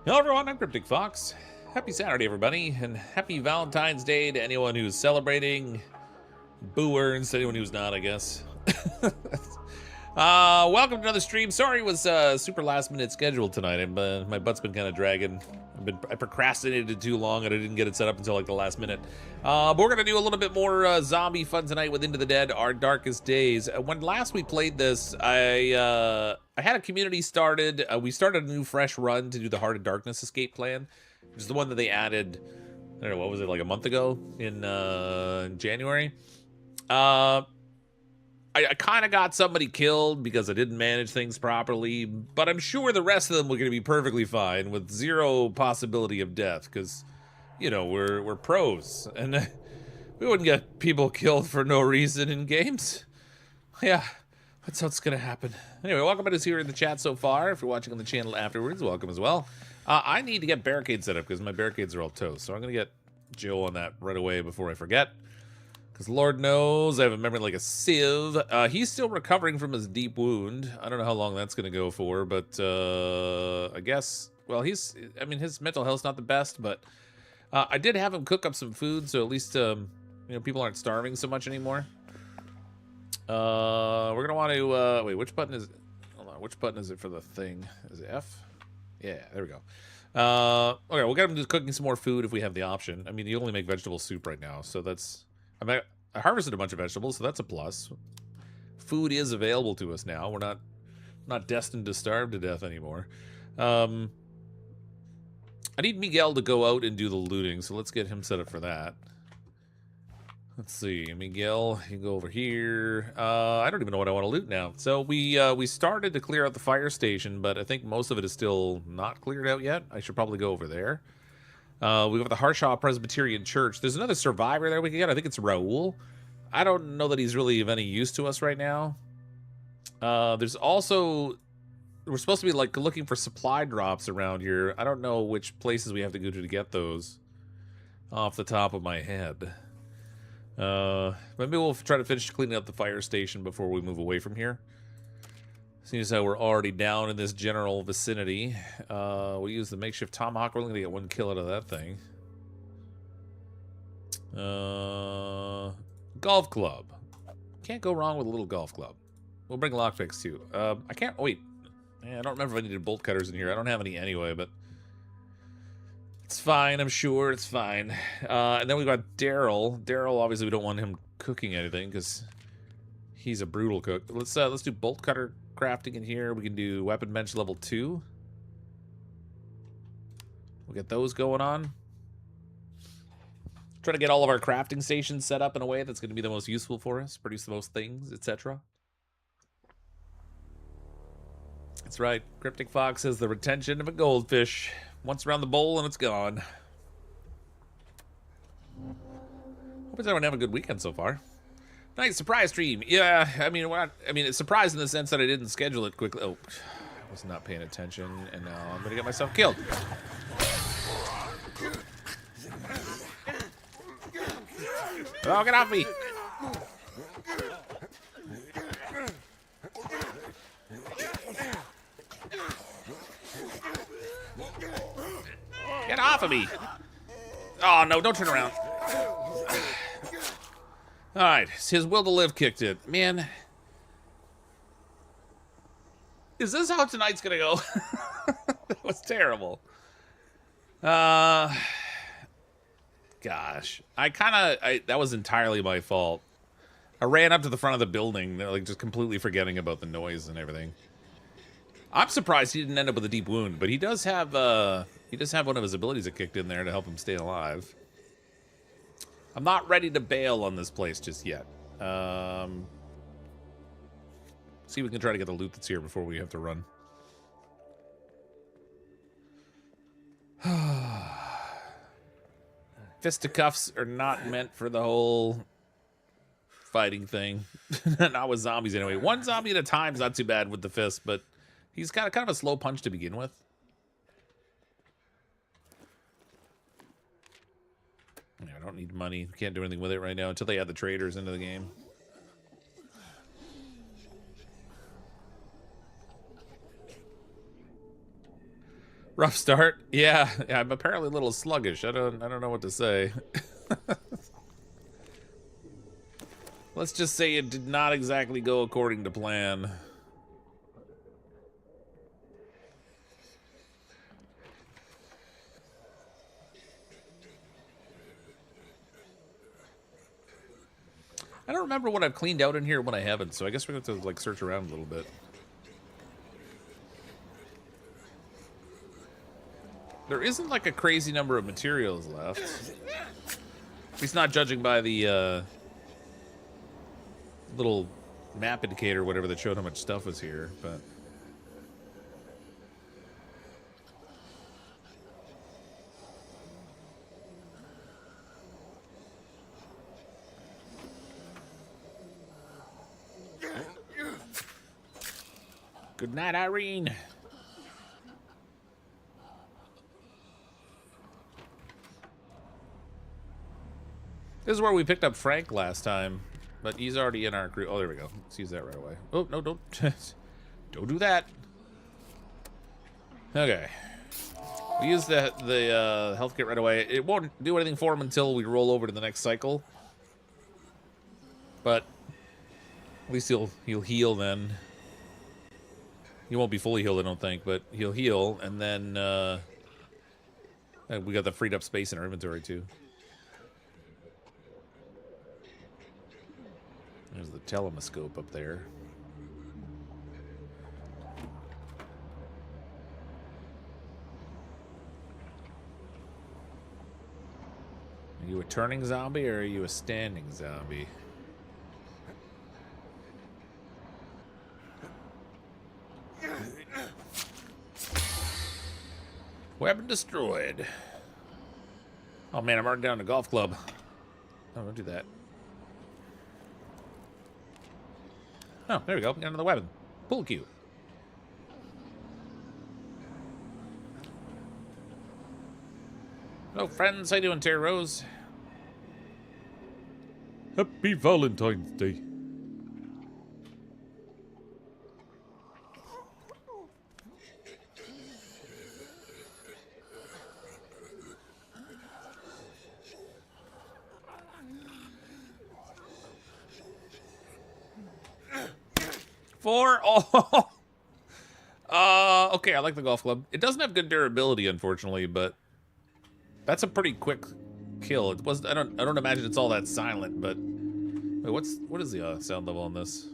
Hello everyone, I'm CrypticFox. Happy Saturday everybody, and happy Valentine's Day to anyone who's celebrating. Boo-earns to anyone who's not, I guess. Welcome to another stream. Sorry it was super last minute scheduled tonight. My butt's been kind of dragging. I procrastinated too long and I didn't get it set up until like the last minute. But we're gonna do a little bit more zombie fun tonight with Into the Dead, Our Darkest Days. When last we played this, I had a community started. We started a new fresh run to do the Heart of Darkness escape plan, which is the one that they added, I don't know, what was it, like a month ago in January. I kind of got somebody killed because I didn't manage things properly, but I'm sure the rest of them were going to be perfectly fine with zero possibility of death because, you know, we're pros and we wouldn't get people killed for no reason in games. Yeah, that's what's going to happen. Anyway, welcome to us here in the chat so far. If you're watching on the channel afterwards, welcome as well. I need to get barricades set up because my barricades are all toast, so I'm going to get Joe on that right away before I forget. Because Lord knows I have a memory like a sieve. He's still recovering from his deep wound. I don't know how long that's going to go for, but I guess, well, his mental health's not the best, but I did have him cook up some food, so at least, you know, people aren't starving so much anymore. We're going to want to, wait, which button is it? Hold on, which button is it for the thing? Is it F? Yeah, there we go. Okay, we'll get him just cooking some more food if we have the option. I mean, you only make vegetable soup right now, so that's... I harvested a bunch of vegetables, so that's a plus. Food is available to us now. We're not destined to starve to death anymore. I need Miguel to go out and do the looting, so let's get him set up for that. Let's see, Miguel, you can go over here. I don't even know what I want to loot now. So we started to clear out the fire station, but I think most of it is still not cleared out yet. I should probably go over there. We've got the Harshaw Presbyterian Church. There's another survivor there we can get. I think it's Raul. I don't know that he's really of any use to us right now. There's also... We're supposed to be, like, looking for supply drops around here. I don't know which places we have to go to get those off the top of my head. Maybe we'll try to finish cleaning up the fire station before we move away from here. Seeing as how we're already down in this general vicinity, we'll use the makeshift tomahawk. We're only gonna get one kill out of that thing. Golf club. Can't go wrong with a little golf club. We'll bring lockpicks too. I can't. Oh, wait. Yeah, I don't remember if I needed bolt cutters in here. I don't have any anyway, but it's fine. I'm sure it's fine. And then we've got Daryl. Daryl, obviously, we don't want him cooking anything because he's a brutal cook. Let's do bolt cutter crafting in here. We can do weapon bench level 2. We'll get those going on. Try to get all of our crafting stations set up in a way that's going to be the most useful for us, produce the most things, etc. That's right. CrypticFox has the retention of a goldfish. Once around the bowl and it's gone. Hope everyone having a good weekend so far. Nice surprise stream. Yeah, I mean, it's surprised in the sense that I didn't schedule it quickly. Oh, I was not paying attention, and now I'm gonna get myself killed. Oh, get off me! Get off of me! Oh no! Don't turn around. Alright, his will to live kicked in. Man. Is this how tonight's gonna go? That was terrible. Gosh. That was entirely my fault. I ran up to the front of the building, like just completely forgetting about the noise and everything. I'm surprised he didn't end up with a deep wound, but he does have one of his abilities that kicked in there to help him stay alive. I'm not ready to bail on this place just yet. See if we can try to get the loot that's here before we have to run. Fisticuffs are not meant for the whole fighting thing. Not with zombies anyway. One zombie at a time is not too bad with the fist, but he's got kind of a slow punch to begin with. I don't need money. Can't do anything with it right now until they add the traders into the game. Rough start. Yeah, I'm apparently a little sluggish. I don't know what to say. Let's just say it did not exactly go according to plan. I don't remember what I've cleaned out in here and what I haven't, so I guess we're going to have to, like, search around a little bit. There isn't, like, a crazy number of materials left. At least not judging by the, little map indicator or whatever that showed how much stuff was here, but... Good night, Irene. This is where we picked up Frank last time, but he's already in our crew. Oh, there we go. Let's use that right away. Oh, no, don't. Don't do that. Okay. We use the health kit right away. It won't do anything for him until we roll over to the next cycle. But at least he'll heal then. He won't be fully healed, I don't think, but he'll heal, and then we got the freed up space in our inventory too. There's the telescope up there. Are you a turning zombie or are you a standing zombie? Weapon destroyed. Oh man, I'm already down to golf club. Oh, don't do that. Oh, there we go. We got another weapon. Pull cue. Hello, friends. How you doing, Terry Rose? Happy Valentine's Day. Four. Oh. Okay, I like the golf club. It doesn't have good durability, unfortunately, but that's a pretty quick kill. It was. I don't imagine it's all that silent, but wait, what is the sound level on this?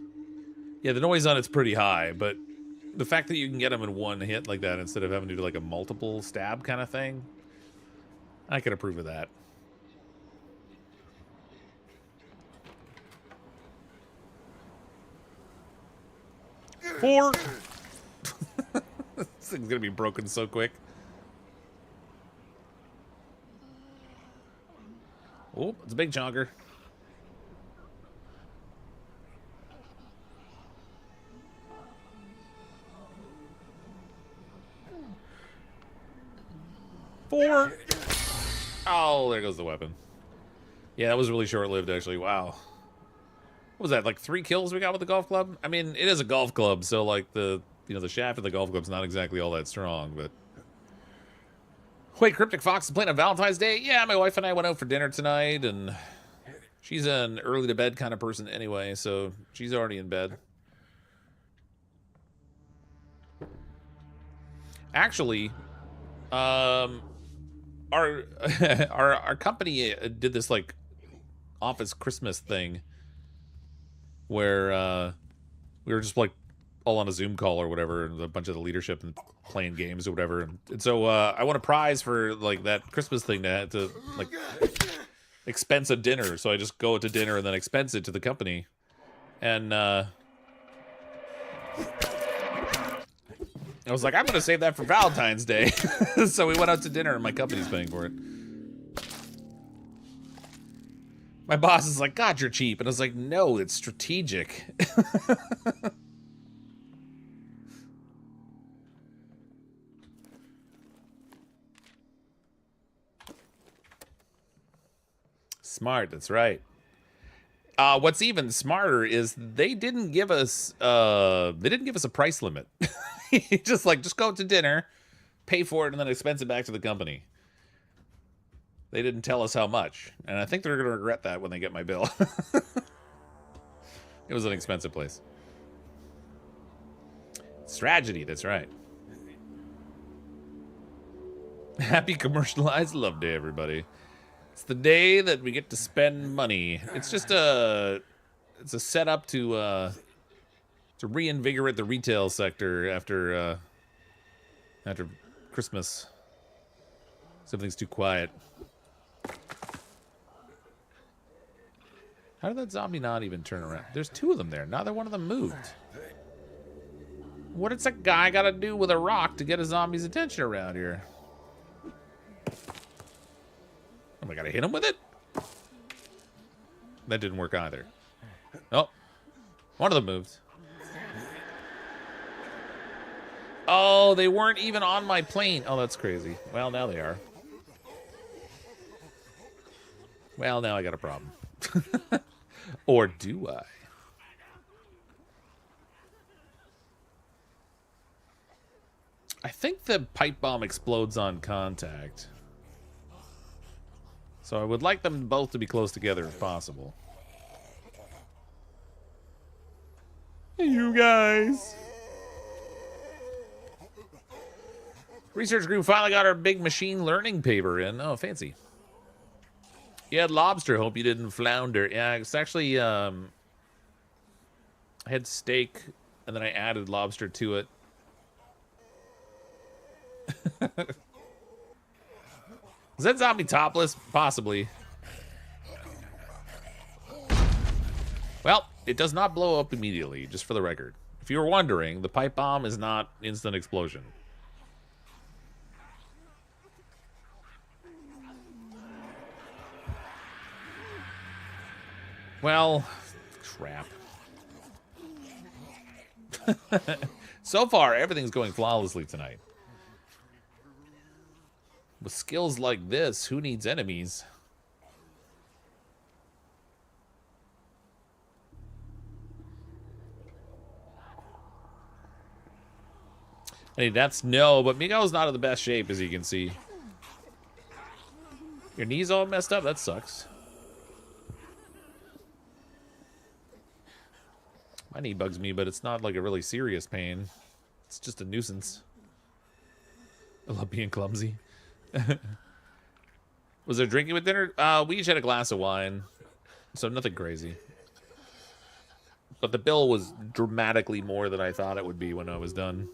Yeah, the noise on it's pretty high, but the fact that you can get them in one hit like that instead of having to do like a multiple stab kind of thing, I can approve of that. Four. This thing's gonna be broken so quick. Oh, it's a big chonker. Four. Oh, there goes the weapon. Yeah, that was really short-lived, actually. Wow. What was that, like 3 kills we got with the golf club? I mean, it is a golf club, so like the shaft of the golf club's not exactly all that strong, but... Wait, CrypticFox is playing on Valentine's Day? Yeah, my wife and I went out for dinner tonight, and she's an early-to-bed kind of person anyway, so she's already in bed. Actually, our company did this, like, office Christmas thing where we were just, like, all on a Zoom call or whatever, and a bunch of the leadership and playing games or whatever. And so I won a prize for like that Christmas thing to like expense a dinner. So I just go to dinner and then expense it to the company. And I was like, I'm gonna save that for Valentine's Day. So we went out to dinner and my company's paying for it. My boss is like, God, you're cheap. And I was like, no, it's strategic. Smart, that's right. What's even smarter is they didn't give us a price limit. Just go to dinner, pay for it and then expense it back to the company. They didn't tell us how much, and I think they're going to regret that when they get my bill. It was an expensive place. Strategy, that's right. Happy commercialized love day, everybody. It's the day that we get to spend money. It's just a setup to reinvigorate the retail sector after Christmas. Something's too quiet. How did that zombie not even turn around? There's two of them there. Neither one of them moved. What does that guy got to do with a rock to get a zombie's attention around here? Am I gotta hit him with it? That didn't work either. Oh, one of them moved. Oh, they weren't even on my plane. Oh, that's crazy. Well, now they are. Well, now I got a problem. Or do I? I think the pipe bomb explodes on contact. So I would like them both to be close together if possible. Hey, you guys. Research group finally got our big machine learning paper in. Oh, fancy. You had lobster. Hope you didn't flounder. Yeah, it's actually, I had steak, and then I added lobster to it. Is that zombie topless? Possibly. Well, it does not blow up immediately, just for the record. If you were wondering, the pipe bomb is not instant explosion. Well, crap. So far, everything's going flawlessly tonight. With skills like this, who needs enemies? Hey, that's no, but Miguel's not in the best shape, as you can see. Your knee's all messed up? That sucks. My knee bugs me, but it's not like a really serious pain. It's just a nuisance. I love being clumsy. Was there drinking with dinner? We each had a glass of wine, so nothing crazy. But the bill was dramatically more than I thought it would be when I was done.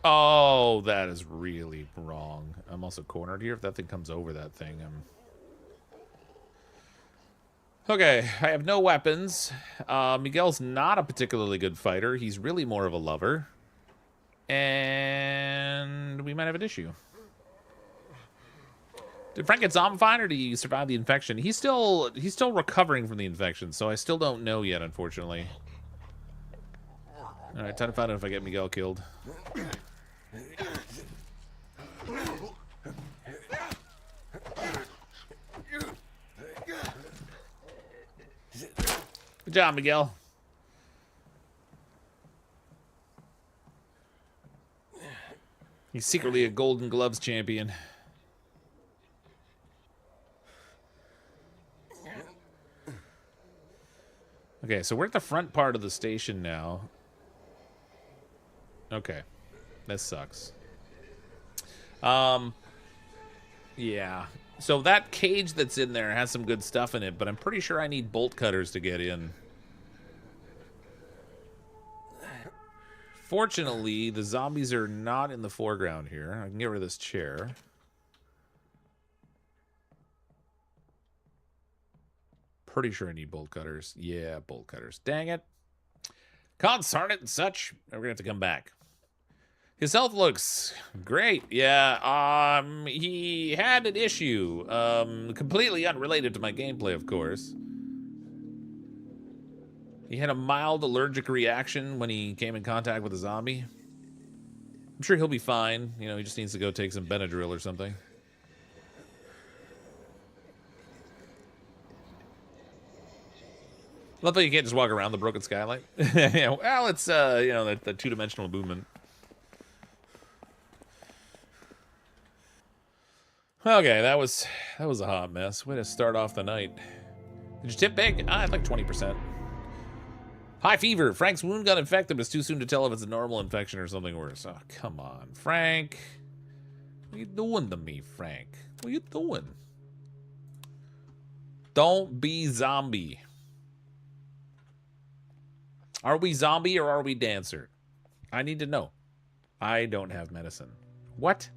Oh, that is really wrong. I'm also cornered here. If that thing comes over that thing, I'm... Okay, I have no weapons. Miguel's not a particularly good fighter. He's really more of a lover. And we might have an issue. Did Frank get zombified, or did he survive the infection? He's still recovering from the infection, so I still don't know yet, unfortunately. All right, time to find out if I get Miguel killed. Good job, Miguel. He's secretly a Golden Gloves champion. Okay, so we're at the front part of the station now. Okay. This sucks. Yeah. So that cage that's in there has some good stuff in it, but I'm pretty sure I need bolt cutters to get in. Fortunately, the zombies are not in the foreground here. I can get rid of this chair. Pretty sure I need bolt cutters. Yeah, bolt cutters. Dang it. Consarn it and such. We're gonna have to come back. His health looks great. Yeah, he had an issue. Completely unrelated to my gameplay, of course. He had a mild allergic reaction when he came in contact with a zombie. I'm sure he'll be fine. You know, he just needs to go take some Benadryl or something. Love that you can't just walk around the broken skylight. Yeah, well, it's you know, the two-dimensional movement. Okay, that was a hot mess. Way to start off the night. Did you tip big? I'd like 20%. High fever. Frank's wound got infected, but it's too soon to tell if it's a normal infection or something worse. Oh, come on, Frank. What are you doing to me, Frank? What are you doing? Don't be zombie. Are we zombie or are we dancer? I need to know. I don't have medicine. What?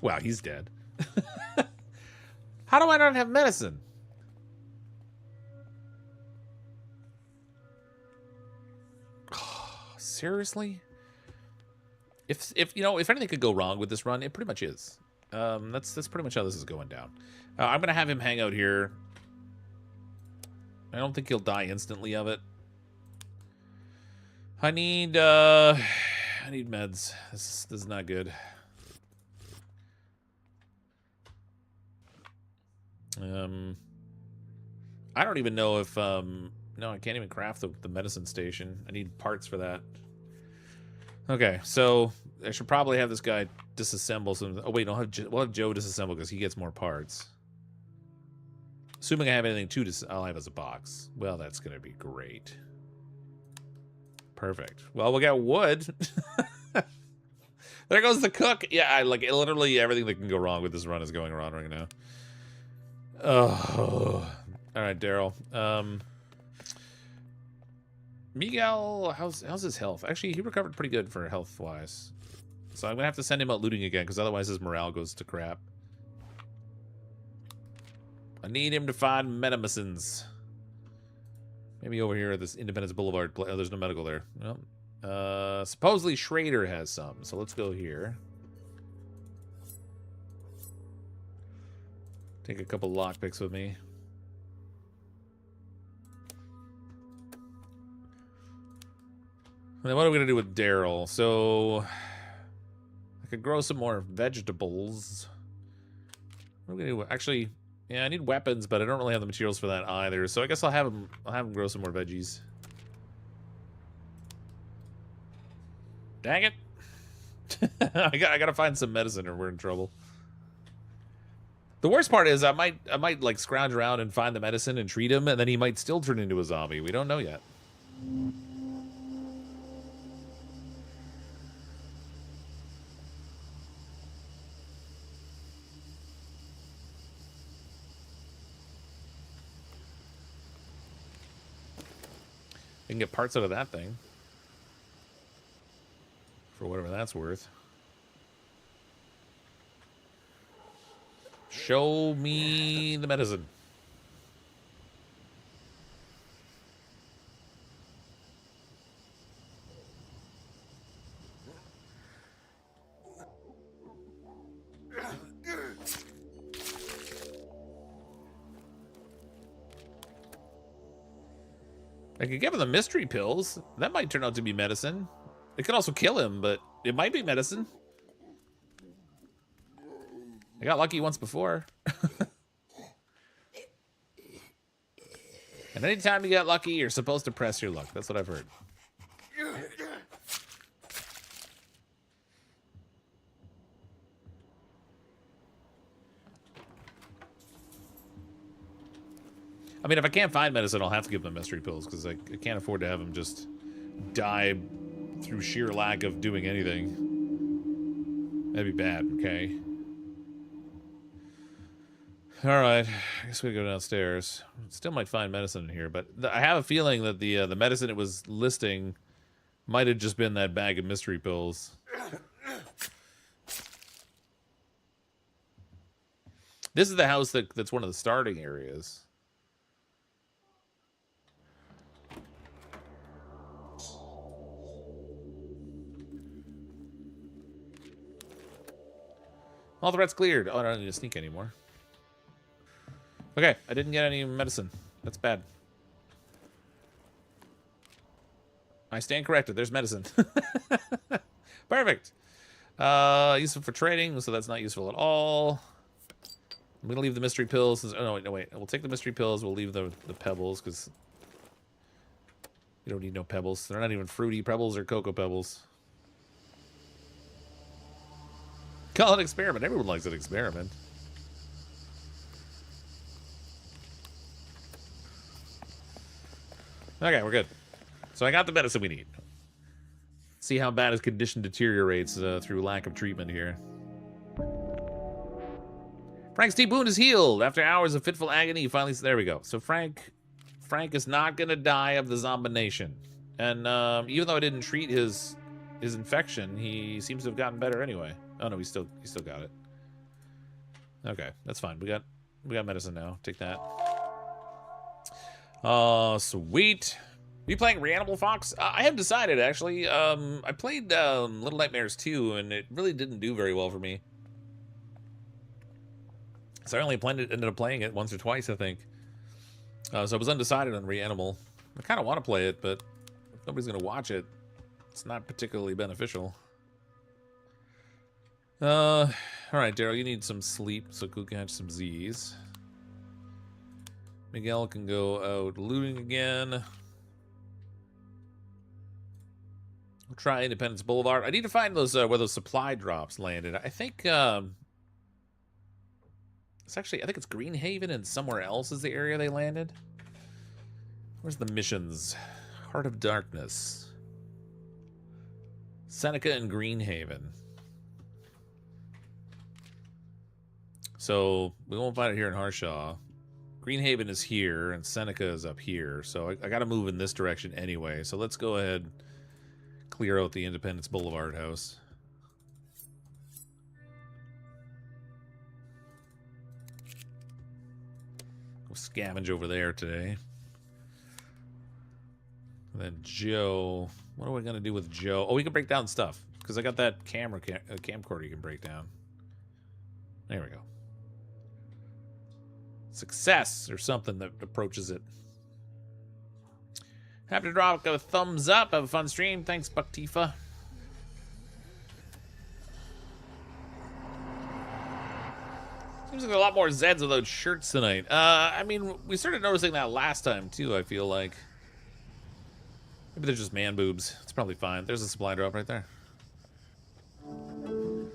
Wow, he's dead. How do I not have medicine? Seriously? If you know, if anything could go wrong with this run, it pretty much is. That's pretty much how this is going down. I'm gonna have him hang out here. I don't think he'll die instantly of it. I need meds. This is not good. I don't even know if no, I can't even craft the medicine station. I need parts for that. Okay, so I should probably have this guy disassemble some. Oh wait, we'll have Joe disassemble because he gets more parts. Assuming I have anything to I'll have as a box. Well, that's gonna be great. Perfect. Well, we got wood. There goes the cook. Yeah, I like literally everything that can go wrong with this run is going wrong right now. Oh, all right, Daryl. Miguel, how's his health? Actually, he recovered pretty good for health wise. So I'm gonna have to send him out looting again because otherwise his morale goes to crap. I need him to find medicines. Maybe over here at this Independence Boulevard. Oh, there's no medical there. Well, supposedly Schrader has some, so let's go here. Take a couple lockpicks with me. And then what are we gonna do with Daryl? So I could grow some more vegetables. What are we gonna do? Actually, yeah, I need weapons, but I don't really have the materials for that either. So I guess I'll have him grow some more veggies. Dang it! I gotta find some medicine, or we're in trouble. The worst part is I might like scrounge around and find the medicine and treat him, and then he might still turn into a zombie. We don't know yet. I can get parts out of that thing. For whatever that's worth. Show me the medicine. I could give him the mystery pills. That might turn out to be medicine. It could also kill him, but it might be medicine. I got lucky once before. And anytime you get lucky, you're supposed to press your luck. That's what I've heard. I mean, if I can't find medicine, I'll have to give them mystery pills because I can't afford to have them just die through sheer lack of doing anything. That'd be bad, okay? Alright, I guess we go downstairs. Still might find medicine in here, but I have a feeling that the medicine it was listing might have just been that bag of mystery pills. This is the house that's one of the starting areas. All the rats cleared. Oh, I don't need to sneak anymore. Okay, I didn't get any medicine. That's bad. I stand corrected. There's medicine. Perfect. Useful for trading, so that's not useful at all. I'm gonna leave the mystery pills. Oh no, wait. We'll take the mystery pills. We'll leave the pebbles because you don't need no pebbles. They're not even fruity pebbles or cocoa pebbles. Call it an experiment. Everyone likes an experiment. Okay, we're good. So I got the medicine we need. See how bad his condition deteriorates through lack of treatment here. Frank's deep wound is healed. After hours of fitful agony, he finally... There we go. So Frank is not going to die of the zombination. And even though I didn't treat his infection, he seems to have gotten better anyway. Oh, no, he still got it. Okay, that's fine. We got medicine now. Take that. Sweet. Are you playing Reanimal Fox? I have decided, actually. I played Little Nightmares 2, and it really didn't do very well for me. So I only ended up playing it once or twice, I think. So I was undecided on Reanimal. I kind of want to play it, but if nobody's going to watch it, it's not particularly beneficial. All right, Daryl, you need some sleep, so go catch some Z's. Miguel can go out looting again. We'll try Independence Boulevard. I need to find those where those supply drops landed. I think it's actually, I think it's Greenhaven and somewhere else is the area they landed. Where's the missions? Heart of Darkness. Seneca and Greenhaven. So we won't find it here in Harshaw. Greenhaven is here and Seneca is up here. So I got to move in this direction anyway. So let's go ahead, clear out the Independence Boulevard house. We'll scavenge over there today. And then Joe, what are we gonna do with Joe? Oh, we can break down stuff because I got that camcorder you can break down. There we go. Success or something that approaches it. Happy to drop a thumbs up. Have a fun stream. Thanks, Buck Tifa. Seems like a lot more Zeds without shirts tonight. I mean, we started noticing that last time too. I feel like maybe they're just man boobs. It's probably fine. There's a supply drop right there.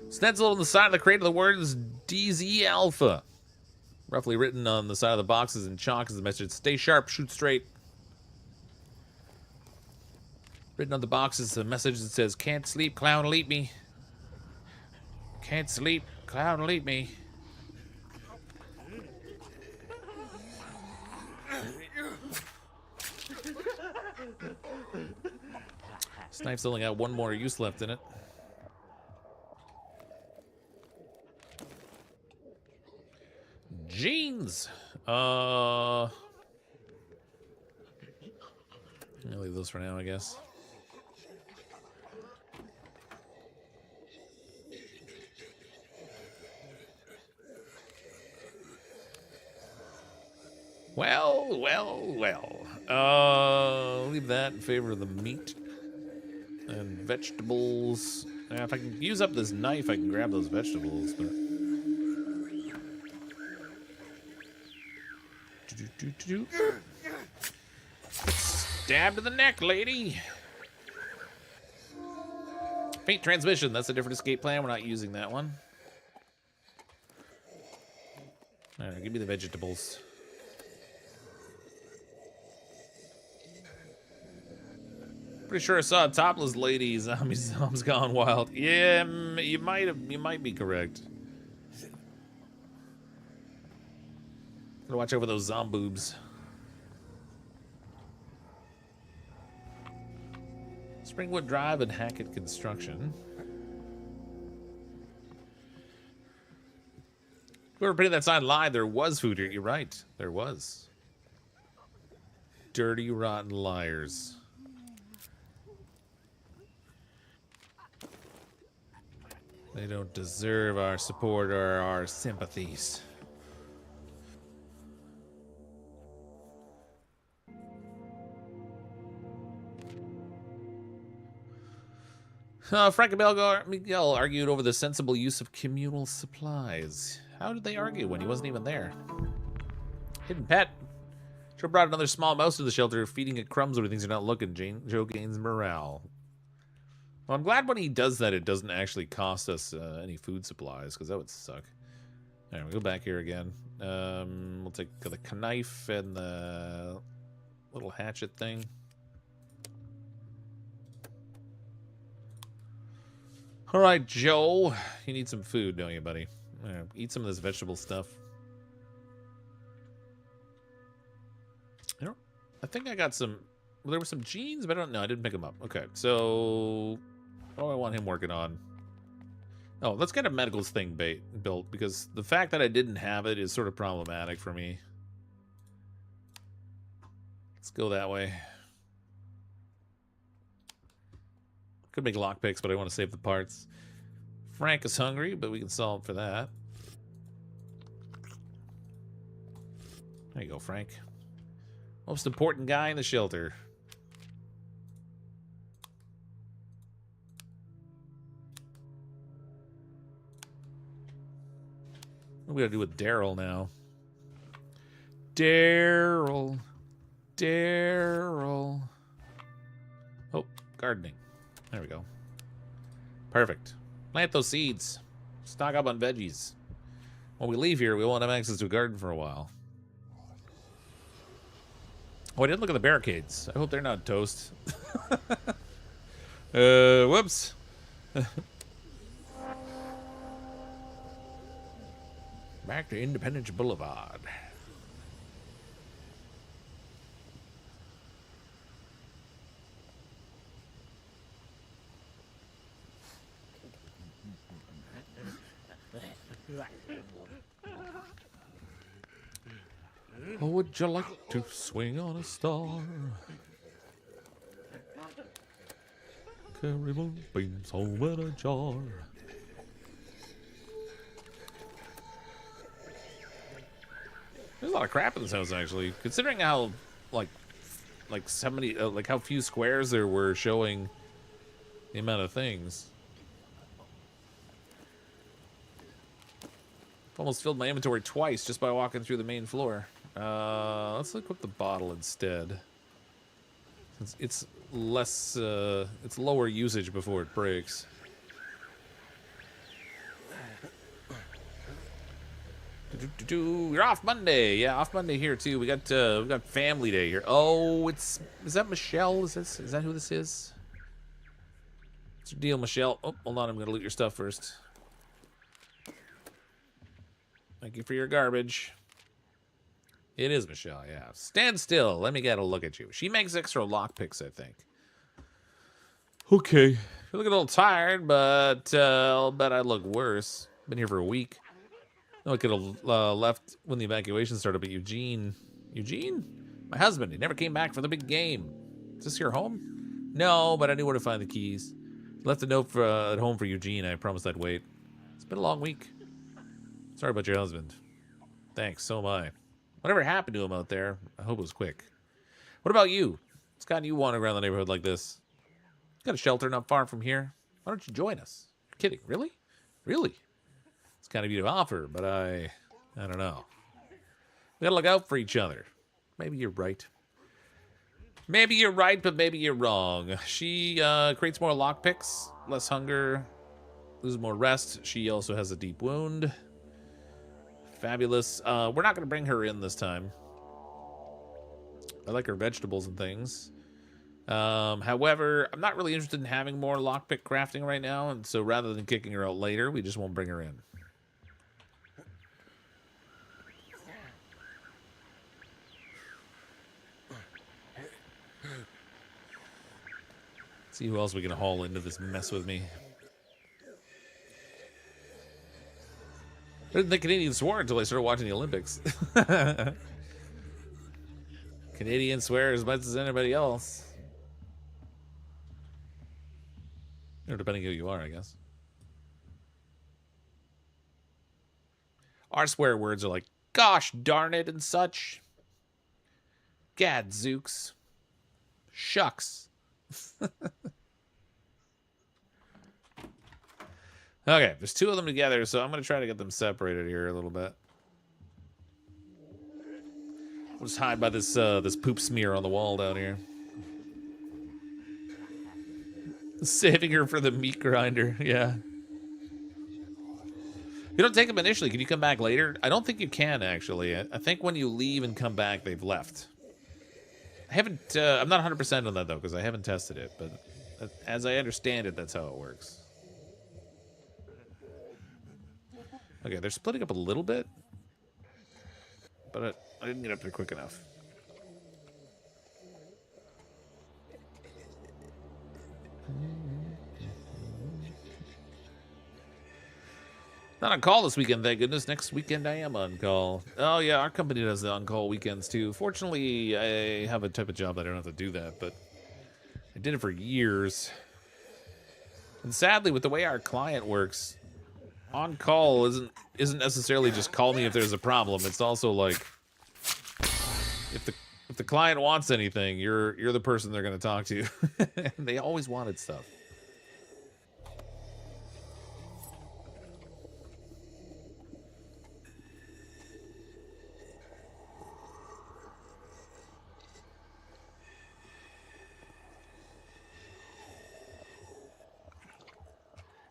Stenciled on the side of the crate of the words DZ Alpha. Roughly written on the side of the boxes in chalk is the message, stay sharp, shoot straight. Written on the boxes is a message that says, can't sleep, clown, will eat me. Can't sleep, clown, will eat me. This knife's only got one more use left in it. Jeans. I'll leave those for now, I guess. Well. Leave that in favor of the meat and vegetables. If I can use up this knife, I can grab those vegetables, but. Stab to the neck, lady. Faint transmission. That's a different escape plan. We're not using that one. All right, give me the vegetables. Pretty sure I saw a topless lady. Zombies gone wild. Yeah, you might be correct. Gotta watch over those zomboobs. Springwood Drive and Hackett Construction. Whoever printed that sign lied. There was food here. You're right. There was. Dirty, rotten liars. They don't deserve our support or our sympathies. Frank and Miguel argued over the sensible use of communal supplies. How did they argue when he wasn't even there? Hidden pet. Joe brought another small mouse to the shelter, feeding it crumbs when he thinks you're not looking. Joe gains morale. Well, I'm glad when he does that, it doesn't actually cost us any food supplies, because that would suck. All right, we'll go back here again. We'll take the knife and the little hatchet thing. All right, Joe. You need some food, don't you, buddy? All right, eat some of this vegetable stuff. I think I got some... Well, there were some jeans, but I don't know. I didn't pick them up. Okay, so... What do I want him working on? Oh, let's get a medicals thing built, because the fact that I didn't have it is sort of problematic for me. Let's go that way. Could make lockpicks, but I want to save the parts. Frank is hungry, but we can solve for that. There you go, Frank. Most important guy in the shelter. What are we gonna do with Daryl now? Daryl. Oh, gardening. There we go. Perfect. Plant those seeds. Stock up on veggies. When we leave here, we won't have access to a garden for a while. Oh, I didn't look at the barricades. I hope they're not toast. Whoops. Back to Independence Boulevard. Oh, would you like to swing on a star? Carry moonbeams home in a jar. There's a lot of crap in this house, actually. Considering how, like so many, like how few squares there were showing the amount of things. Almost filled my inventory twice just by walking through the main floor. Let's equip the bottle instead. It's less, it's lower usage before it breaks. You're off Monday. Yeah, off Monday here too. We got family day here. Oh, is that Michelle? Is that who this is? What's your deal, Michelle? Oh, hold on, I'm gonna loot your stuff first. Thank you for your garbage. It is Michelle, yeah. Stand still. Let me get a look at you. She makes extra lockpicks, I think. Okay. You look a little tired, but I'll bet I look worse. Been here for a week. No, I could have left when the evacuation started, but Eugene... Eugene? My husband. He never came back for the big game. Is this your home? No, but I knew where to find the keys. Left a note at home for Eugene. I promised I'd wait. It's been a long week. Sorry about your husband. Thanks, so am I. Whatever happened to him out there, I hope it was quick. What about you? What's got you wandering around the neighborhood like this? Got a shelter not far from here. Why don't you join us? You're kidding, really? Really? It's kind of you to offer, but I don't know. We gotta look out for each other. Maybe you're right. Maybe you're right, but maybe you're wrong. She creates more lockpicks, less hunger, loses more rest. She also has a deep wound. Fabulous. We're not going to bring her in this time. I like her vegetables and things. However, I'm not really interested in having more lockpick crafting right now, and so rather than kicking her out later, we just won't bring her in. See who else we can haul into this mess with me. I didn't think Canadians swore until I started watching the Olympics. Canadians swear as much as anybody else. Or depending who you are, I guess. Our swear words are like, gosh darn it and such. Gadzooks. Shucks. Okay, there's two of them together, so I'm going to try to get them separated here a little bit. We'll just hide by this this poop smear on the wall down here. Saving her for the meat grinder, yeah. You don't take them initially. Can you come back later? I don't think you can, actually. I think when you leave and come back, they've left. I haven't, I'm not 100% on that, though, because I haven't tested it. But as I understand it, that's how it works. Okay, they're splitting up a little bit. But I didn't get up there quick enough. Not on call this weekend, thank goodness. Next weekend I am on call. Oh yeah, our company does the on-call weekends too. Fortunately, I have a type of job that I don't have to do that, but I did it for years. And sadly, with the way our client works, on call isn't necessarily just call me if there's a problem. It's also like if the client wants anything, you're the person they're going to talk to. And they always wanted stuff.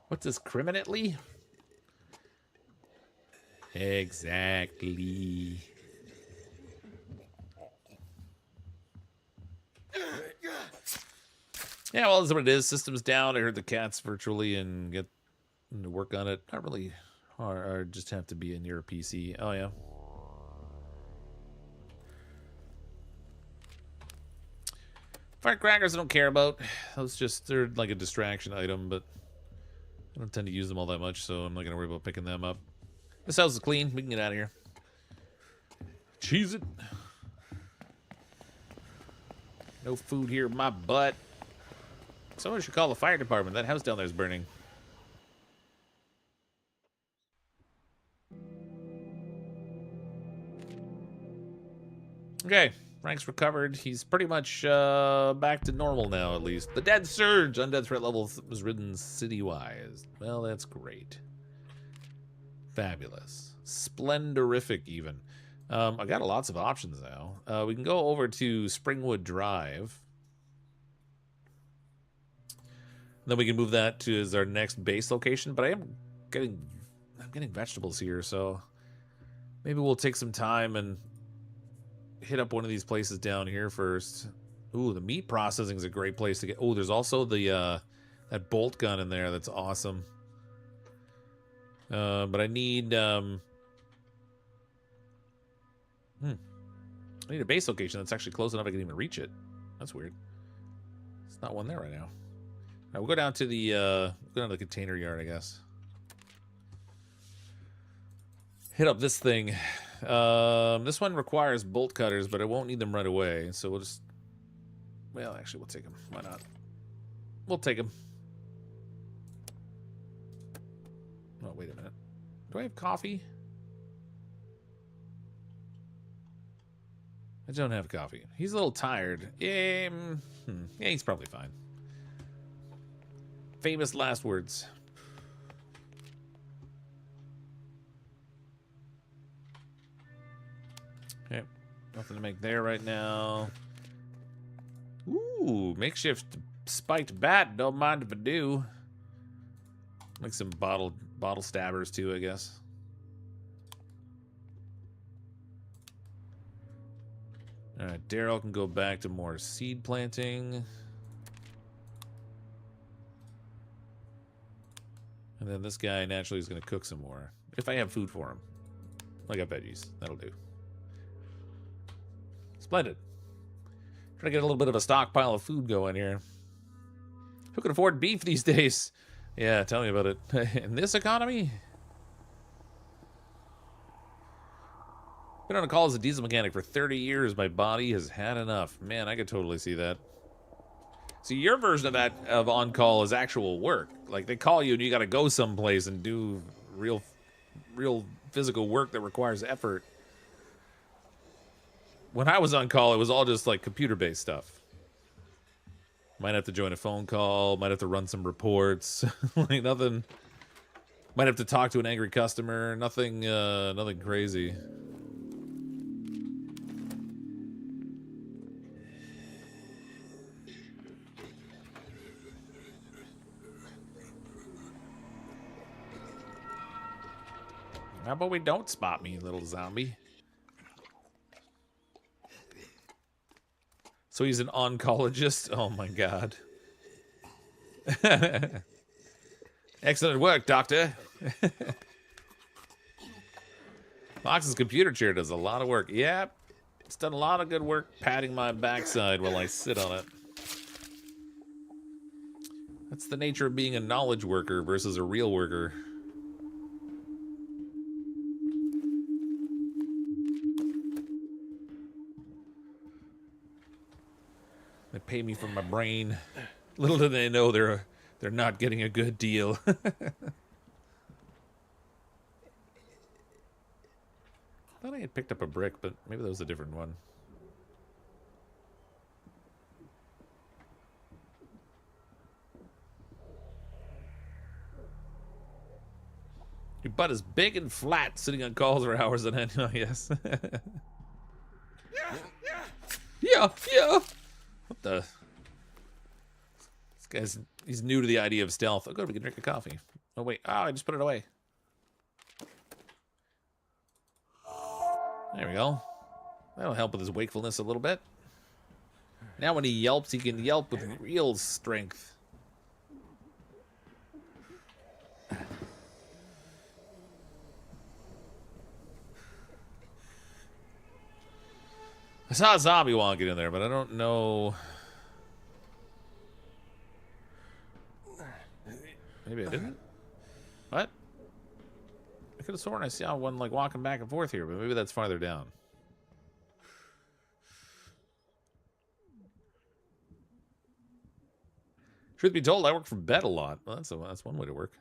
What's this, criminally? Exactly. Yeah, well, that's what it is. System's down. I heard the cats virtually and get to work on it. Not really hard. Just have to be in your PC. Oh, yeah. Firecrackers I don't care about. Those just, they're like a distraction item, but I don't tend to use them all that much, so I'm not going to worry about picking them up. This house is clean. We can get out of here. Cheese it. No food here in my butt. Someone should call the fire department. That house down there is burning. Okay. Frank's recovered. He's pretty much back to normal now, at least. The dead surge. Undead threat level was ridden city-wise. Well, that's great. Fabulous. Splendorific, even. I got lots of options now. We can go over to Springwood Drive. Then we can move that to as our next base location. But I'm getting vegetables here, so maybe we'll take some time and hit up one of these places down here first. Ooh, the meat processing is a great place to get. Oh, there's also the that bolt gun in there. That's awesome. But I need I need a base location that's actually close enough I can even reach it. That's weird. It's not one there right now. All right, we'll go down to the container yard, I guess. Hit up this thing. This one requires bolt cutters, but I won't need them right away. So we'll just, well, actually, we'll take them. Why not? We'll take them. Oh, wait a minute. Do I have coffee? I don't have coffee. He's a little tired. Yeah, he's probably fine. Famous last words. Okay, nothing to make there right now. Ooh, makeshift spiked bat. Don't mind if I do. Make some bottle stabbers too, I guess. All right, Daryl can go back to more seed planting. And then this guy naturally is going to cook some more. If I have food for him. I got veggies. That'll do. Splendid. Trying to get a little bit of a stockpile of food going here. Who can afford beef these days? Yeah, tell me about it. In this economy? Been on a call as a diesel mechanic for 30 years. My body has had enough. Man, I could totally see that. See, your version of that, of on-call, is actual work. Like, they call you and you gotta go someplace and do real physical work that requires effort. When I was on call, it was all just, like, computer-based stuff. Might have to join a phone call, might have to run some reports. Like, nothing Might have to talk to an angry customer. Nothing, nothing crazy. How about we don't spot me, little zombie? So he's an oncologist? Oh my god. Excellent work, Doctor. Fox's computer chair does a lot of work. Yep. It's done a lot of good work patting my backside while I sit on it. That's the nature of being a knowledge worker versus a real worker. They pay me for my brain. Little do they know they're not getting a good deal. I thought I had picked up a brick, but maybe that was a different one. Your butt is big and flat, sitting on calls for hours on end. Oh, yes. Yeah. What the? This guy's, he's new to the idea of stealth. Oh, good, we can drink a coffee. Oh, wait. Oh, I just put it away. There we go. That'll help with his wakefulness a little bit. Now when he yelps, he can yelp with real strength. I saw a zombie walking in there, but I don't know. Maybe I didn't? What? I could have sworn I saw one like walking back and forth here, but maybe that's farther down. Truth be told, I work from bed a lot. Well, that's one way to work.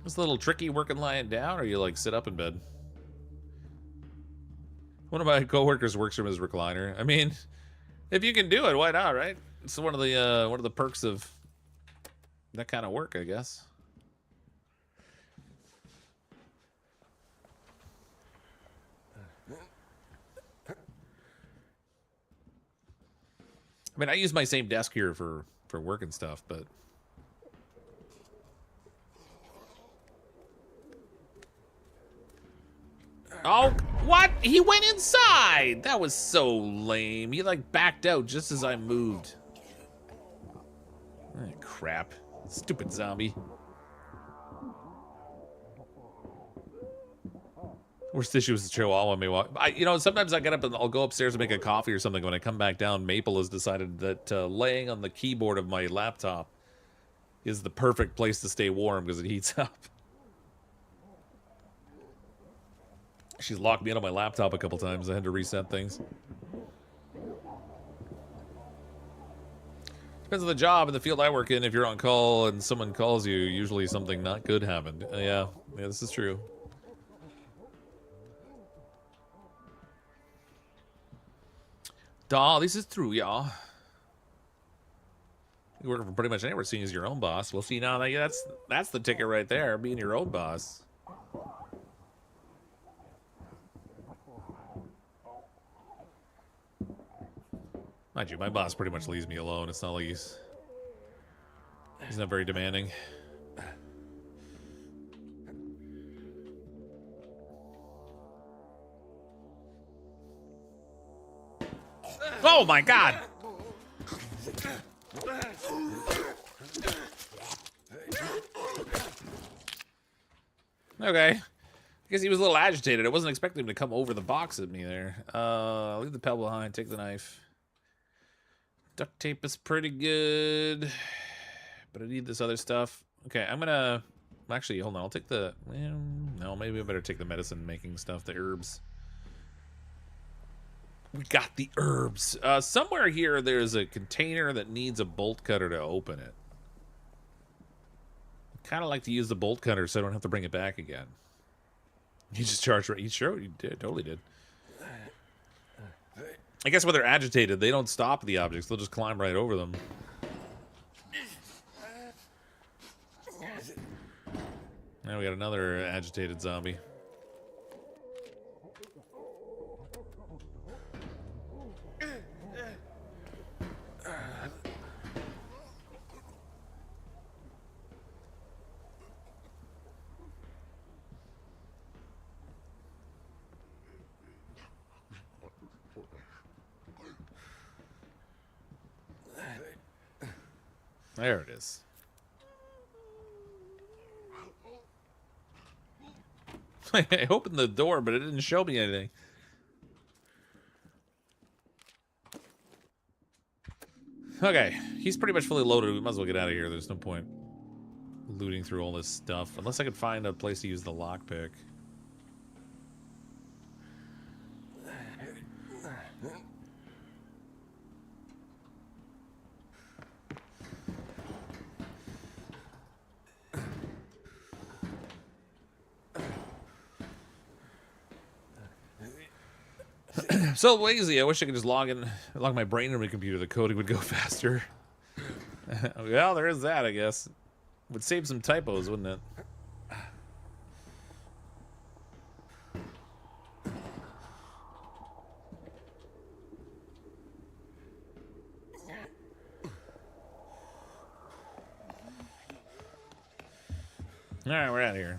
It's a little tricky working lying down, or you like sit up in bed. One of my coworkers works from his recliner. I mean, if you can do it, why not, right? It's one of the perks of that kind of work, I guess. I mean, I use my same desk here for work and stuff, but oh, what? He went inside! That was so lame. He, like, backed out just as I moved. Oh, crap. Stupid zombie. Worst issue is the chihuahua may walk. You know, sometimes I get up and I'll go upstairs and make a coffee or something. When I come back down, Maple has decided that laying on the keyboard of my laptop is the perfect place to stay warm because it heats up. She's locked me in on my laptop a couple times. I had to reset things. Depends on the job and the field I work in. If you're on call and someone calls you, usually something not good happened. Yeah, this is true. Daw, this is true, y'all. You work for pretty much anywhere, seeing as your own boss. Well, see, now that's the ticket right there, being your own boss. Mind you, my boss pretty much leaves me alone. It's not like he's not very demanding. Oh my god! Okay. I guess he was a little agitated. I wasn't expecting him to come over the box at me there. Leave the pebble behind, take the knife. Duct tape is pretty good, but I need this other stuff. Okay, I'm gonna... Actually, hold on, I'll take the... Well, no, maybe I better take the medicine-making stuff, the herbs. We got the herbs. Somewhere here, there's a container that needs a bolt cutter to open it. I'd kind of like to use the bolt cutter so I don't have to bring it back again. You just charged right. You sure? You did. Totally did. I guess when they're agitated, they don't stop the objects. They'll just climb right over them. Now we got another agitated zombie. There it is. I opened the door, but it didn't show me anything. Okay, he's pretty much fully loaded. We might as well get out of here. There's no point looting through all this stuff. Unless I could find a place to use the lockpick. I'm so lazy. I wish I could just log my brain into my computer. The coding would go faster. Well, there is that, I guess. Would save some typos, wouldn't it? All right, we're out of here.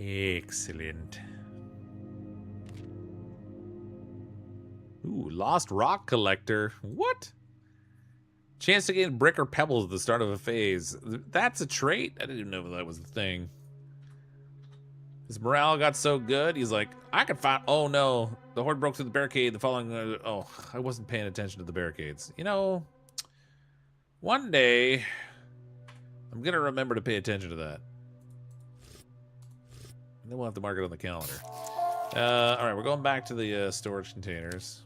Excellent. Ooh, lost rock collector. What? Chance to gain brick or pebbles at the start of a phase. That's a trait? I didn't even know that was the thing. His morale got so good, he's like, I can find... Oh, no. The horde broke through the barricade. The following... oh, I wasn't paying attention to the barricades. You know, one day, I'm going to remember to pay attention to that. Then we'll have to mark it on the calendar. All right, we're going back to the storage containers.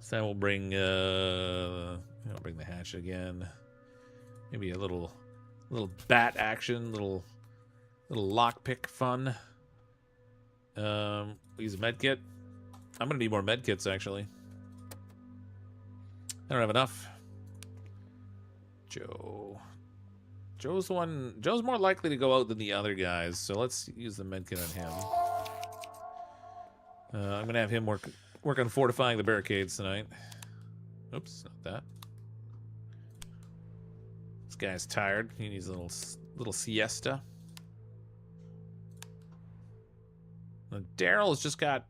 So we'll bring, I'll bring the hatchet again. Maybe a little bat action, little lockpick fun. We'll use a med kit. I'm gonna need more med kits actually. I don't have enough. Joe's more likely to go out than the other guys, so let's use the med kit on him. I'm gonna have him work on fortifying the barricades tonight. Oops, not that. This guy's tired. He needs a little siesta. Daryl's just got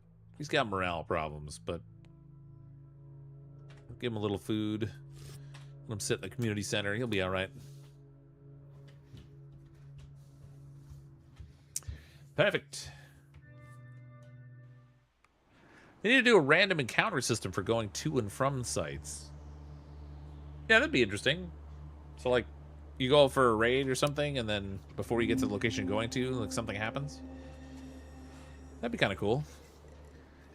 morale problems, but I'll give him a little food. Let him sit in the community center. He'll be all right. Perfect. They need to do a random encounter system for going to and from sites. Yeah, that'd be interesting. So, like, you go for a raid or something, and then before you get to the location you're going to, like, something happens. That'd be kind of cool.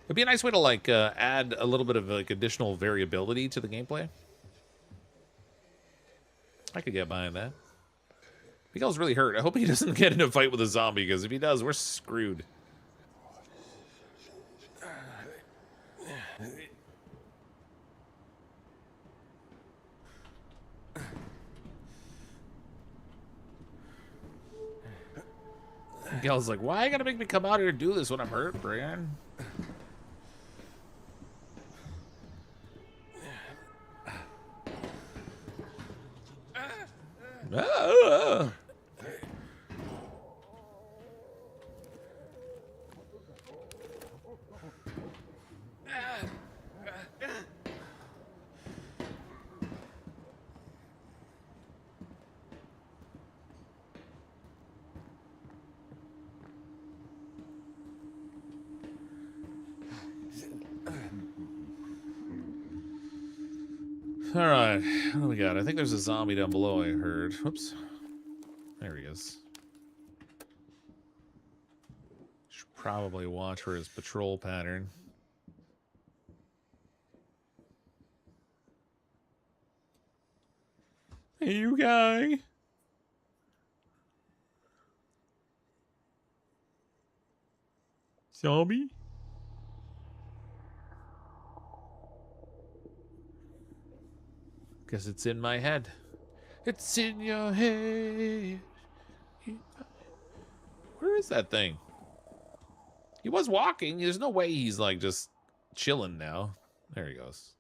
It'd be a nice way to, like, add a little bit of, like, additional variability to the gameplay. I could get behind that. Miguel's really hurt. I hope he doesn't get in a fight with a zombie, because if he does, we're screwed. Miguel's like, why you gotta make me come out here and do this when I'm hurt, Brian? All right, what do we got? I think there's a zombie down below. I heard. Whoops. There he is. Should probably watch for his patrol pattern. Hey, you guy. Zombie? Guess it's in my head. It's in your head. Where is that thing? He was walking. There's no way he's like just chilling now. There he goes.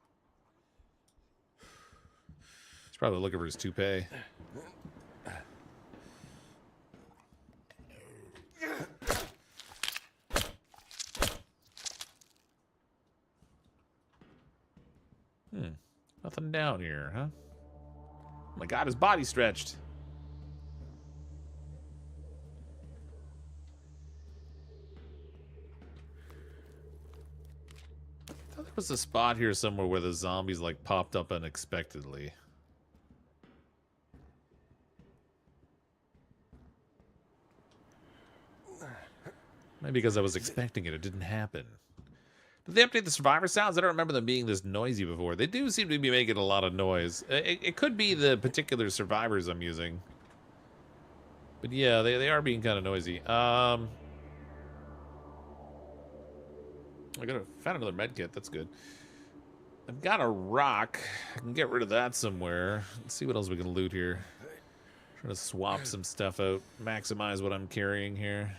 He's probably looking for his toupee. Nothing down here, huh? Oh my god, his body stretched. I thought there was a spot here somewhere where the zombies like popped up unexpectedly. Maybe because I was expecting it, it didn't happen. Did they update the survivor sounds? I don't remember them being this noisy before. They do seem to be making a lot of noise. It could be the particular survivors I'm using. But yeah, they are being kind of noisy. I found another med kit. That's good. I've got a rock. I can get rid of that somewhere. Let's see what else we can loot here. Trying to swap some stuff out. Maximize what I'm carrying here.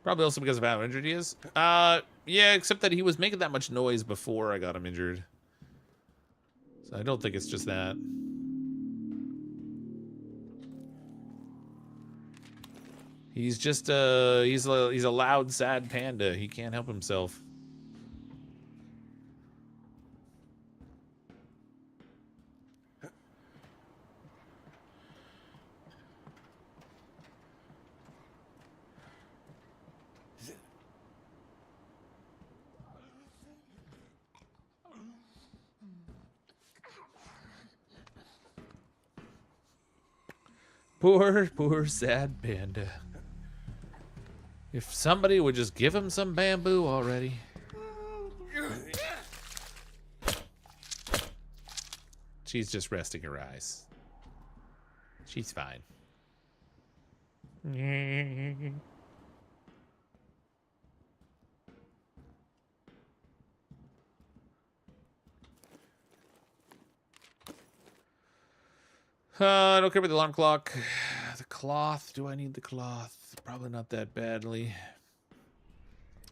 Probably also because of how injured he is. Yeah, except that he was making that much noise before I got him injured. So I don't think it's just that. He's just he's a loud, sad panda. He can't help himself. Poor, sad panda. If somebody would just give him some bamboo already. She's just resting her eyes. She's fine. I don't care about the alarm clock. The cloth. Do I need the cloth? Probably not that badly.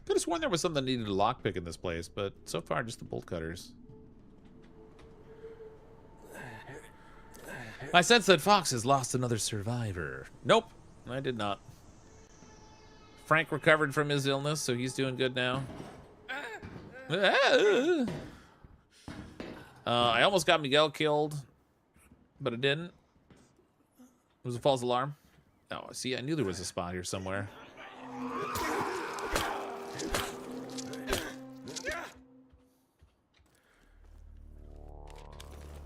Could have sworn there was something that needed a lockpick in this place, but so far just the bolt cutters. I sense that Fox has lost another survivor. Nope, I did not. Frank recovered from his illness, so he's doing good now. I almost got Miguel killed, but I didn't. It was a false alarm. Oh, see, I knew there was a spot here somewhere.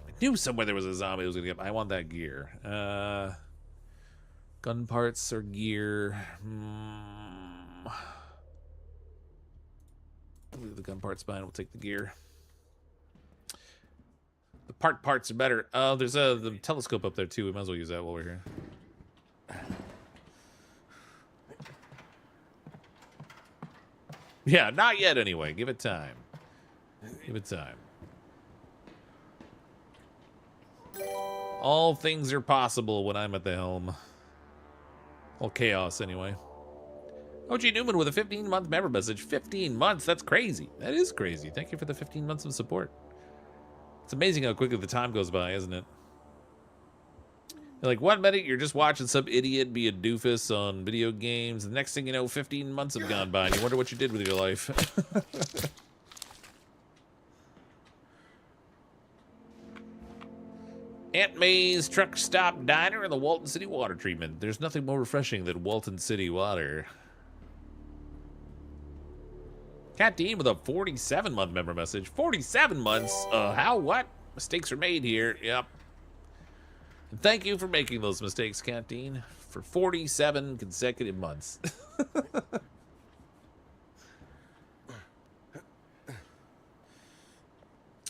I knew somewhere there was a zombie who was gonna get. I want that gear. Gun parts or gear. We'll leave the gun parts behind. We'll take the gear. The parts are better. There's the telescope up there too. We might as well use that while we're here. Yeah, not yet anyway. Give it time. Give it time. All things are possible when I'm at the helm. All chaos anyway. OG Newman with a 15-month member message. 15 months? That's crazy. That is crazy. Thank you for the 15 months of support. It's amazing how quickly the time goes by, isn't it? Like 1 minute, you're just watching some idiot be a doofus on video games. The next thing you know, 15 months have gone by, and you wonder what you did with your life. Aunt May's Truck Stop Diner and the Walton City water treatment. There's nothing more refreshing than Walton City water. Cat Dean with a 47-month member message. 47 months? How? What? Mistakes are made here. Yep. And thank you for making those mistakes, Cat Dean, for 47 consecutive months.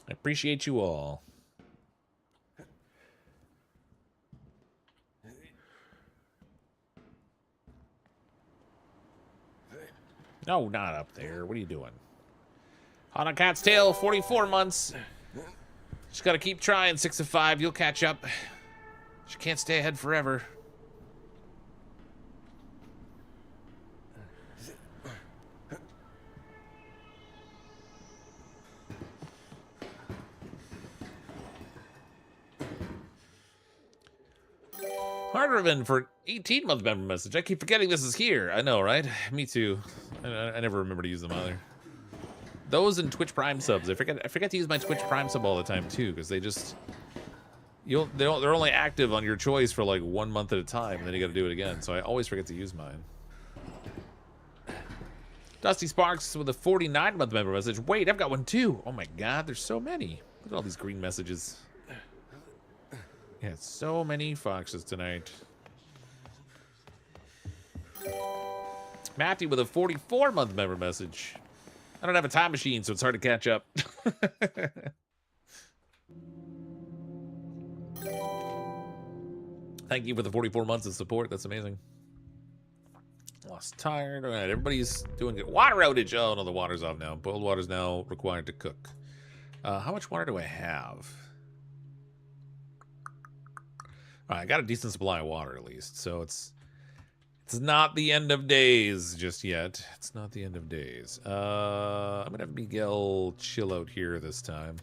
I appreciate you all. No, not up there. What are you doing? Hot on Cat's Tail, 44 months. Just gotta keep trying, 6 of 5. You'll catch up. She can't stay ahead forever. Harderman for an 18-month member message. I keep forgetting this is here. I know, right? Me too. I never remember to use them either. Those and Twitch Prime subs. I forget to use my Twitch Prime sub all the time too, because they just they're only active on your choice for like 1 month at a time, and then you got to do it again. So I always forget to use mine. Dusty Sparks with a 49-month member message. Wait, I've got one too. Oh my God, there's so many. Look at all these green messages. Yeah, so many foxes tonight. Matty with a 44-month member message. I don't have a time machine, so it's hard to catch up. Thank you for the 44 months of support. That's amazing. Lost tired. All right, everybody's doing good. Water outage. Oh, no, the water's off now. Boiled water's now required to cook. How much water do I have? All right, I got a decent supply of water at least, so it's not the end of days just yet. It's not the end of days. I'm gonna have Miguel chill out here this time.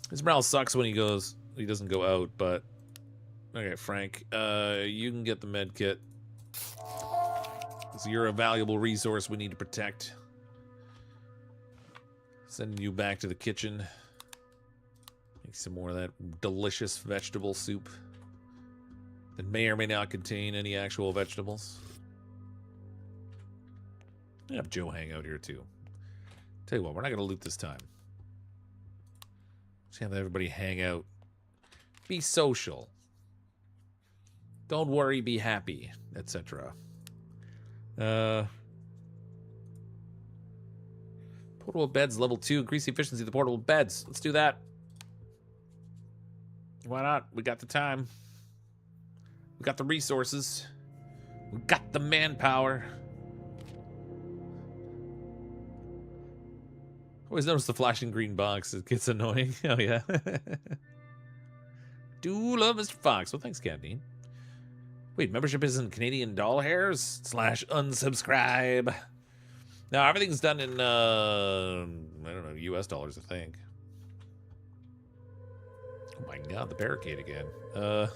His morale sucks when he doesn't go out, but okay, Frank, you can get the med kit. So you're a valuable resource we need to protect. Sending you back to the kitchen. Make some more of that delicious vegetable soup that may or may not contain any actual vegetables. I have Joe hang out here too. Tell you what, we're not going to loot this time. Just have everybody hang out. Be social. Don't worry, be happy, etc. Portable beds level 2. Increase the efficiency of the portable beds. Let's do that. Why not? We got the time. We got the resources. We got the manpower. Always notice the flashing green box. It gets annoying. Oh, yeah. Do love Mr. Fox. Well, thanks, Canteen. Wait, membership is in Canadian doll hairs? / unsubscribe. Now, everything's done in, I don't know, US dollars, I think. Oh my God, the barricade again. All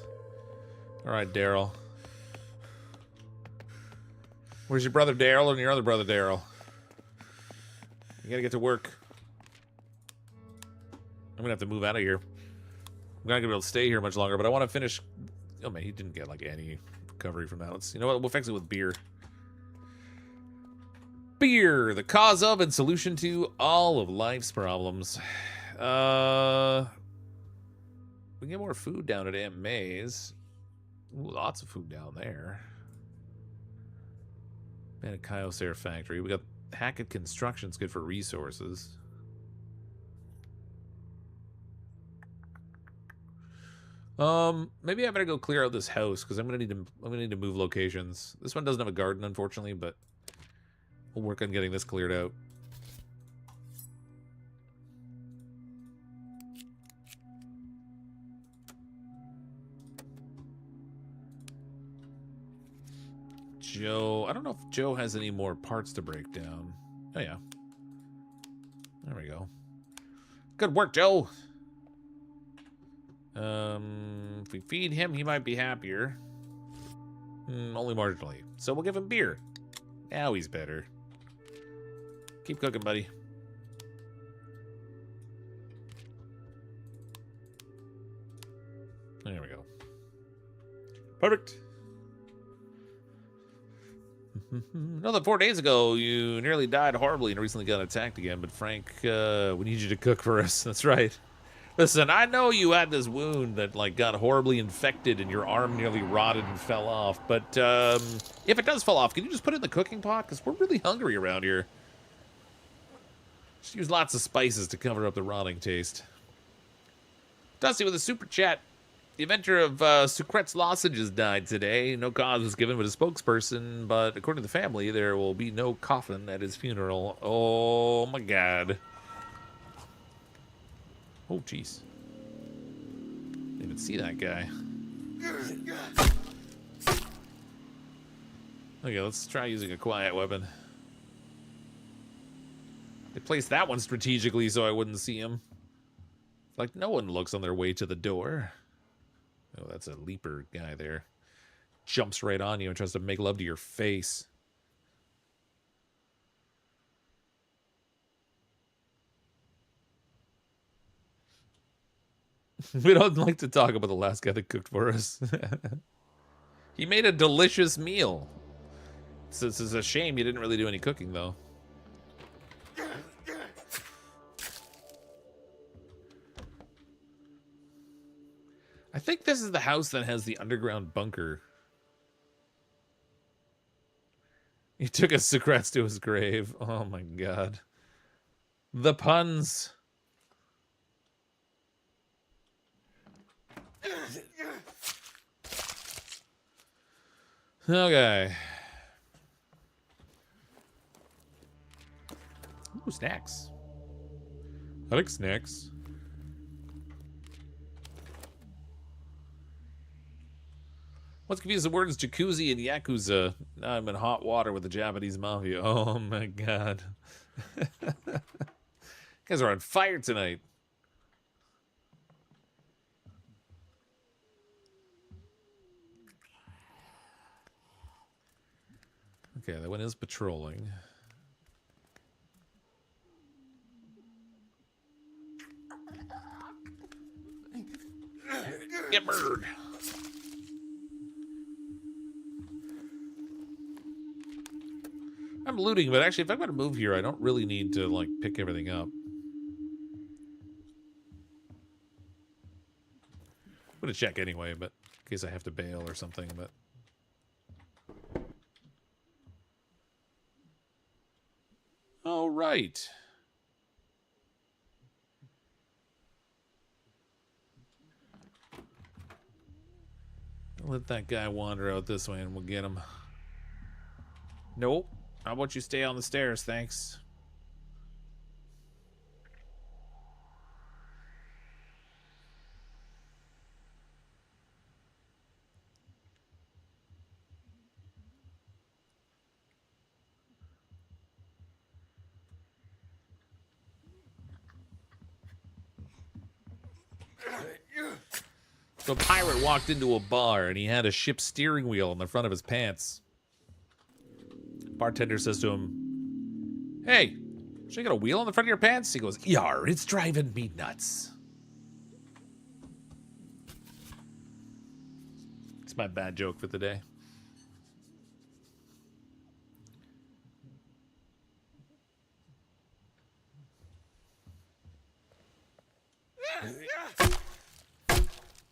right, Daryl. Where's your brother Daryl and your other brother Daryl? You gotta get to work. I'm gonna have to move out of here. I'm not gonna be able to stay here much longer, but I want to finish. Oh man, he didn't get like any recovery from that. You know what? We'll fix it with beer. Beer, the cause of and solution to all of life's problems. We can get more food down at Aunt May's. Ooh, lots of food down there. Man, a Kyocera factory. We got Hackett Construction's good for resources. Maybe I better go clear out this house because I'm gonna need to move locations. This one doesn't have a garden, unfortunately, but we'll work on getting this cleared out. Joe, I don't know if Joe has any more parts to break down. Oh yeah. There we go. Good work, Joe. If we feed him, he might be happier. Only marginally. So we'll give him beer. Now he's better. Keep cooking, buddy. There we go. Perfect. Another 4 days ago, you nearly died horribly and recently got attacked again. But Frank, we need you to cook for us. That's right. Listen, I know you had this wound that like got horribly infected and your arm nearly rotted and fell off. But if it does fall off, can you just put it in the cooking pot? Because we're really hungry around here. Just use lots of spices to cover up the rotting taste. Dusty with a super chat. The inventor of Sucret's lozenges died today. No cause was given but a spokesperson, but according to the family, there will be no coffin at his funeral. Oh my god. Oh, jeez. Didn't even see that guy. Okay, let's try using a quiet weapon. They placed that one strategically so I wouldn't see him. Like, no one looks on their way to the door. Oh, that's a leaper guy there. Jumps right on you and tries to make love to your face. We don't like to talk about the last guy that cooked for us. He made a delicious meal. So it's a shame you didn't really do any cooking, though. I think this is the house that has the underground bunker. He took his secrets to his grave. Oh my god. The puns. Okay. Ooh, snacks. I like snacks. What's confused the words jacuzzi and yakuza? Now I'm in hot water with the Japanese mafia. Oh my god. You guys are on fire tonight. Okay, that one is patrolling. Get murdered. I'm looting, but actually, if I'm going to move here, I don't really need to, like, pick everything up. I'm going to check anyway, but in case I have to bail or something, but... All right. Let that guy wander out this way and we'll get him. Nope. How about you stay on the stairs, thanks. So a pirate walked into a bar and he had a ship's steering wheel on the front of his pants. Bartender says to him, "Hey, should you got a wheel on the front of your pants?" He goes, "Yar, it's driving me nuts." It's my bad joke for the day.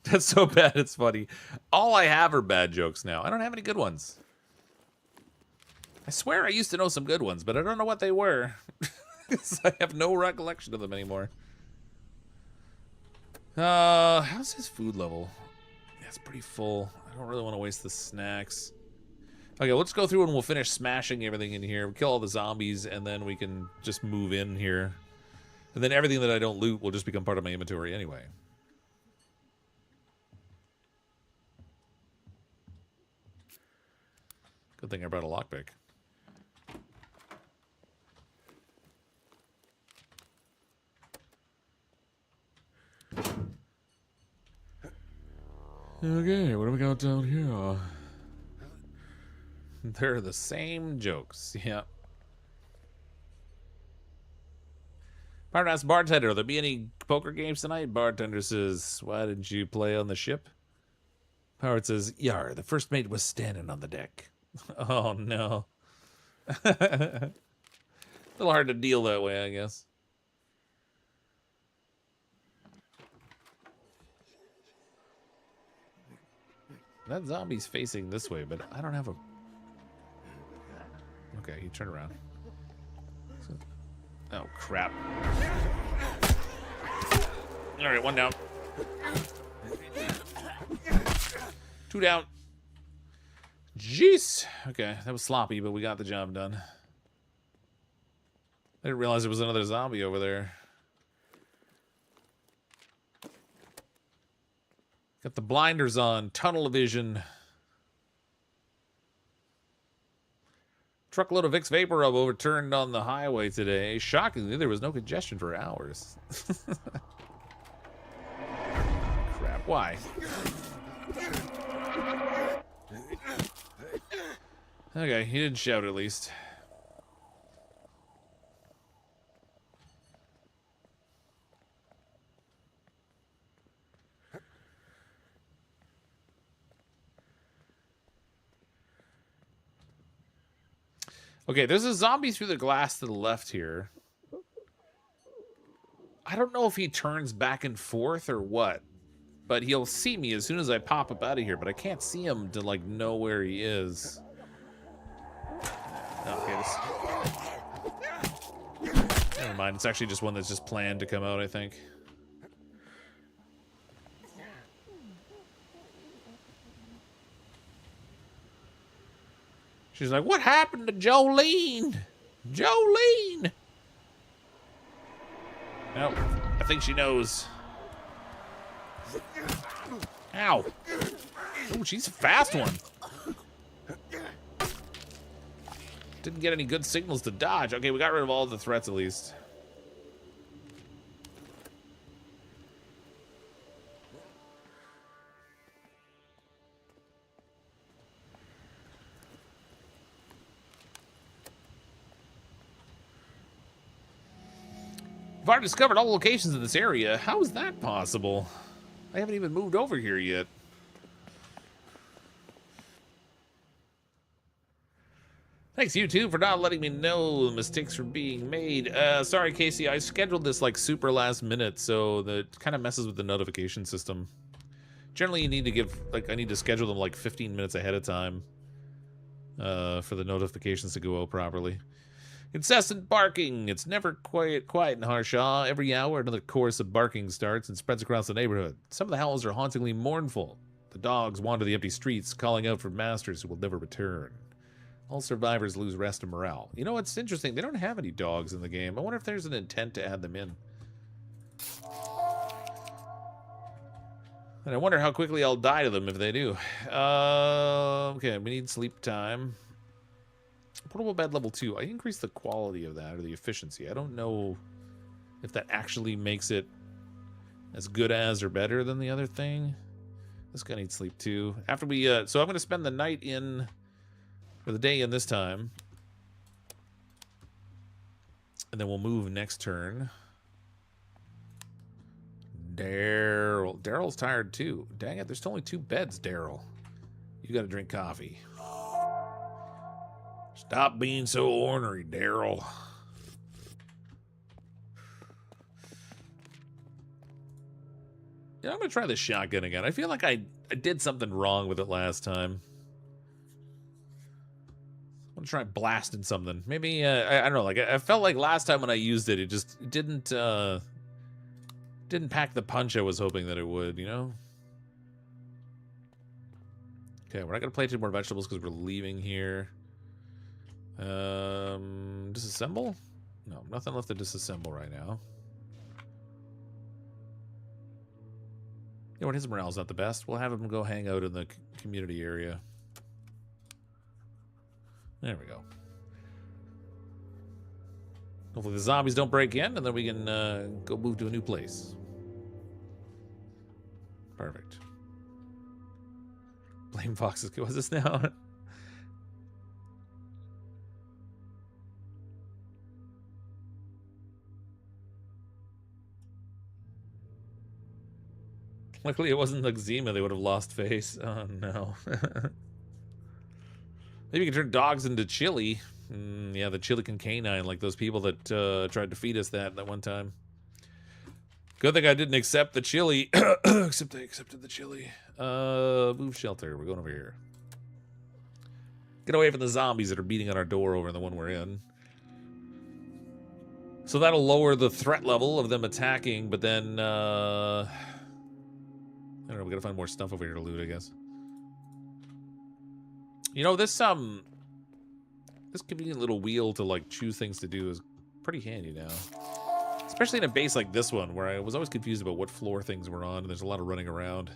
That's so bad, it's funny. All I have are bad jokes now. I don't have any good ones. I swear I used to know some good ones, but I don't know what they were. I have no recollection of them anymore. How's his food level? Yeah, it's pretty full. I don't really want to waste the snacks. Okay, let's go through and we'll finish smashing everything in here. We'll kill all the zombies, and then we can just move in here. And then everything that I don't loot will just become part of my inventory anyway. Good thing I brought a lockpick. Okay, what do we got down here? They're the same jokes, yeah. Pirate asks bartender, will there be any poker games tonight? Bartender says, why didn't you play on the ship? Pirate says, yar, the first mate was standing on the deck. Oh, no. A little hard to deal that way, I guess. That zombie's facing this way, but I don't have a... Okay, he turned around. Oh, crap. Alright, one down. 2 down. Jeez. Okay, that was sloppy, but we got the job done. I didn't realize there was another zombie over there. Got the blinders on. Tunnel vision. Truckload of Vicks Vapor Rub overturned on the highway today. Shockingly, there was no congestion for hours. Crap, why? Okay, he didn't shout at least. Okay, there's a zombie through the glass to the left here. I don't know if he turns back and forth or what, but he'll see me as soon as I pop up out of here, but I can't see him to, like, know where he is. Okay, never mind. It's actually just one that's just planned to come out, I think. She's like, what happened to Jolene? Jolene! Nope. I think she knows. Ow. Oh, she's a fast one. Didn't get any good signals to dodge. Okay, we got rid of all the threats at least. I've already discovered all locations in this area. How is that possible? I haven't even moved over here yet. Thanks, YouTube, for not letting me know the mistakes were being made. Sorry, Casey, I scheduled this like super last minute, so that kind of messes with the notification system. Generally, you need to give, like, I need to schedule them like 15 minutes ahead of time for the notifications to go out properly. Incessant barking. It's never quiet in Harshaw. Every hour, another chorus of barking starts and spreads across the neighborhood. Some of the howls are hauntingly mournful. The dogs wander the empty streets, calling out for masters who will never return. All survivors lose rest and morale. You know, it's interesting. They don't have any dogs in the game. I wonder if there's an intent to add them in. And I wonder how quickly I'll die to them if they do. Okay, we need sleep time. Portable bed level 2. I increased the quality of that, or the efficiency. I don't know if that actually makes it as good as or better than the other thing. This guy needs sleep too. After we, so I'm going to spend the night in, or the day in this time. And then we'll move next turn. Daryl. Daryl's tired too. Dang it, there's only 2 beds, Daryl. You got to drink coffee. Stop being so ornery, Daryl. Yeah, I'm going to try the shotgun again. I feel like I did something wrong with it last time. I'm going to try blasting something. Maybe, I don't know, like, I felt like last time when I used it, it just didn't pack the punch I was hoping that it would, you know? Okay, we're not going to play 2 more vegetables because we're leaving here. Disassemble? No, nothing left to disassemble right now. You know what, his morale's not the best. We'll have him go hang out in the community area. There we go. Hopefully the zombies don't break in, and then we can go move to a new place. Perfect. Blame Fox's. What's this now? Luckily, it wasn't eczema. They would have lost face. Oh, no. Maybe you can turn dogs into chili. Yeah, the chili canine, like those people that tried to feed us that one time. Good thing I didn't accept the chili. Except I accepted the chili. Move shelter. We're going over here. Get away from the zombies that are beating on our door over in the one we're in. So that'll lower the threat level of them attacking, but then... I don't know, we gotta find more stuff over here to loot, I guess. You know, this convenient little wheel to like choose things to do is pretty handy now. Especially in a base like this one, where I was always confused about what floor things were on, and there's a lot of running around.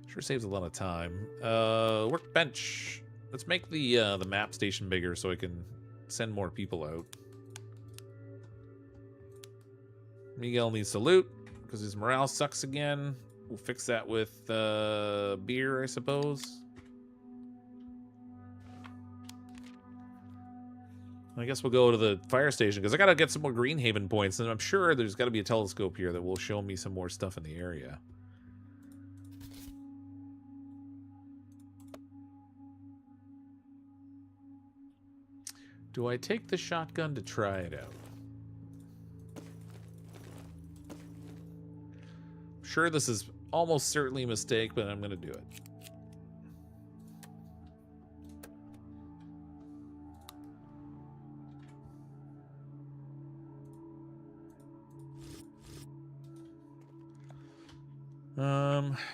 Sure saves a lot of time. Workbench. Let's make the map station bigger so I can send more people out. Miguel needs to loot because his morale sucks again. We'll fix that with beer, I suppose. I guess we'll go to the fire station because I gotta get some more Greenhaven points, and I'm sure there's got to be a telescope here that will show me some more stuff in the area. Do I take the shotgun to try it out? I'm sure this is almost certainly a mistake, but I'm gonna do it.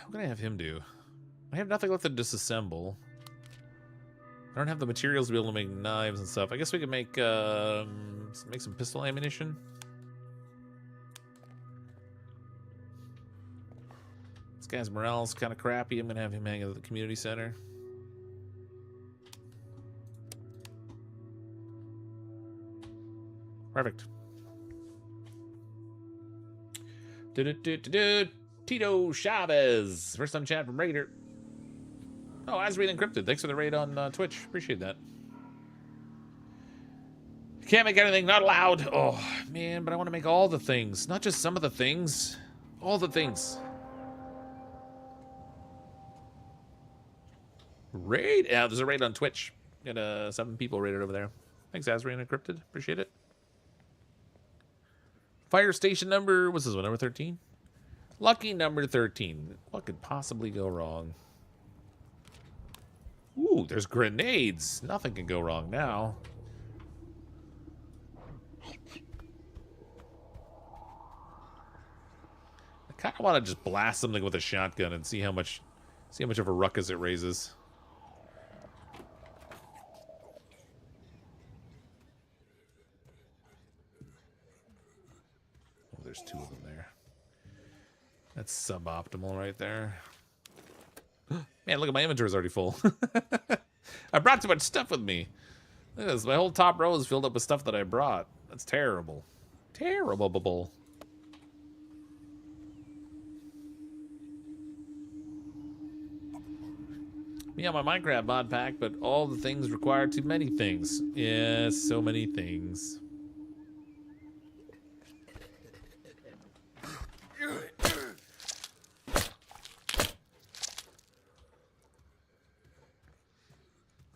What can I have him do? I have nothing left to disassemble. I don't have the materials to be able to make knives and stuff. I guess we could make some pistol ammunition. This guy's morale's kind of crappy. I'm gonna have him hang at the community center. Perfect. Tito Chavez. First time chat from Raider. Oh, Azrael Encrypted. Thanks for the raid on Twitch. Appreciate that. Can't make anything, not allowed. Oh, man, but I want to make all the things. Not just some of the things. All the things. Raid? Yeah, there's a raid on Twitch. Got 7 people raided over there. Thanks, Azrael Encrypted. Appreciate it. Fire station number, what's this one, number 13? Lucky number 13. What could possibly go wrong? Ooh, there's grenades. Nothing can go wrong now. I kind of want to just blast something with a shotgun and see how much of a ruckus it raises. Oh, there's 2 of them there. That's suboptimal right there. Man, look at my inventory's already full. I brought too much stuff with me. Look at this. My whole top row is filled up with stuff that I brought. That's terrible. Terrible. Yeah, my Minecraft mod pack, but all the things require too many things. Yes, so many things.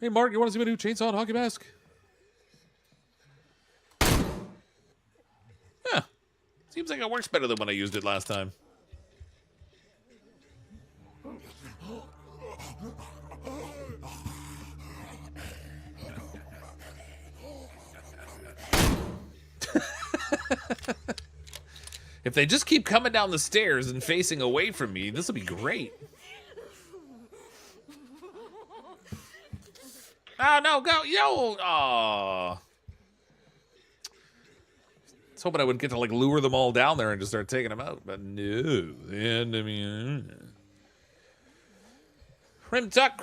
Hey, Mark, you want to see my new chainsaw and hockey mask? Yeah. Seems like it works better than when I used it last time. If they just keep coming down the stairs and facing away from me, this will be great. Oh, no, go, yo! Aww. I was hoping I would get to, like, lure them all down there and just start taking them out, but no. And, I mean... Rimtuck.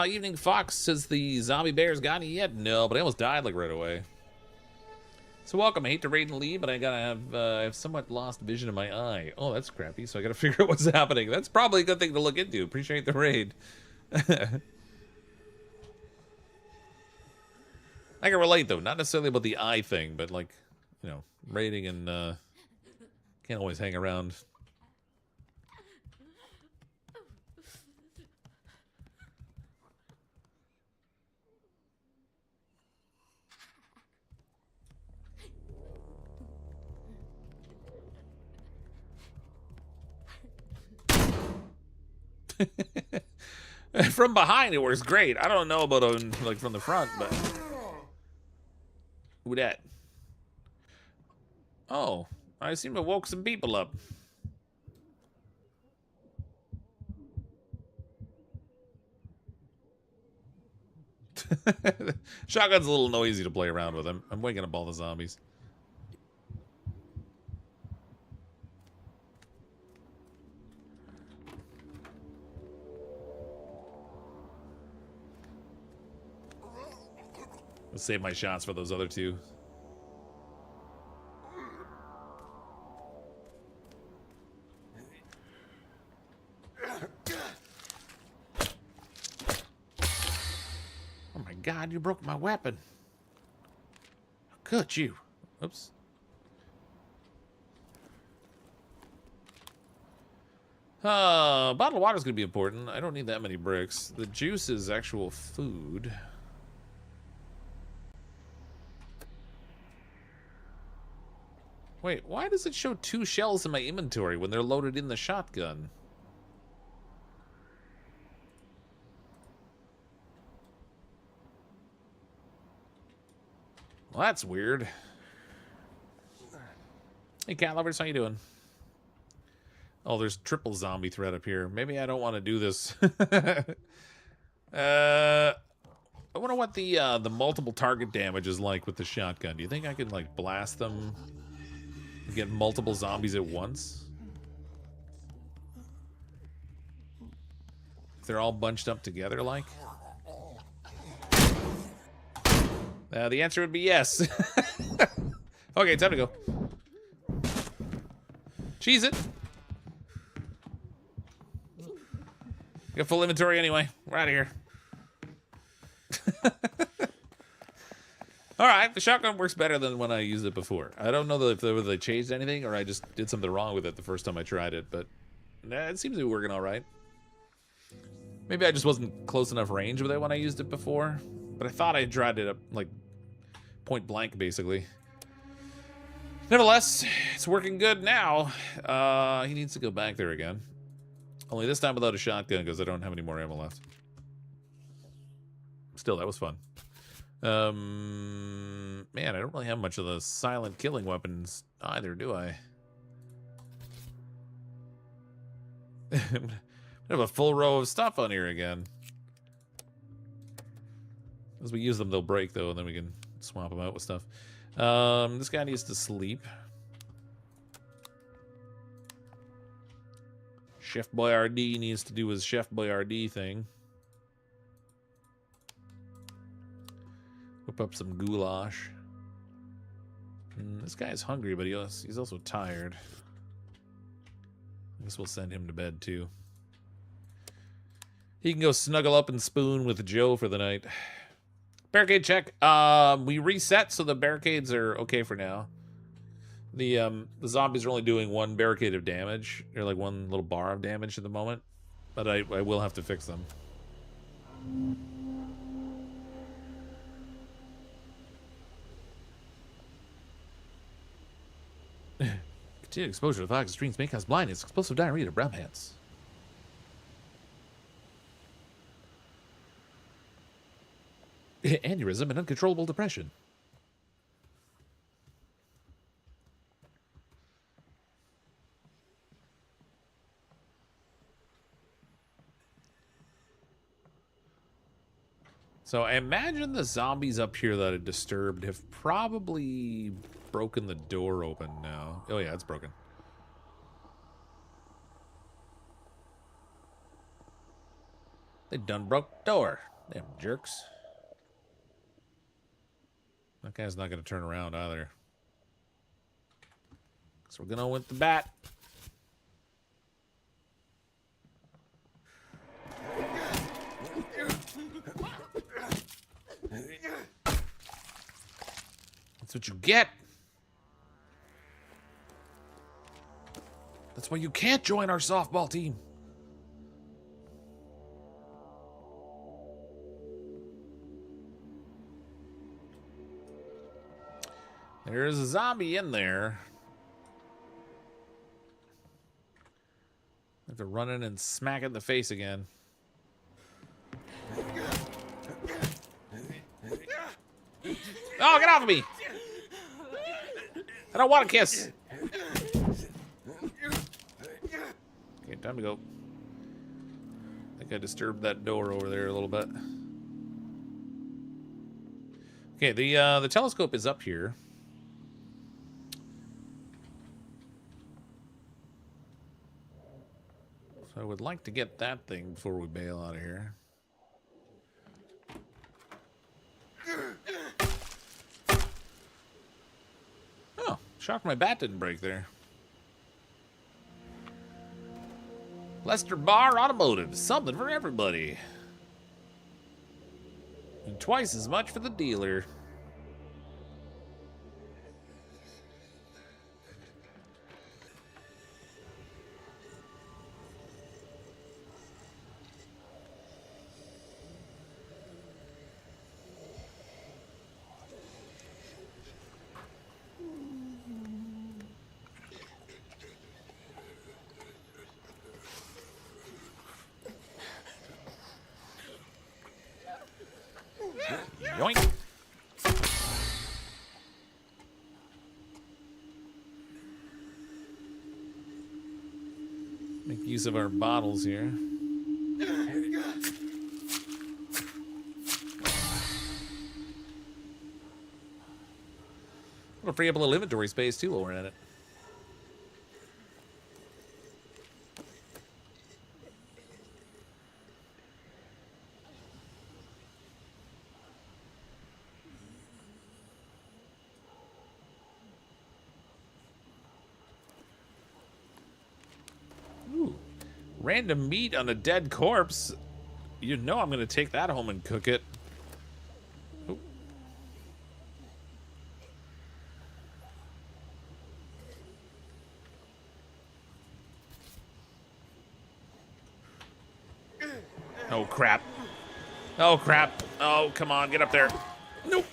Evening Fox says the zombie bears got any yet? No, but I almost died, like, right away. So welcome. I hate to raid and leave, but I gotta have somewhat lost vision in my eye. Oh, that's crappy, so I gotta figure out what's happening. That's probably a good thing to look into. Appreciate the raid. I can relate, though. Not necessarily about the eye thing, but, like, you know, raiding and can't always hang around. From behind, it works great. I don't know about like from the front, but who that? Oh, I seem to have woke some people up. Shotgun's a little noisy to play around with. I'm waking up all the zombies. I'll save my shots for those other two. Oh my god, you broke my weapon. How could you? Oops. Bottled water's gonna be important. I don't need that many bricks. The juice is actual food. Wait, why does it show 2 shells in my inventory when they're loaded in the shotgun? Well, that's weird. Hey, cat lovers, how you doing? Oh, there's triple zombie threat up here. Maybe I don't want to do this. I wonder what the multiple target damage is like with the shotgun. Do you think I can like blast them and get multiple zombies at once? If they're all bunched up together, like? The answer would be yes. Okay, time to go. Cheese it. Got full inventory anyway. We're out of here. Alright, the shotgun works better than when I used it before. I don't know if they changed anything or I just did something wrong with it the first time I tried it, but it seems to be working alright. Maybe I just wasn't close enough range with it when I used it before, but I thought I tried it up, like, point blank, basically. Nevertheless, it's working good now. He needs to go back there again. Only this time without a shotgun because I don't have any more ammo left. Still, that was fun. Man, I don't really have much of the silent killing weapons either, do I? I have a full row of stuff on here again. As we use them, they'll break, though, and then we can swap them out with stuff. This guy needs to sleep. Chef Boyardee needs to do his Chef Boyardee thing. Whip up some goulash. This guy's hungry, but he's also tired. I guess we'll send him to bed, too. He can go snuggle up and spoon with Joe for the night. Barricade check. We reset, so the barricades are okay for now. The zombies are only doing 1 barricade of damage. They're like 1 little bar of damage at the moment. But I will have to fix them. Continued exposure to fox streams may cause blindness, explosive diarrhea to brown pants. Aneurysm and uncontrollable depression. So I imagine the zombies up here that are disturbed have probably broken the door open now. Oh yeah, it's broken. They done broke the door. Damn jerks. That guy's not going to turn around either. So we're going to with the bat. That's what you get. That's why you can't join our softball team. There's a zombie in there. I have to run in and smack it in the face again. Oh, get off of me! I don't want a kiss. Okay, time to go. I think I disturbed that door over there a little bit. Okay, the telescope is up here. So I would like to get that thing before we bail out of here. Oh, shocked my bat didn't break there. Lester Bar Automotive, something for everybody. And twice as much for the dealer. Yoink. Make use of our bottles here. It'll free up a little inventory space too while we're at it. Ooh. Random meat on a dead corpse. You know I'm going to take that home and cook it. Ooh. Oh, crap. Oh, crap. Oh, come on. Get up there. Nope.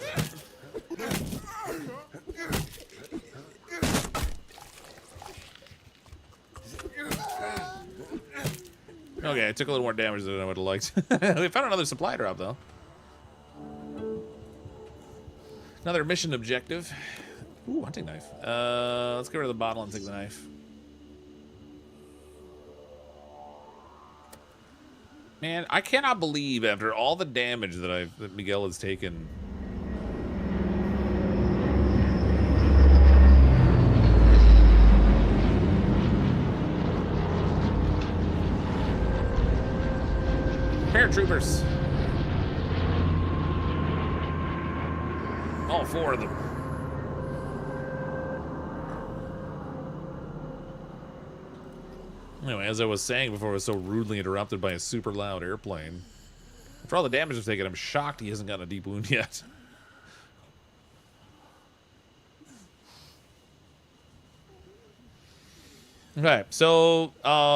Okay, I took a little more damage than I would have liked. We found another supply drop, though. Another mission objective. Ooh, hunting knife. Let's get rid of the bottle and take the knife. Man, I cannot believe after all the damage that Miguel has taken. Paratroopers. All four of them. Anyway, as I was saying before I was so rudely interrupted by a super loud airplane. For all the damage I've taken, I'm shocked he hasn't gotten a deep wound yet. Okay, so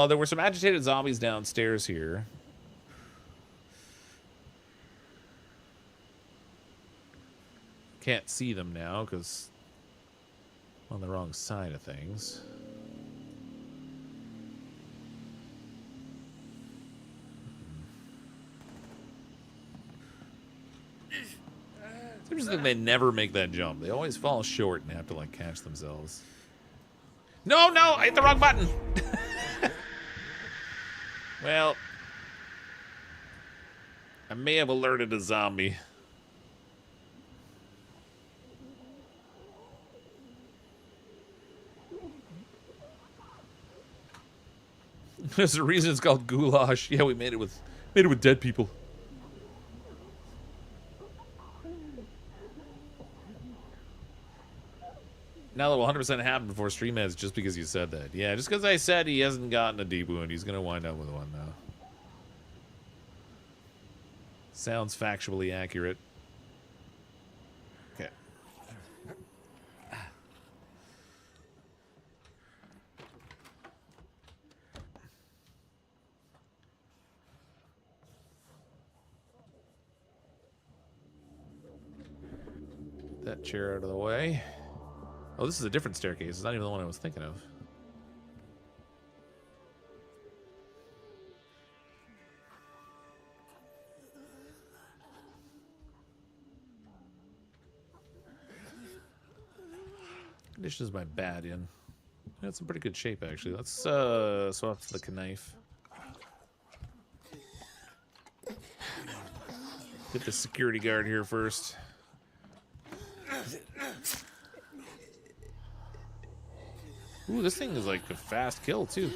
there were some agitated zombies downstairs here. Can't see them now because I'm on the wrong side of things. Seems like they never make that jump. They always fall short and have to like catch themselves. No, I hit the wrong button. Well, I may have alerted a zombie. There's a reason it's called goulash. Yeah, we made it with dead people. Now that will 100% happen before stream ends just because you said that. Yeah, just because I said he hasn't gotten a deep wound, he's going to wind up with one now. Sounds factually accurate. Okay. Get that chair out of the way. Oh, this is a different staircase. It's not even the one I was thinking of. Condition is my bat in. That's in pretty good shape, actually. Let's swap to the knife. Get the security guard here first. Ooh, this thing is like a fast kill, too.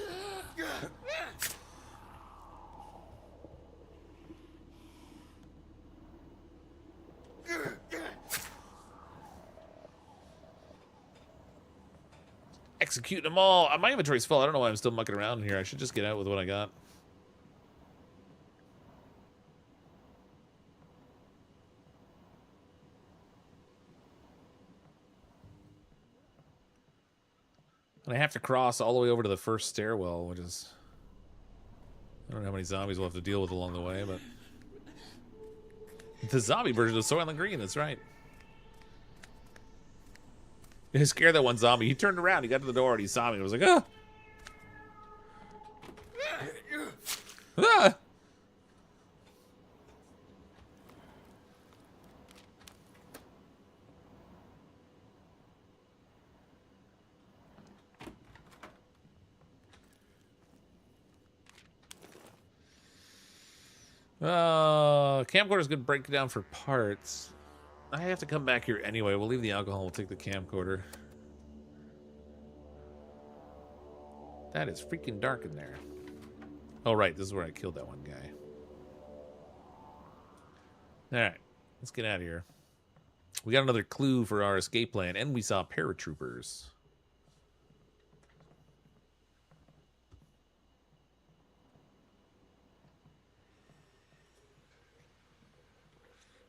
Execute them all. My inventory's full. I don't know why I'm still mucking around here. I should just get out with what I got. And I have to cross all the way over to the first stairwell, which is... I don't know how many zombies we'll have to deal with along the way, but... The zombie version of Soylent Green, that's right. It scared that one zombie. He turned around, he got to the door, and he saw me. I was like, ah! Ah! Camcorder's good breakdown for parts. I have to come back here anyway. We'll leave the alcohol. We'll take the camcorder. That is freaking dark in there. Oh, right. This is where I killed that one guy. Alright. Let's get out of here. We got another clue for our escape plan, and we saw paratroopers.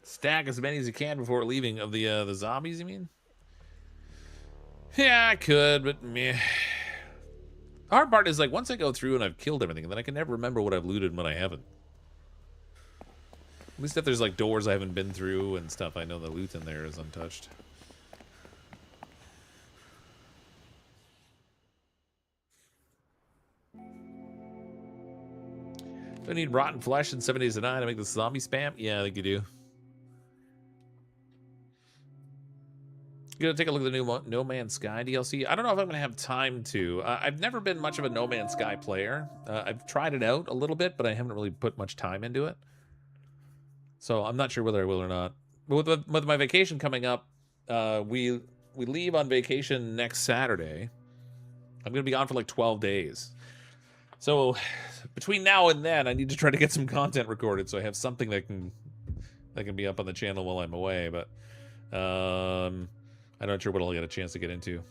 Stack as many as you can before leaving of the zombies, you mean? Yeah, I could, but meh. The hard part is, like, once I go through and I've killed everything, then I can never remember what I've looted and what I haven't. At least if there's, like, doors I haven't been through and stuff, I know the loot in there is untouched. Do I need rotten flesh in 7 days to 9 to make the zombie spam? Yeah, I think you do. You gonna take a look at the new No Man's Sky DLC? I don't know if I'm gonna have time to. I've never been much of a No Man's Sky player. I've tried it out a little bit, but I haven't really put much time into it. So I'm not sure whether I will or not. But with my vacation coming up, we leave on vacation next Saturday. I'm gonna be gone for like 12 days. So between now and then, I need to try to get some content recorded so I have something that can be up on the channel while I'm away. But I'm not sure what I'll get a chance to get into.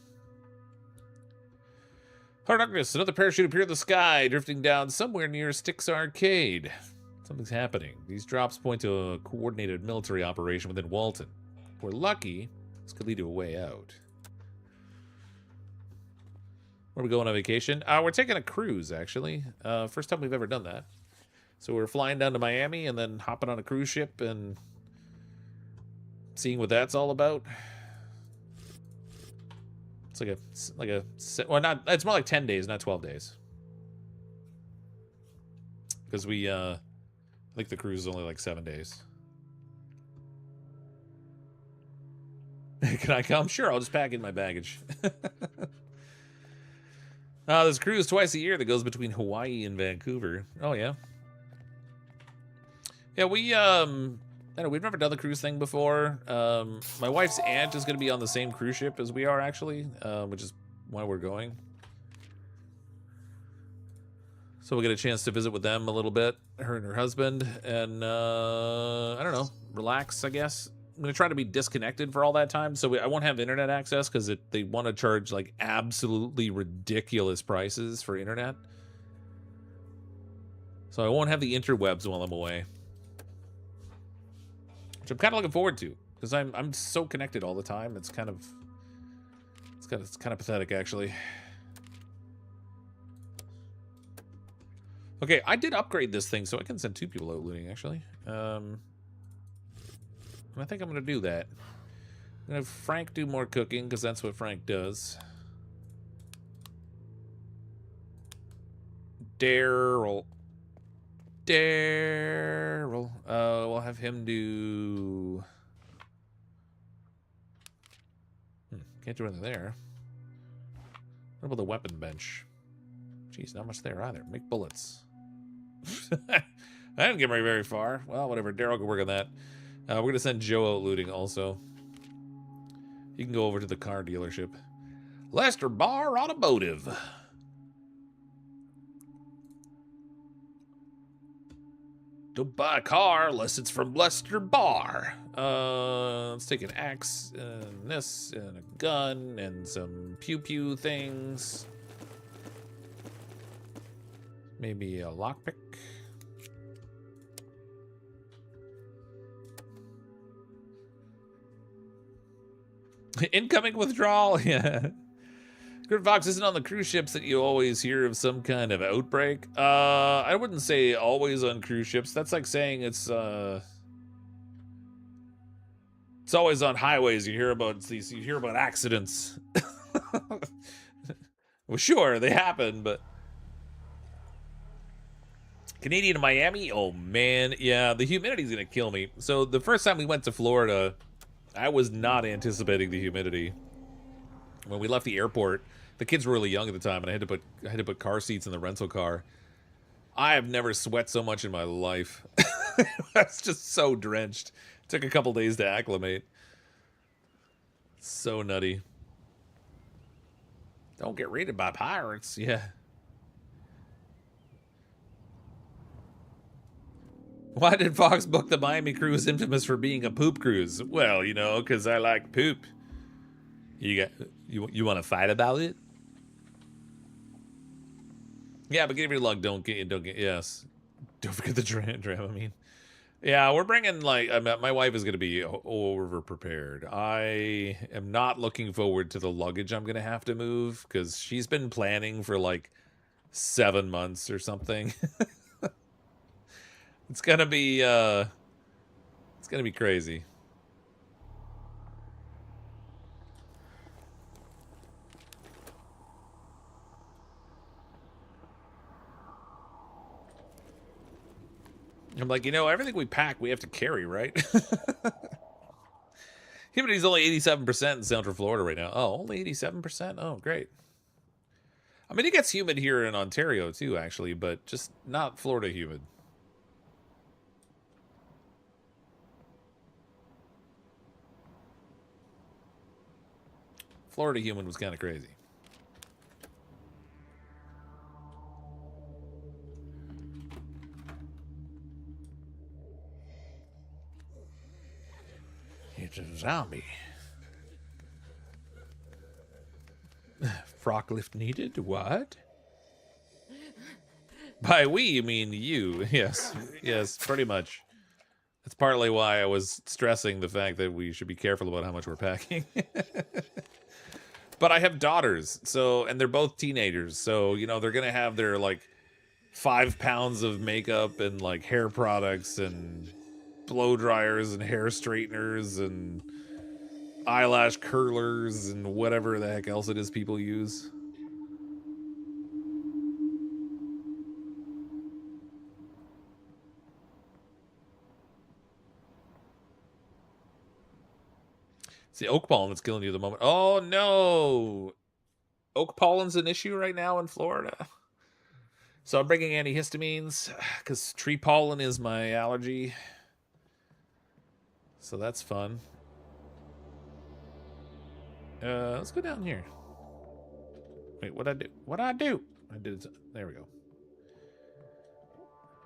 Hard Darkness, another parachute appeared in the sky, drifting down somewhere near Styx Arcade. Something's happening. These drops point to a coordinated military operation within Walton. If we're lucky, this could lead to a way out. Where are we going on vacation? We're taking a cruise, actually. First time we've ever done that. So we're flying down to Miami and then hopping on a cruise ship and seeing what that's all about. It's well, not, it's more like 10 days, not 12 days. Because I think the cruise is only like 7 days. Can I come? Sure, I'll just pack in my baggage. There's a cruise twice a year that goes between Hawaii and Vancouver. Oh, yeah. Yeah, I know, we've never done the cruise thing before. My wife's aunt is going to be on the same cruise ship as we are, actually, which is why we're going. So we'll get a chance to visit with them a little bit, her and her husband, and I don't know, relax, I guess. I'm going to try to be disconnected for all that time, so I won't have internet access because they want to charge, like, absolutely ridiculous prices for internet. So I won't have the interwebs while I'm away. Which I'm kind of looking forward to, because I'm so connected all the time. It's kind of pathetic, actually. Okay, I did upgrade this thing, so I can send 2 people out looting, actually. And I think I'm gonna do that. I'm gonna have Frank do more cooking, because that's what Frank does. Daryl. We'll have him do... Can't do anything there. What about the weapon bench? Jeez, not much there either. Make bullets. I didn't get very far. Well, whatever. Daryl can work on that. We're going to send Joe out looting also. You can go over to the car dealership. Lester Bar Automotive. Don't buy a car unless it's from Lester Bar. Let's take an axe and this and a gun and some pew-pew things. Maybe a lockpick. Incoming withdrawal, yeah. CrypticFox isn't on the cruise ships that you always hear of some kind of outbreak. I wouldn't say always on cruise ships. That's like saying it's always on highways. You hear about these. You hear about accidents. Well, sure, they happen, but Canadian to Miami. Oh man, yeah, the humidity's gonna kill me. So the first time we went to Florida, I was not anticipating the humidity. When we left the airport, the kids were really young at the time, and I had to put car seats in the rental car. I have never sweat so much in my life. I was just so drenched. It took a couple days to acclimate. So nutty. Don't get raided by pirates. Yeah. Why did Fox book the Miami cruise infamous for being a poop cruise? Well, you know, because I like poop. You want to fight about it? Yeah, but give your luck. Don't get yes. Don't forget the Dramamine. Yeah, we're bringing like my wife is gonna be over prepared. I am not looking forward to the luggage I'm gonna have to move because she's been planning for like 7 months or something. It's gonna be crazy. I'm like, you know, everything we pack, we have to carry, right? Humidity's only 87% in Central Florida right now. Oh, only 87%? Oh, great. I mean, it gets humid here in Ontario, too, actually, but just not Florida humid. Florida humid was kind of crazy. It's a zombie. Forklift needed? What? By we, you mean you. Yes. Yes, pretty much. That's partly why I was stressing the fact that we should be careful about how much we're packing. But I have daughters, so, and they're both teenagers, so, you know, they're gonna have their, like, 5 pounds of makeup and, like, hair products and blow dryers and hair straighteners and eyelash curlers and whatever the heck else it is people use. It's the oak pollen that's killing you at the moment. Oh no! Oak pollen's an issue right now in Florida. So I'm bringing antihistamines because tree pollen is my allergy. So that's fun. Let's go down here. Wait, what'd I do? What'd I do? I did it. There we go.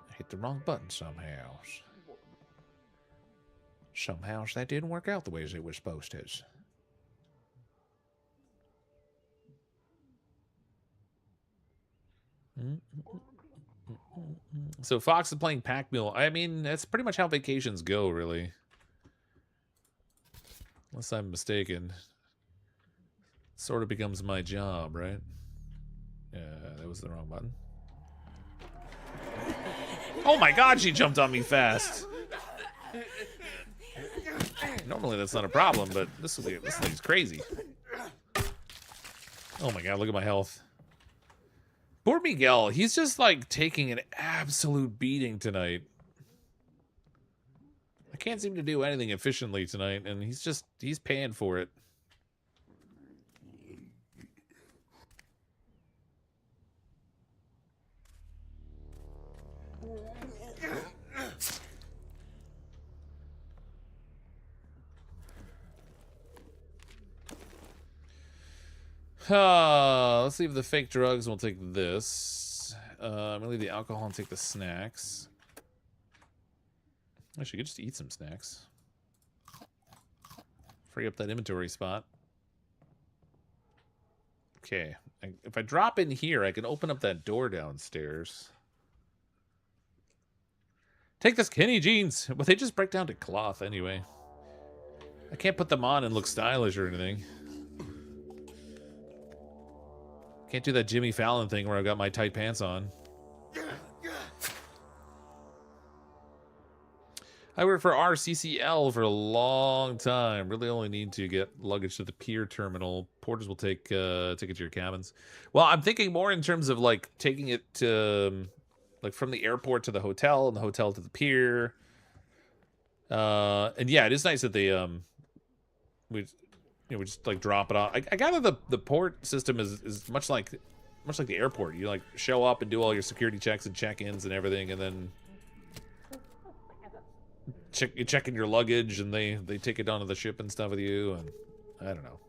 I hit the wrong button somehow. Somehow that didn't work out the way as it was supposed to. So Fox is playing Pack Mule. I mean, that's pretty much how vacations go, really. Unless I'm mistaken. Sort of becomes my job, right? Yeah, that was the wrong button. Oh my god, she jumped on me fast. Normally that's not a problem, but this thing's crazy. Oh my god, look at my health. Poor Miguel, he's just like taking an absolute beating tonight. I can't seem to do anything efficiently tonight, and he's paying for it. Let's leave the fake drugs. We'll take this. I'm gonna leave the alcohol and take the snacks. Actually, you could just eat some snacks. Free up that inventory spot. Okay. If I drop in here, I can open up that door downstairs. Take the skinny jeans. But they just break down to cloth anyway. I can't put them on and look stylish or anything. Can't do that Jimmy Fallon thing where I've got my tight pants on. I worked for RCCL for a long time. Really only need to get luggage to the pier terminal. Porters will take it to your cabins. Well, I'm thinking more in terms of like taking it to like from the airport to the hotel and the hotel to the pier. And yeah, it is nice that they we just like drop it off. I gather the port system is much like the airport. You like show up and do all your security checks and check-ins and everything, and then you check in your luggage, and they take it onto the ship and stuff with you, and I don't know.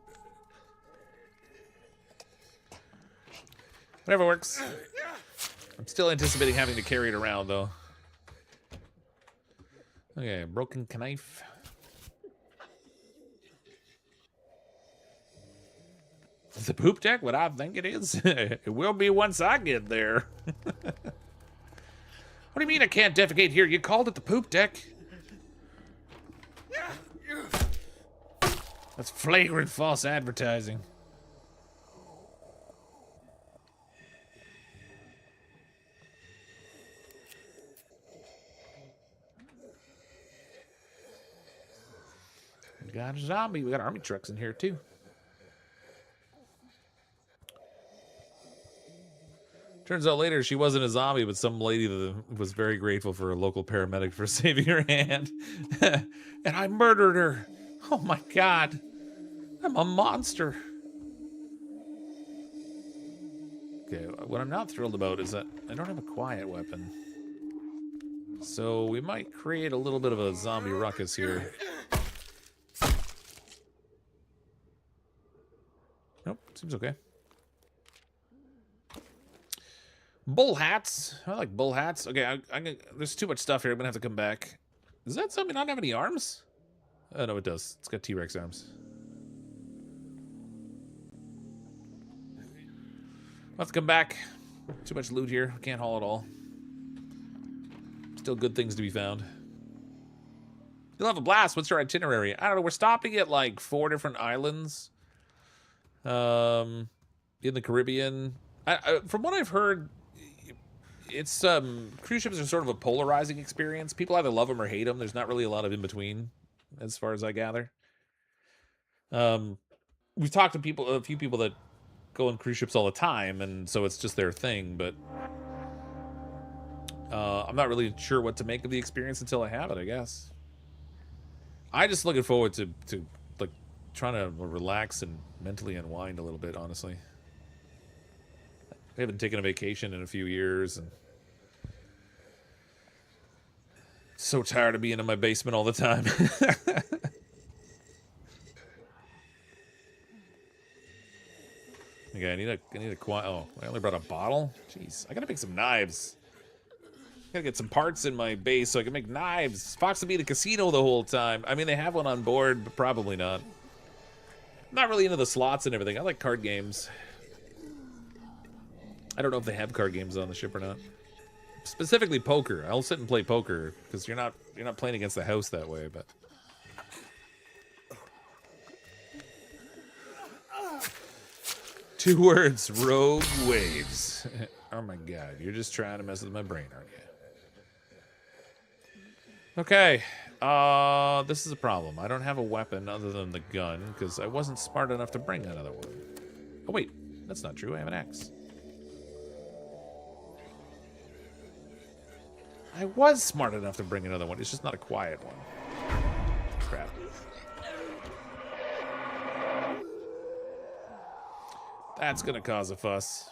Whatever works. I'm still anticipating having to carry it around, though. Okay, broken knife. Is the poop deck what I think it is? It will be once I get there. What do you mean I can't defecate here? You called it the poop deck. That's flagrant false advertising. We got a zombie. We got army trucks in here too. Turns out later she wasn't a zombie, but some lady that was very grateful for a local paramedic for saving her hand. And I murdered her. Oh my god. I'm a monster. Okay, what I'm not thrilled about is that I don't have a quiet weapon. So we might create a little bit of a zombie ruckus here. Nope, seems okay. Bull hats. I like bull hats. Okay, there's too much stuff here. I'm gonna have to come back. Does that zombie not have any arms? Oh, no, it does. It's got T-Rex arms. I'll have to come back. Too much loot here. Can't haul it all. Still good things to be found. You'll have a blast. What's your itinerary? I don't know. We're stopping at like 4 different islands. In the Caribbean. From what I've heard, it's cruise ships are sort of a polarizing experience. People either love them or hate them. There's not really a lot of in between, as far as I gather. We've talked to a few people that go on cruise ships all the time, and so it's just their thing. But I'm not really sure what to make of the experience until I have it, I guess. I just looking forward to like trying to relax and mentally unwind a little bit, honestly. I haven't taken a vacation in a few years, and so tired of being in my basement all the time. Okay, I need a quiet. Oh, I only brought a bottle. Jeez, I gotta make some knives. Gotta get some parts in my base so I can make knives. Fox will be at a casino the whole time. I mean, they have one on board, but probably not. I'm not really into the slots and everything. I like card games. I don't know if they have card games on the ship or not. Specifically poker. I'll sit and play poker because you're not playing against the house that way, but 2 words, rogue waves. Oh my god, you're just trying to mess with my brain, aren't you? Okay, this is a problem. I don't have a weapon other than the gun because I wasn't smart enough to bring another one. Oh wait, that's not true. I have an axe. I was smart enough to bring another one. It's just not a quiet one. Crap. That's gonna cause a fuss.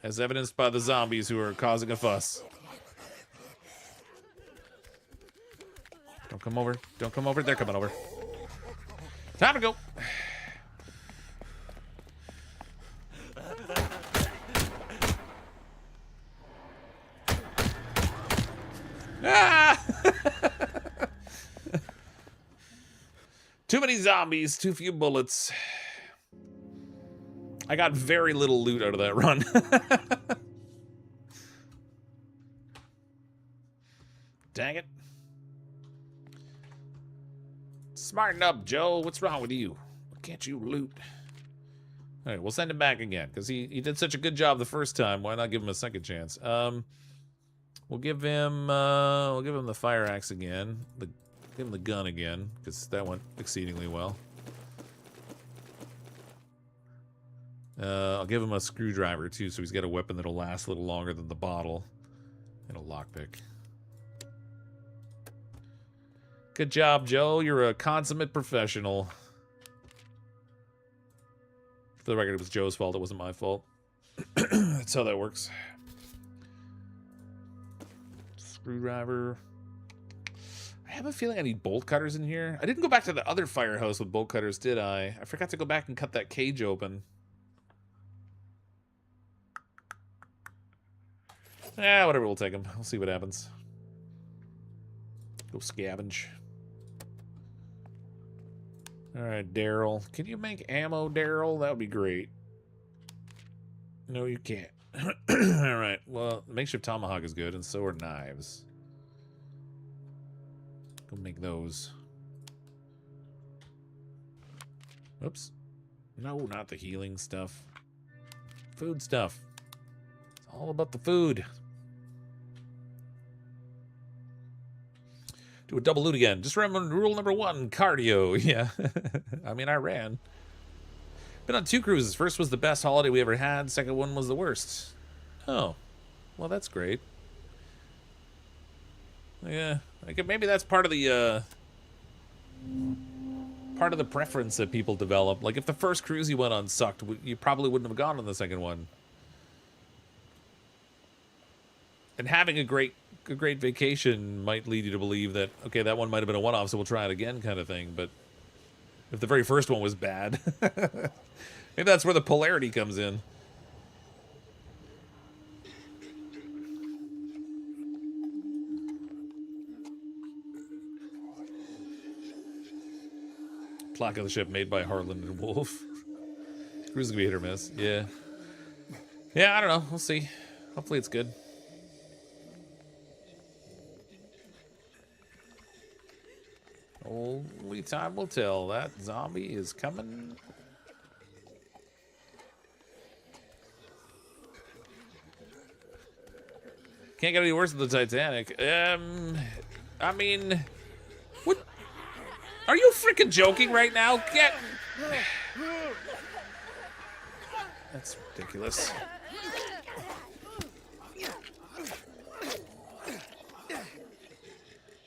As evidenced by the zombies who are causing a fuss. Don't come over. Don't come over. They're coming over. Time to go. Ah! Too many zombies, too few bullets. I got very little loot out of that run. Dang it. Smarten up, Joe. What's wrong with you? Why can't you loot? All right, we'll send him back again because he did such a good job the first time. Why not give him a second chance? We'll give him the fire axe again. Give him the gun again because that went exceedingly well. I'll give him a screwdriver too, so he's got a weapon that'll last a little longer than the bottle, and a lockpick. Good job, Joe. You're a consummate professional. For the record, it was Joe's fault. It wasn't my fault. That's how that works. Screwdriver. I have a feeling I need bolt cutters in here. I didn't go back to the other firehouse with bolt cutters, did I? I forgot to go back and cut that cage open. Yeah, whatever, we'll take them. We'll see what happens. Go scavenge. Alright, Daryl. Can you make ammo, Daryl? That would be great. No, you can't. Alright, well, makeshift tomahawk is good, and so are knives. Go make those. Oops. No, not the healing stuff. Food stuff. It's all about the food. Do a double loot again. Just remember rule number 1, cardio. Yeah. I mean, I ran. Been on 2 cruises. First was the best holiday we ever had. Second one was the worst. Oh. Well, that's great. Yeah. Maybe that's part of the preference that people develop. Like, if the first cruise you went on sucked, you probably wouldn't have gone on the second one. And having a great vacation might lead you to believe that, okay, that one might have been a one-off, so we'll try it again kind of thing. But if the very first one was bad, maybe that's where the polarity comes in. Plaque of the ship made by Harlan and Wolf. Cruise is gonna be hit or miss. Yeah. Yeah, I don't know. We'll see. Hopefully it's good. Only time will tell. That zombie is coming. Can't get any worse than the Titanic. I mean, what? Are you freaking joking right now? Get. That's ridiculous.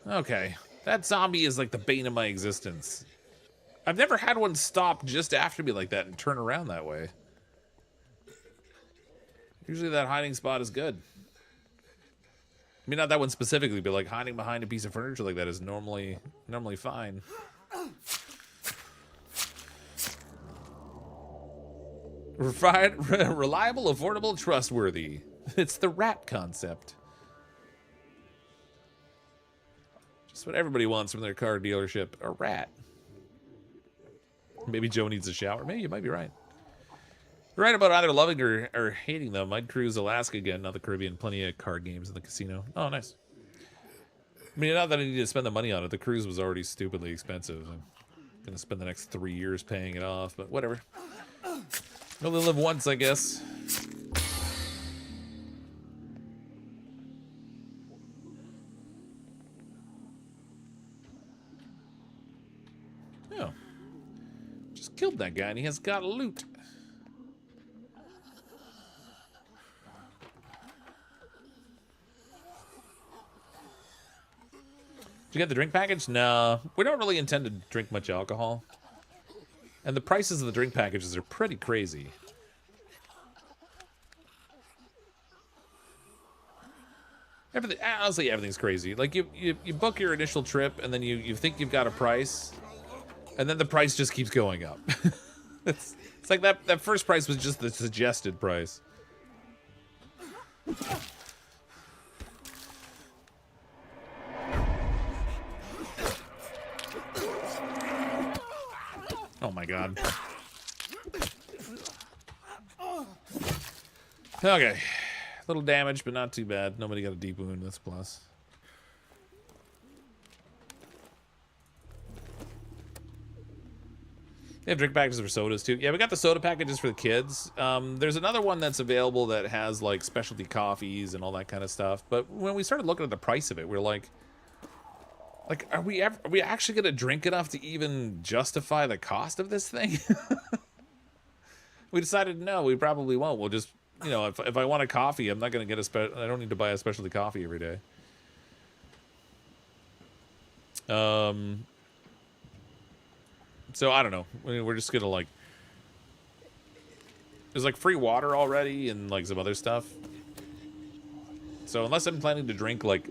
Okay. That zombie is like the bane of my existence. I've never had one stop just after me like that and turn around that way. Usually that hiding spot is good. I mean, not that one specifically, but like hiding behind a piece of furniture like that is normally fine. Reliable, affordable, trustworthy. It's the rat concept. Just what everybody wants from their car dealership. A rat. Maybe Joe needs a shower. Maybe you might be right. You're right about either loving or hating them. I'd cruise Alaska again, not the Caribbean. Plenty of card games in the casino. Oh, nice. I mean, not that I need to spend the money on it. The cruise was already stupidly expensive. I'm going to spend the next 3 years paying it off, but whatever. Only live once, I guess. Oh. Just killed that guy and he has got loot. Did you get the drink package? No. We don't really intend to drink much alcohol. And the prices of the drink packages are pretty crazy. Honestly, everything's crazy. Like, you book your initial trip, and then you think you've got a price, And then the price just keeps going up. it's like that first price was just the suggested price. Oh my god. Okay. A little damage, but not too bad. Nobody got a deep wound. That's a plus. They have drink packages for sodas too. Yeah, we got the soda packages for the kids. There's another one that's available that has like specialty coffees and all that kind of stuff. But when we started looking at the price of it, we're like, are we actually gonna drink enough to even justify the cost of this thing? We decided no, we probably won't. We'll just, you know, if I want a coffee, I'm not gonna get I don't need to buy a specialty coffee every day. So I don't know. I mean, we're just gonna like. There's like free water already and like some other stuff. So unless I'm planning to drink like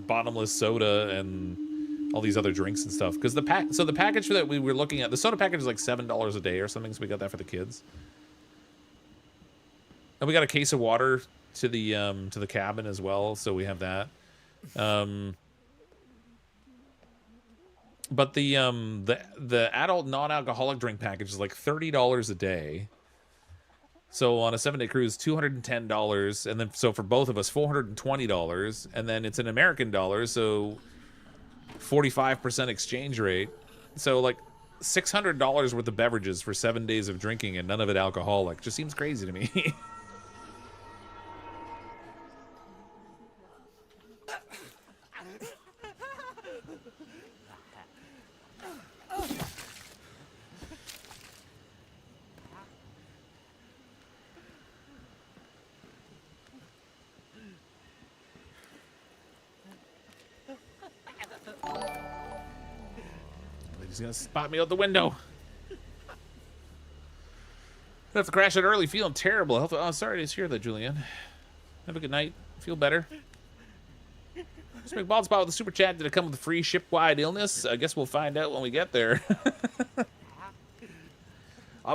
bottomless soda and all these other drinks and stuff, because the package that we were looking at, the soda package is like $7 a day or something, so we got that for the kids. And we got a case of water to the cabin as well, so we have that. But the adult non-alcoholic drink package is like $30 a day. So on a 7-day cruise, $210, and then so for both of us, $420, and then it's an American dollar, so 45% exchange rate. So like $600 worth of beverages for 7 days of drinking, and none of it alcoholic. Just seems crazy to me. He's gonna spot me out the window. I have to crash it early, feeling terrible. Oh, sorry to hear that, Julian. Have a good night. Feel better. Just make bald spot with a super chat. Did it come with a free ship-wide illness? I guess we'll find out when we get there.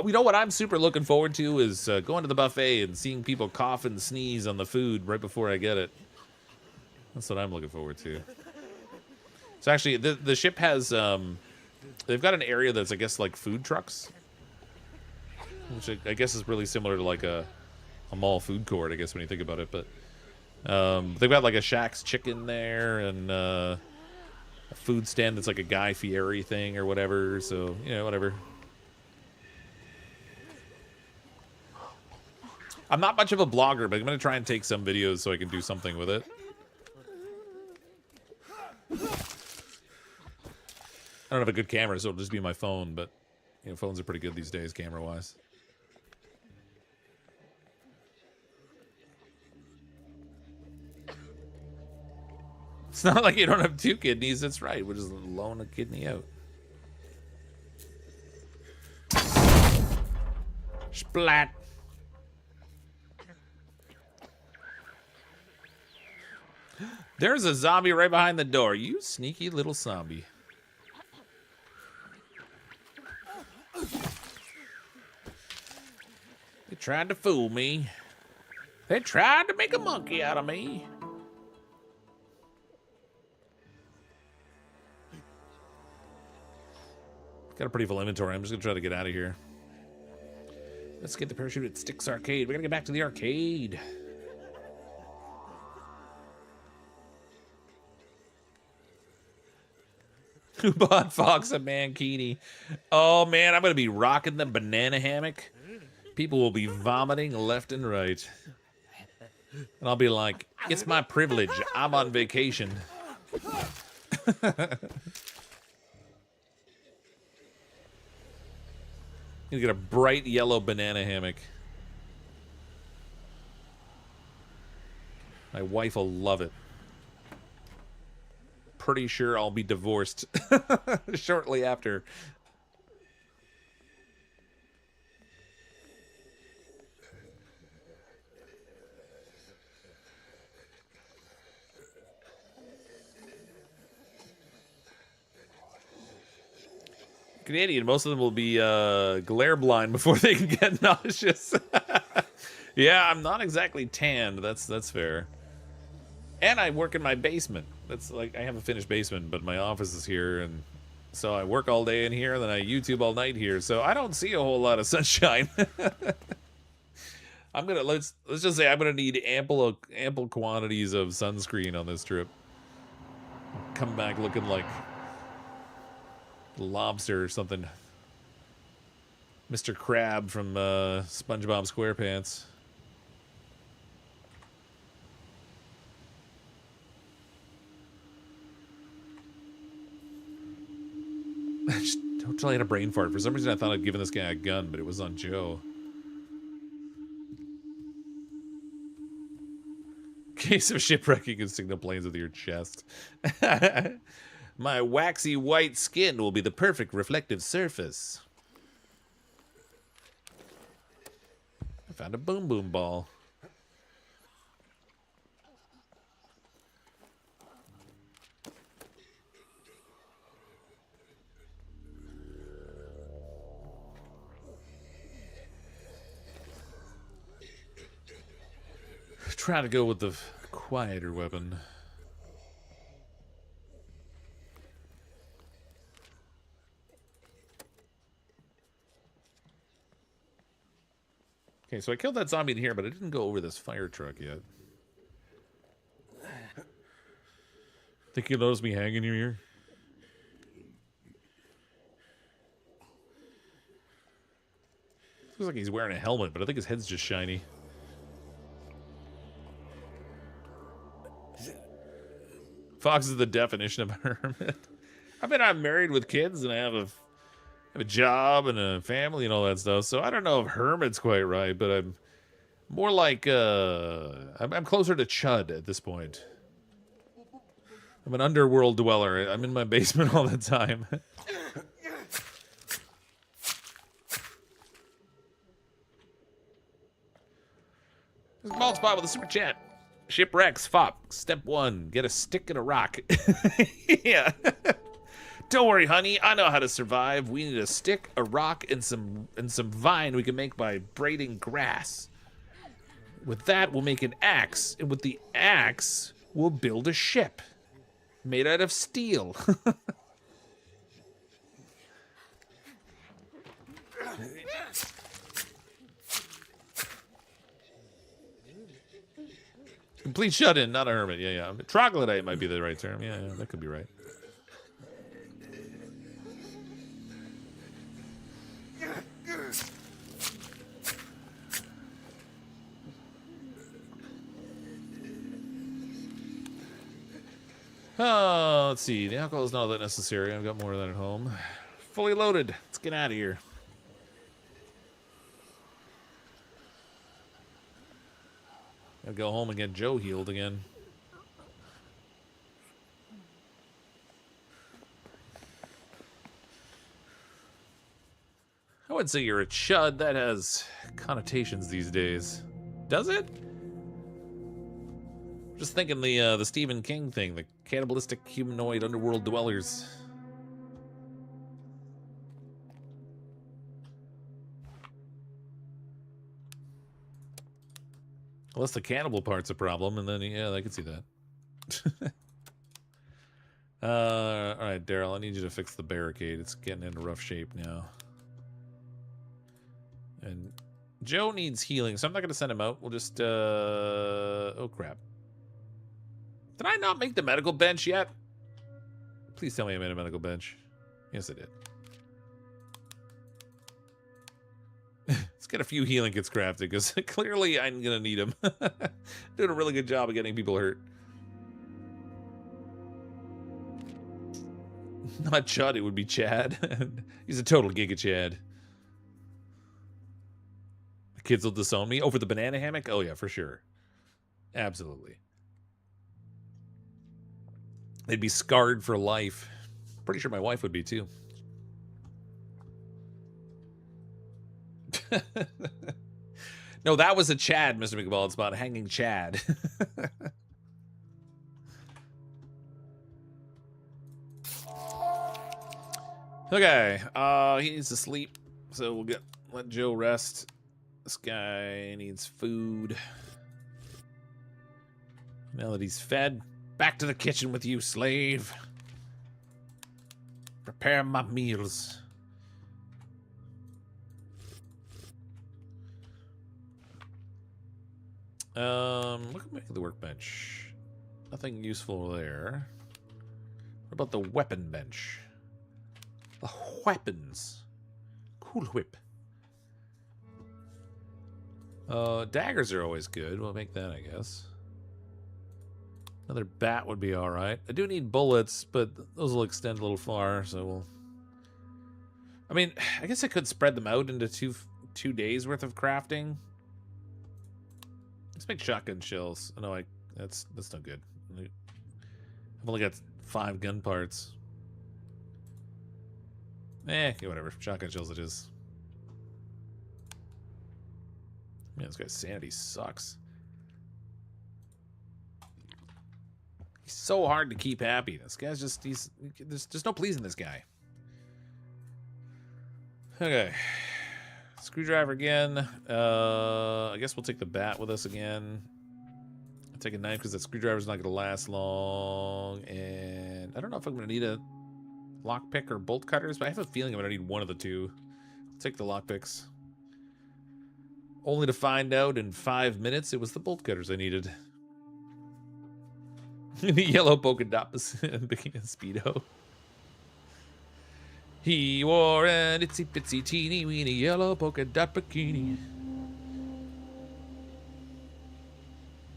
You know what I'm super looking forward to is going to the buffet and seeing people cough and sneeze on the food right before I get it. That's what I'm looking forward to. So actually, the ship has they've got an area that's, I guess, like food trucks, which I guess is really similar to like a mall food court, I guess, when you think about it. But they've got like a Shaq's Chicken there and a food stand that's like a Guy Fieri thing or whatever. So, you know, whatever. I'm not much of a blogger, but I'm going to try and take some videos so I can do something with it. I don't have a good camera, so it'll just be my phone, but you know, phones are pretty good these days, camera-wise. It's not like you don't have 2 kidneys, that's right. We'll just loan a kidney out. Splat! There's a zombie right behind the door. You sneaky little zombie. They tried to fool me. They tried to make a monkey out of me. Got a pretty full inventory. I'm just going to try to get out of here. Let's get the parachute at Sticks Arcade. We're going to get back to the arcade. Who bought Fox a mankini? Oh, man, I'm going to be rocking the banana hammock. People will be vomiting left and right. And I'll be like, it's my privilege. I'm on vacation. You get a bright yellow banana hammock. My wife will love it. Pretty sure I'll be divorced shortly after. Canadian, most of them will be glare blind before they can get nauseous. Yeah, I'm not exactly tanned. That's fair. And I work in my basement. That's like, I have a finished basement, but my office is here, and so I work all day in here, and then I YouTube all night here. So I don't see a whole lot of sunshine. I'm gonna let's just say I'm gonna need ample quantities of sunscreen on this trip. Come back looking like lobster or something. Mr. Crab from SpongeBob SquarePants. Just totally had a brain fart. For some reason, I thought I'd given this guy a gun, but it was on Joe. Case of shipwrecking and signal planes with your chest. My waxy white skin will be the perfect reflective surface. I found a boom boom ball. Try to go with the quieter weapon. Okay, so I killed that zombie in here, but I didn't go over this fire truck yet. Think you noticed me hanging here? Looks like he's wearing a helmet, but I think his head's just shiny. Fox is the definition of a hermit. I mean, I'm married with kids, and I have a job and a family and all that stuff. So I don't know if hermit's quite right, but I'm more like I'm closer to Chud at this point. I'm an underworld dweller. I'm in my basement all the time. There's a bald spot with a super chat. Shipwrecks, Fox. Step 1, get a stick and a rock. Yeah. Don't worry, honey. I know how to survive. We need a stick, a rock, and some vine we can make by braiding grass. With that, we'll make an axe, and with the axe, we'll build a ship made out of steel. Complete shut-in, not a hermit. Yeah. Troglodyte might be the right term. Yeah, that could be right. Oh, let's see. The alcohol is not that necessary. I've got more of that at home. Fully loaded. Let's get out of here. Gotta go home and get Joe healed again. I wouldn't say you're a chud. That has connotations these days. Does it? Just thinking the Stephen King thing, the cannibalistic humanoid underworld dwellers. Unless the cannibal part's a problem, and then, yeah, I could see that. Alright, Daryl, I need you to fix the barricade. It's getting into rough shape now. And Joe needs healing, so I'm not going to send him out. We'll just, oh, crap. Did I not make the medical bench yet? Please tell me I made a medical bench. Yes, I did. Let's get a few healing kits crafted, because clearly I'm going to need them. Doing a really good job of getting people hurt. Not Chud, it would be Chad. He's a total Giga Chad. The kids will disown me over the banana hammock? Oh, yeah, for sure. Absolutely. They'd be scarred for life. Pretty sure my wife would be, too. No, that was a Chad, Mr. McBall. It's about hanging Chad. Okay, he needs to sleep, so we'll let Joe rest. This guy needs food. Now that he's fed, back to the kitchen with you, slave. Prepare my meals. Look at the workbench. Nothing useful there. What about the weapon bench? The weapons. Cool whip. Daggers are always good. We'll make that, I guess. Another bat would be alright. I do need bullets, but those will extend a little far, so we'll... I mean, I guess I could spread them out into two days worth of crafting. Let's make shotgun shells. Oh, no, that's no good. I've only got 5 gun parts. Okay, whatever. Shotgun shells it is. Man, this guy's sanity sucks. He's so hard to keep happy. This guy's just, there's just no pleasing this guy. Okay. Screwdriver again. I guess we'll take the bat with us again. I'll take a knife because that screwdriver's not going to last long. And I don't know if I'm going to need a lockpick or bolt cutters, but I have a feeling I'm going to need one of the two. I'll take the lockpicks. Only to find out in 5 minutes it was the bolt cutters I needed. The yellow polka dot Speedo. He wore an itsy bitsy teeny weeny yellow polka dot bikini.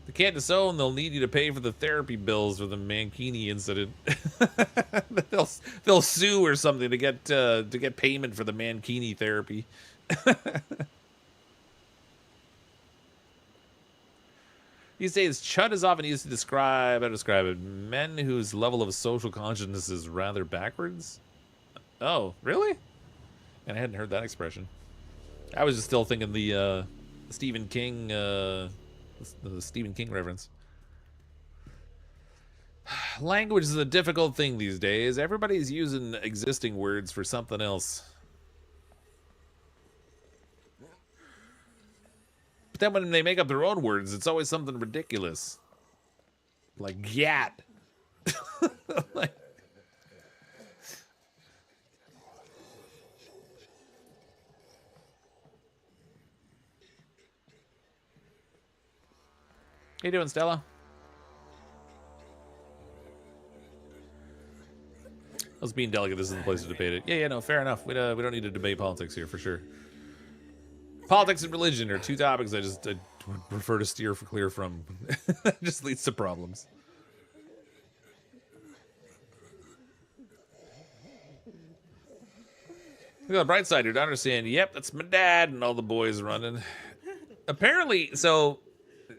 They can't disown, they'll need you to pay for the therapy bills for the Mankini incident. they'll sue or something to get payment for the Mankini therapy. These days, chud is often used to describe men whose level of social consciousness is rather backwards. Oh, really? And I hadn't heard that expression. I was just still thinking the Stephen King, the Stephen King reference. Language is a difficult thing these days. Everybody's using existing words for something else. But then when they make up their own words, it's always something ridiculous. Like yat. Like, how you doing, Stella? I was being delicate. This isn't the place to debate it. Yeah, no, fair enough. We don't need to debate politics here, for sure. Politics and religion are two topics I would prefer to steer clear from. It just leads to problems. Look on the bright side, your daughter's saying, yep, that's my dad, and all the boys running. Apparently, so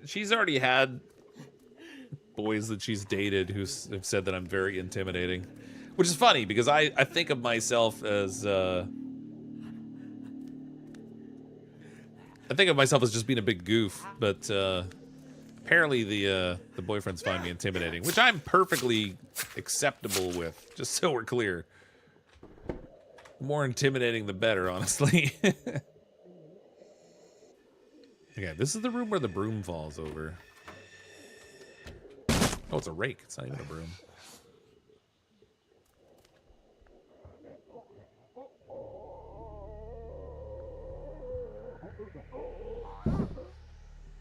she's already had boys that she's dated who have said that I'm very intimidating. Which is funny, because I think of myself as... I think of myself as just being a big goof, but apparently the boyfriends find me intimidating, which I'm perfectly acceptable with, just so we're clear. The more intimidating, the better, honestly. Okay, this is the room where the broom falls over. Oh, it's a rake. It's not even a broom.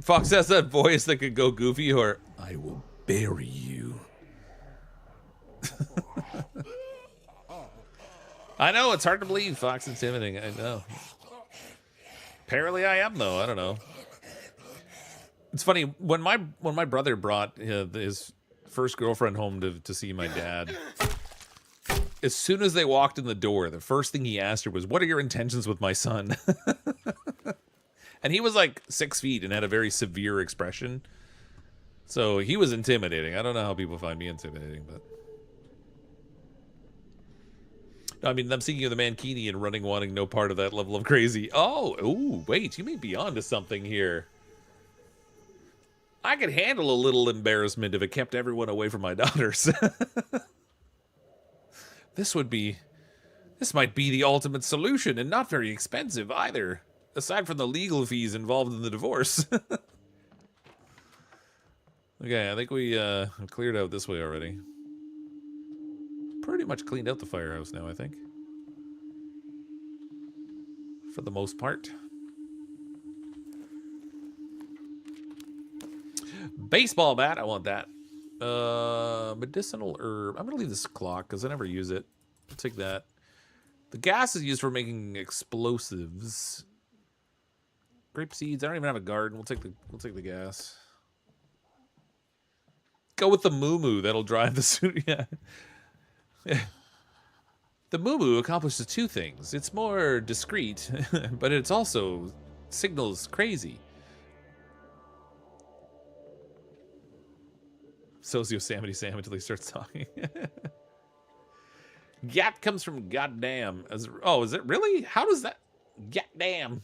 Fox has that voice that could go goofy, or I will bury you. I know, it's hard to believe Fox intimidating. I know. Apparently I am, though. I don't know. It's funny, when my brother brought his first girlfriend home to see my dad, as soon as they walked in the door, the first thing he asked her was, what are your intentions with my son? And he was like 6 feet and had a very severe expression. So he was intimidating. I don't know how people find me intimidating, but... I mean, them seeking of the Mankini and running wanting no part of that level of crazy. Oh, ooh, wait, you may be onto something here. I could handle a little embarrassment if it kept everyone away from my daughters. This would be This might be the ultimate solution and not very expensive either, aside from the legal fees involved in the divorce. Okay, I think we cleared out this way already. Pretty much cleaned out the firehouse now, I think. For the most part. Baseball bat, I want that. Medicinal herb. I'm gonna leave this clock because I never use it. I'll take that. The gas is used for making explosives. Grape seeds. I don't even have a garden. We'll take the gas. Go with the moo-moo. That'll drive the suit. Yeah. The moo-moo accomplishes two things. It's more discreet, but it's also signals crazy. Socio-Samity Sam until he starts talking. Gat comes from goddamn. Oh, is it really? How does that? Goddamn.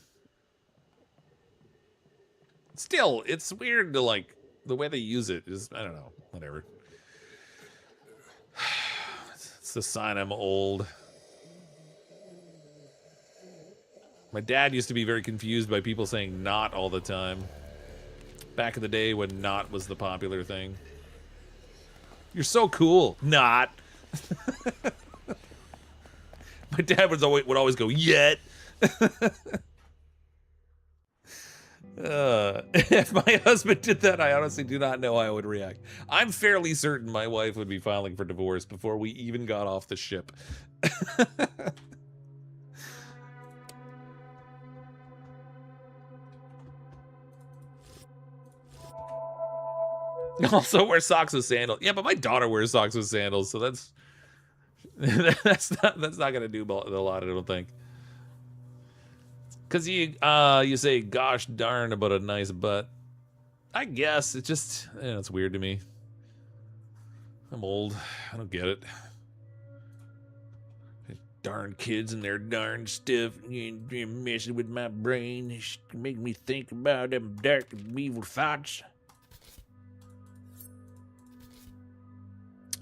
Still, it's weird to like the way they use it is, I don't know, whatever. It's the sign I'm old. My dad used to be very confused by people saying not all the time. Back in the day when not was the popular thing. You're so cool. Not. My dad would always go, yet. If my husband did that, I honestly do not know how I would react. I'm fairly certain my wife would be filing for divorce before we even got off the ship. Also wear socks with sandals. Yeah, but my daughter wears socks with sandals, so that's that's not gonna do a lot, I don't think. Cause you say gosh darn about a nice butt. I guess it just it's weird to me. I'm old. I don't get it. Darn kids and their darn stuff. You're messing with my brain. It make me think about them dark and evil thoughts.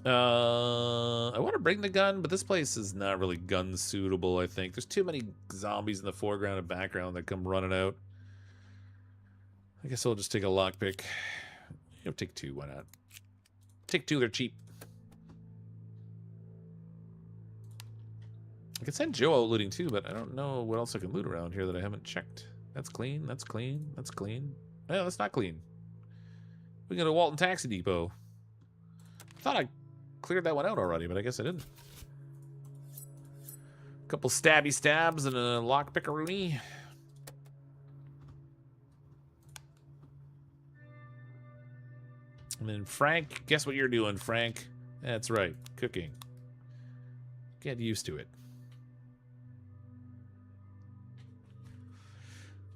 I want to bring the gun, but this place is not really gun suitable, I think. There's too many zombies in the foreground and background that come running out. I guess I'll just take a lockpick. Take two, why not? Take two, they're cheap. I could send Joe out looting too, but I don't know what else I can loot around here that I haven't checked. That's clean, that's clean, that's clean. Yeah, that's not clean. We got a Walton Taxi Depot. I thought I cleared that one out already, but I guess I didn't. A couple stabby stabs and a lockpickaroonie. And then Frank, guess what you're doing, Frank? That's right, cooking. Get used to it.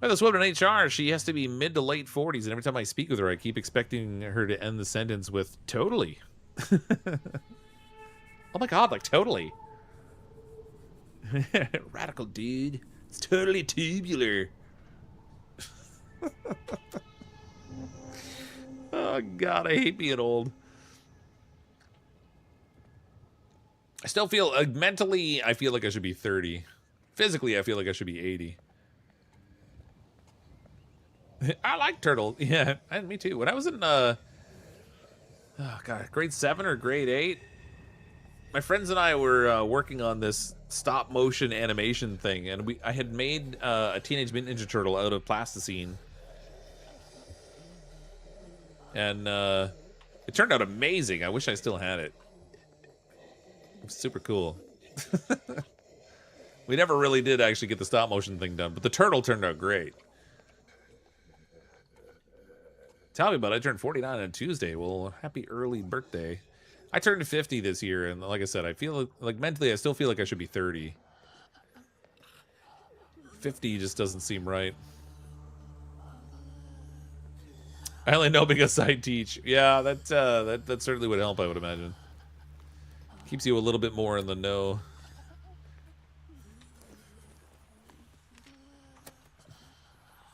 Well, this woman in HR, she has to be mid to late 40s, and every time I speak with her, I keep expecting her to end the sentence with totally. Oh my god, like totally. Radical dude. It's totally tubular. Oh god, I hate being old. I still feel mentally I feel like I should be 30. Physically I feel like I should be 80. I like turtle. Yeah, and me too. When I was in oh god, grade 7 or grade 8, my friends and I were working on this stop motion animation thing, and I had made a Teenage Mutant Ninja Turtle out of plasticine, and it turned out amazing. I wish I still had it. It was super cool. We never really did actually get the stop motion thing done, but the turtle turned out great. Tell me about it. I turned 49 on Tuesday. Well, happy early birthday. I turned 50 this year, and like I said, I feel like mentally I still feel like I should be 30. 50 just doesn't seem right. I only know because I teach. Yeah, that certainly would help, I would imagine. Keeps you a little bit more in the know.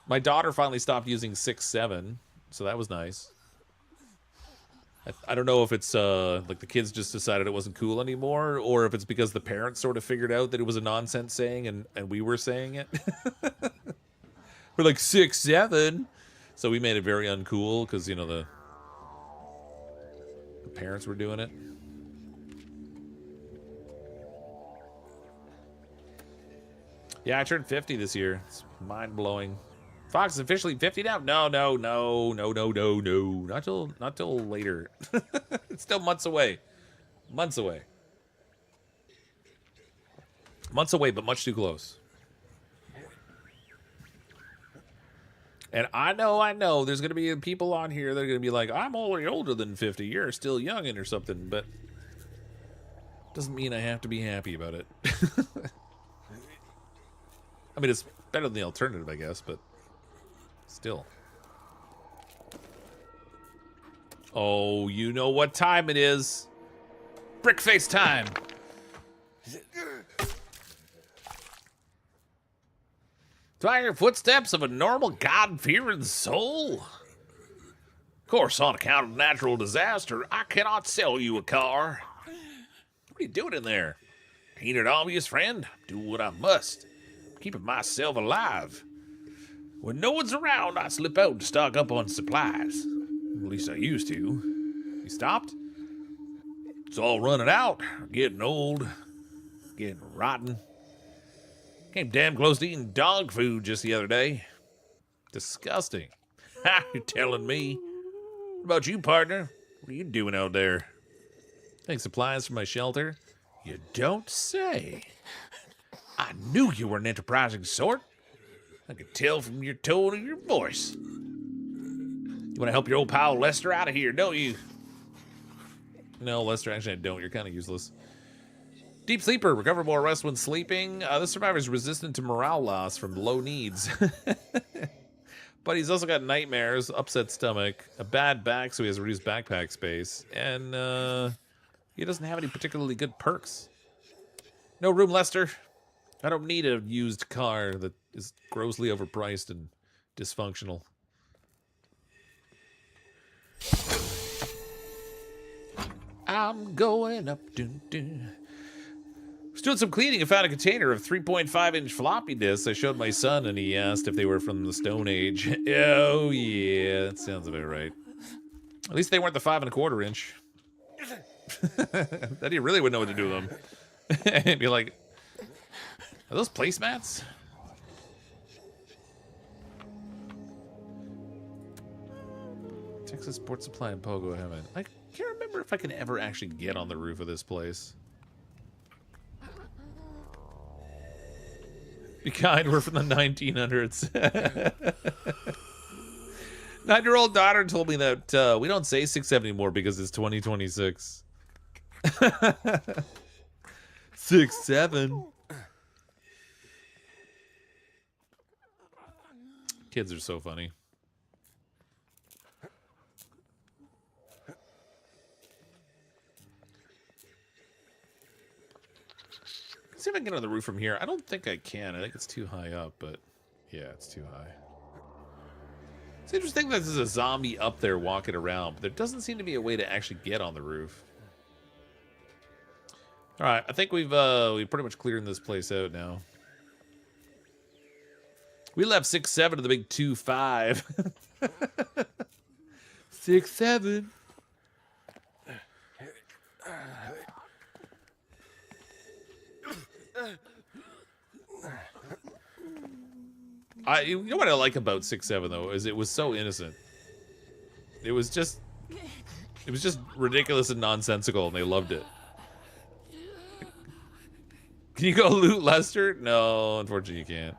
My daughter finally stopped using 6-7, so that was nice. I don't know if it's like the kids just decided it wasn't cool anymore, or if it's because the parents sort of figured out that it was a nonsense saying and we were saying it. We're like 6, 7, so we made it very uncool because you know the parents were doing it. Yeah, I turned 50 this year. It's mind blowing. Fox is officially 50 now? No. Not till later. It's still months away. Months away. Months away, but much too close. And I know, there's going to be people on here that are going to be like, I'm already older than 50. You're still youngin' or something, but doesn't mean I have to be happy about it. I mean, it's better than the alternative, I guess, but still. Oh, you know what time it is. Brickface time. Do I hear footsteps of a normal, God-fearing soul? Of course, on account of natural disaster, I cannot sell you a car. What are you doing in there? Ain't it obvious, friend? Do what I must. Keeping myself alive. When no one's around, I slip out to stock up on supplies. At least I used to. You stopped? It's all running out. Getting old. Getting rotten. Came damn close to eating dog food just the other day. Disgusting. Ha, you're telling me. What about you, partner? What are you doing out there? Take supplies for my shelter? You don't say. I knew you were an enterprising sort. I could tell from your tone and your voice. You want to help your old pal Lester out of here, don't you? No, Lester, actually I don't. You're kind of useless. Deep sleeper, recover more rest when sleeping. This survivor is resistant to morale loss from low needs. But he's also got nightmares, upset stomach, a bad back, so he has reduced backpack space, and he doesn't have any particularly good perks. No room, Lester. I don't need a used car that is grossly overpriced and dysfunctional. I'm going up. Dun, dun. Was doing some cleaning and found a container of 3.5-inch floppy disks. I showed my son, and he asked if they were from the Stone Age. Oh, yeah, that sounds about right. At least they weren't the 5.25-inch. Then he really wouldn't know what to do with them. And be like, are those placemats? Texas Sports Supply and Pogo Heaven. I can't remember if I can ever actually get on the roof of this place. Be kind, we're from the 1900s. 9-year-old daughter told me that we don't say 6-7 anymore because it's 2026. 6-7. Kids are so funny. See if I can get on the roof from here. I don't think I can. I think it's too high up, but yeah, it's too high. It's interesting that there's a zombie up there walking around, but there doesn't seem to be a way to actually get on the roof. All right, I think we've pretty much cleared this place out now. We left 6-7 to the big 2-5. 6-7. You know what I like about 6-7 though is it was so innocent. It was just ridiculous and nonsensical, and they loved it. Can you go loot Lester? No, unfortunately you can't.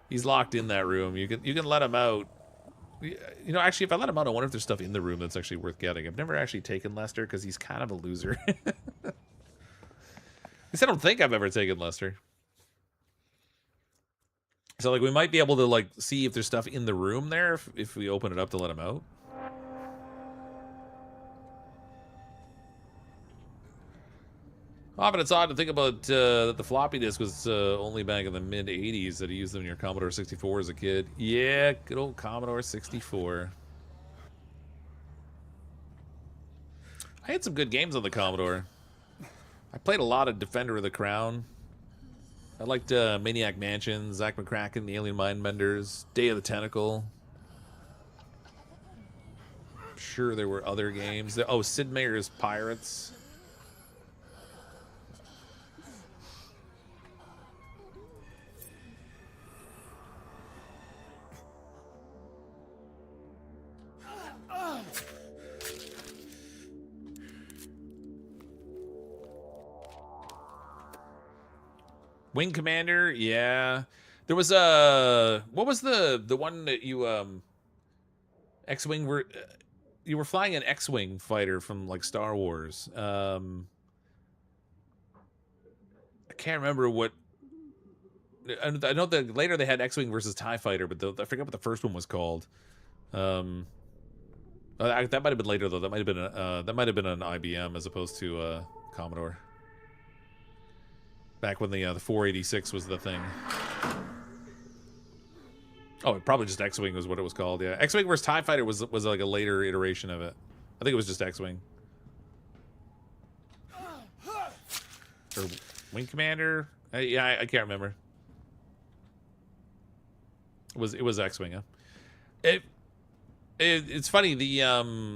He's locked in that room. You can let him out. You know, actually, if I let him out, I wonder if there's stuff in the room that's actually worth getting. I've never actually taken Lester because he's kind of a loser. At least I don't think I've ever taken Lester. So, like, we might be able to, like, see if there's stuff in the room there if we open it up to let him out. Oh, but it's odd to think about that the floppy disk was only back in the mid-'80s that he used them in your Commodore 64 as a kid. Yeah, good old Commodore 64. I had some good games on the Commodore. I played a lot of Defender of the Crown. I liked Maniac Mansion, Zack McCracken, The Alien Mindbenders, Day of the Tentacle. I'm sure there were other games. Oh, Sid Meier's Pirates. Wing Commander, yeah. There was a what was the one that you X-wing were you were flying an X-wing fighter from like Star Wars. I can't remember what. I know that later they had X-wing versus TIE fighter, but I forget what the first one was called. That might have been later though. That might have been an IBM as opposed to Commodore. Back when the 486 was the thing. Oh, probably just X-wing was what it was called. Yeah, X-wing versus TIE fighter was like a later iteration of it. I think it was just X-wing. Or Wing Commander. Yeah, I can't remember. It was X-wing. Huh? It's funny. The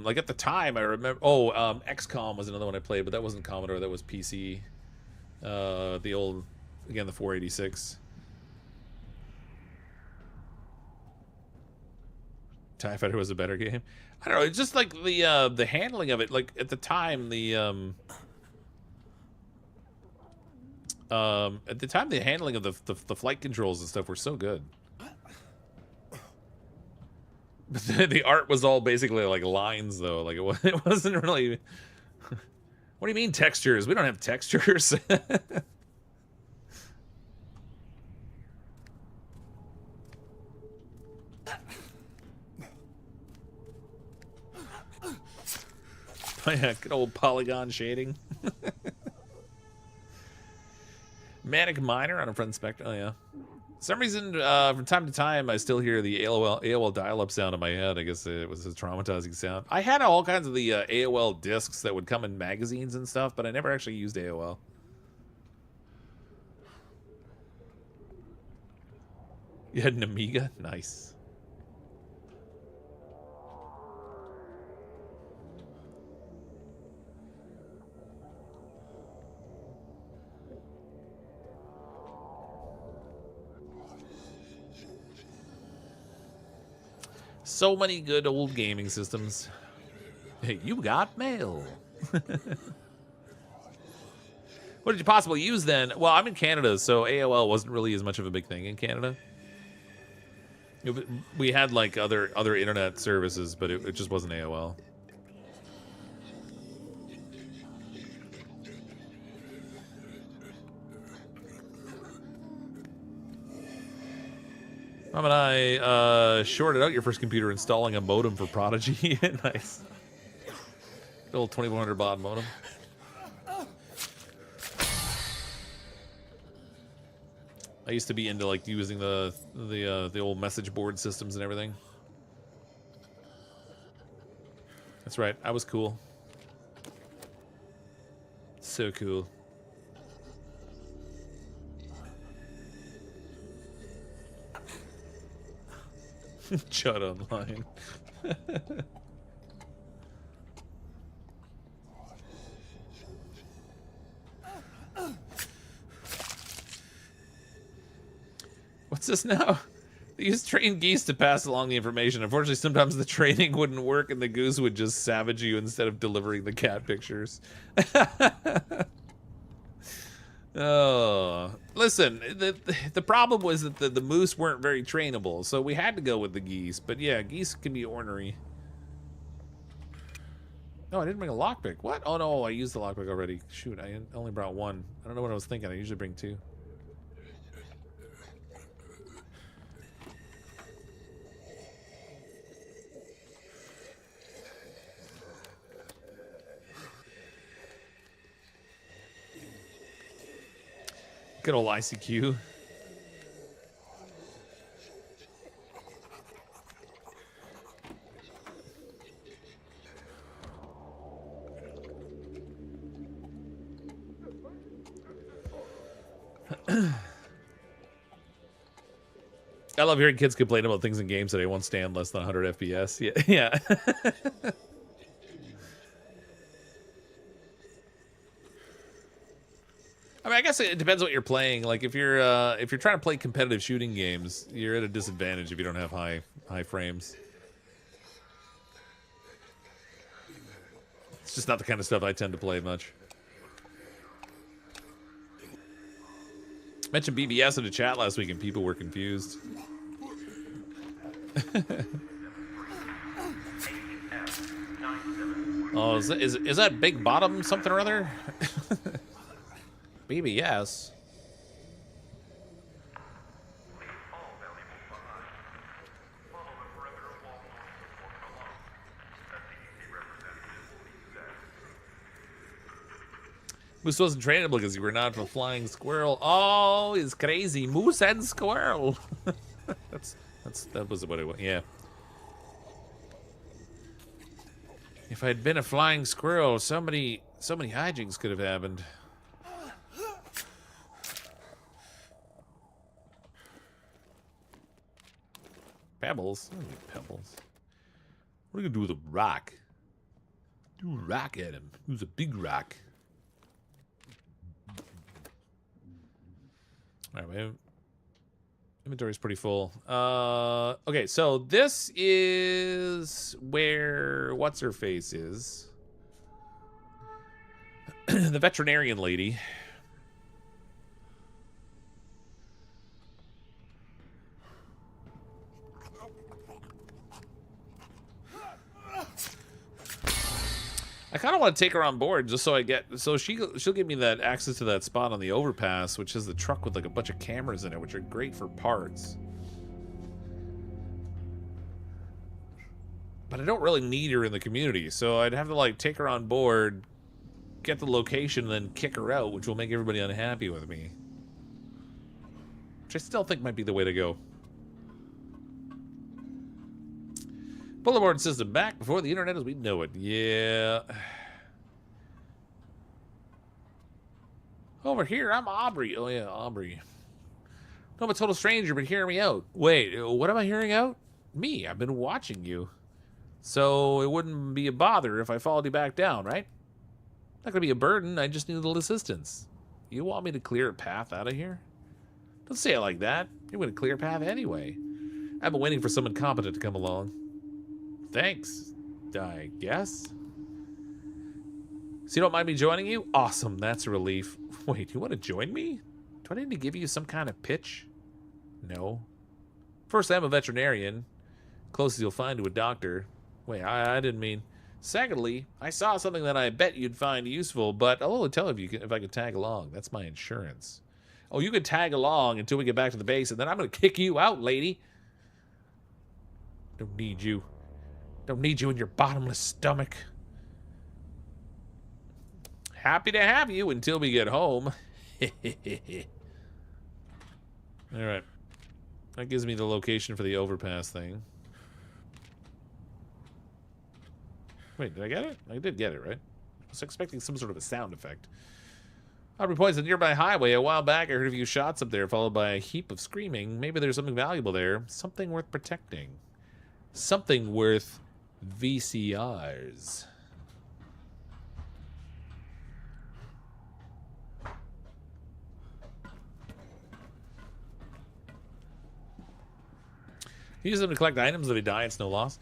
like at the time I remember. Oh, XCOM was another one I played, but that wasn't Commodore. That was PC. The old, again, the 486. TIE Fighter was a better game. I don't know. It's just like the handling of it. Like at the time, the handling of the flight controls and stuff were so good. But the art was all basically like lines, though. Like it wasn't really. What do you mean textures? We don't have textures. Yeah, good old polygon shading. Manic Miner on a front spectrum. Oh yeah. For some reason, from time to time, I still hear the AOL dial-up sound in my head. I guess it was a traumatizing sound. I had all kinds of the AOL discs that would come in magazines and stuff, but I never actually used AOL. You had an Amiga? Nice. So many good old gaming systems. Hey, you got mail. What did you possibly use then? Well, I'm in Canada, so AOL wasn't really as much of a big thing in Canada. We had like other internet services, but it just wasn't AOL. Mom and I shorted out your first computer installing a modem for Prodigy. Nice. Good old 2400 baud modem. I used to be into like using the old message board systems and everything. That's right. I was cool. So cool. Chud online. What's this now? They use trained geese to pass along the information. Unfortunately, sometimes the training wouldn't work and the goose would just savage you instead of delivering the cat pictures. Oh, listen, the problem was that the moose weren't very trainable, so we had to go with the geese. But yeah, geese can be ornery. No, I didn't bring a lockpick. What? Oh no, I used the lockpick already. Shoot, I only brought one. I don't know what I was thinking. I usually bring two. Good old ICQ. I love hearing kids complain about things in games that they won't stand less than 100 FPS. Yeah, yeah. I mean, I guess it depends what you're playing. Like if you're trying to play competitive shooting games, you're at a disadvantage if you don't have high frames. It's just not the kind of stuff I tend to play much. Mentioned BBS in the chat last week and people were confused. Oh, is that Big Bottom something or other? BBS. Moose wasn't trainable because you were not a flying squirrel. Oh, it's crazy. Moose and squirrel. that was what it was. Yeah. If I'd been a flying squirrel, so many hijinks could have happened. Pebbles? I don't need pebbles. What are you gonna do with a rock? Do a rock at him. Who's a big rock? Alright, my inventory's pretty full. Okay, so this is where what's-her-face is. The veterinarian lady. I kind of want to take her on board just so she'll give me that access to that spot on the overpass, which is the truck with like a bunch of cameras in it, which are great for parts. But I don't really need her in the community, so I'd have to like take her on board, get the location, and then kick her out, which will make everybody unhappy with me. Which I still think might be the way to go. Bulletin system back before the internet as we know it. Yeah. Over here, I'm Aubrey. Oh, yeah, Aubrey. No, I'm a total stranger, but hear me out. Wait, what am I hearing out? Me, I've been watching you. So it wouldn't be a bother if I followed you back down, right? Not gonna be a burden, I just need a little assistance. You want me to clear a path out of here? Don't say it like that. You're gonna clear a path anyway. I've been waiting for someone competent to come along. Thanks, I guess. So you don't mind me joining you? Awesome, that's a relief. Wait, you want to join me? Do I need to give you some kind of pitch? No. First, I'm a veterinarian. Closest you'll find to a doctor. Wait, I didn't mean... Secondly, I saw something that I bet you'd find useful, but I'll only tell if I can tag along. That's my insurance. Oh, you can tag along until we get back to the base, and then I'm going to kick you out, lady. Don't need you. Don't need you in your bottomless stomach. Happy to have you until we get home. Alright. That gives me the location for the overpass thing. Wait, did I get it? I did get it, right? I was expecting some sort of a sound effect. Aubrey points at the nearby highway. A while back, I heard a few shots up there, followed by a heap of screaming. Maybe there's something valuable there. Something worth protecting. Something worth VCRs. Use them to collect items. If they die, it's no loss.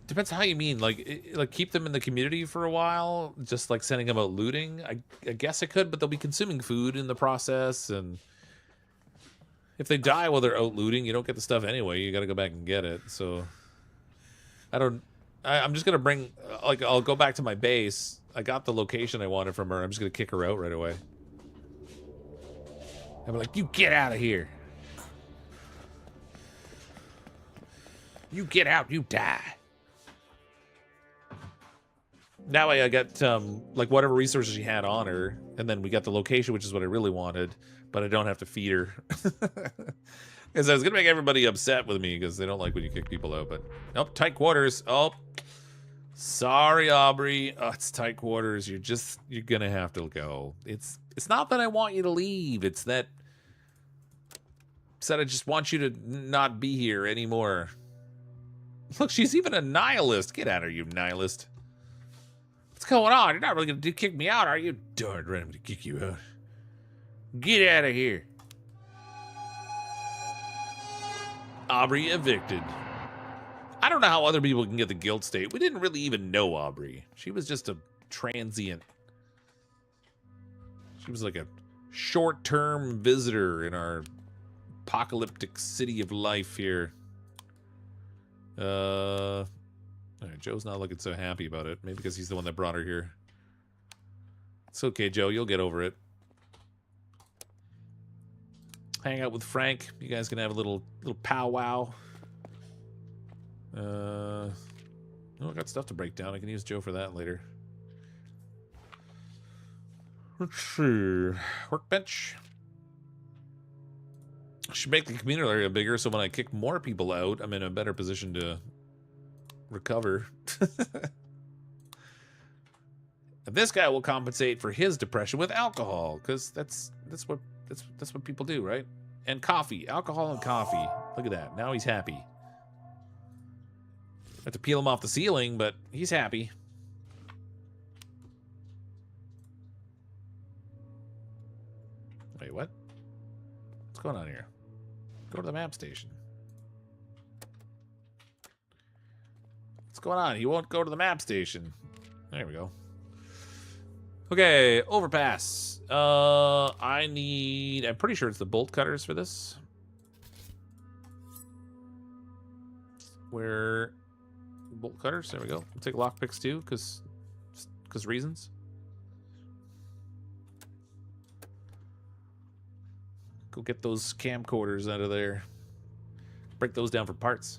Depends how you mean. Like keep them in the community for a while, just like sending them out looting. I guess I could, but they'll be consuming food in the process, and if they die while they're out looting, you don't get the stuff anyway. You got to go back and get it. So I'm just gonna bring. Like I'll go back to my base. I got the location I wanted from her. I'm just gonna kick her out right away. I'm like, you get out of here. You get out, you die. That way I got, like, whatever resources she had on her, and then we got the location, which is what I really wanted, but I don't have to feed her. Because I was going to make everybody upset with me, because they don't like when you kick people out, but... Nope, tight quarters. Oh. Sorry, Aubrey. Oh, it's tight quarters. You're gonna have to go. It's not that I want you to leave. It's that I just want you to not be here anymore. Look, she's even a nihilist. Get out of here, you nihilist. What's going on? You're not really gonna kick me out, are you? Darn right, I'm gonna kick you out. Get out of here. Aubrey evicted. I don't know how other people can get the guilt state. We didn't really even know Aubrey. She was just a transient. She was like a short-term visitor in our apocalyptic city of life here. All right, Joe's not looking so happy about it. Maybe because he's the one that brought her here. It's okay, Joe. You'll get over it. Hang out with Frank. You guys can have a little powwow. Oh, I got stuff to break down. I can use Joe for that later. Let's see. Workbench. I should make the communal area bigger so when I kick more people out, I'm in a better position to recover. This guy will compensate for his depression with alcohol, because that's what people do, right? And coffee. Alcohol and coffee. Look at that. Now he's happy. I have to peel him off the ceiling, but he's happy. Wait, what? What's going on here? Go to the map station. What's going on? He won't go to the map station. There we go. Okay, overpass. I'm pretty sure it's the bolt cutters for this. Where bolt cutters? There we go. We'll take lockpicks too, because reasons. Go get those camcorders out of there. Break those down for parts.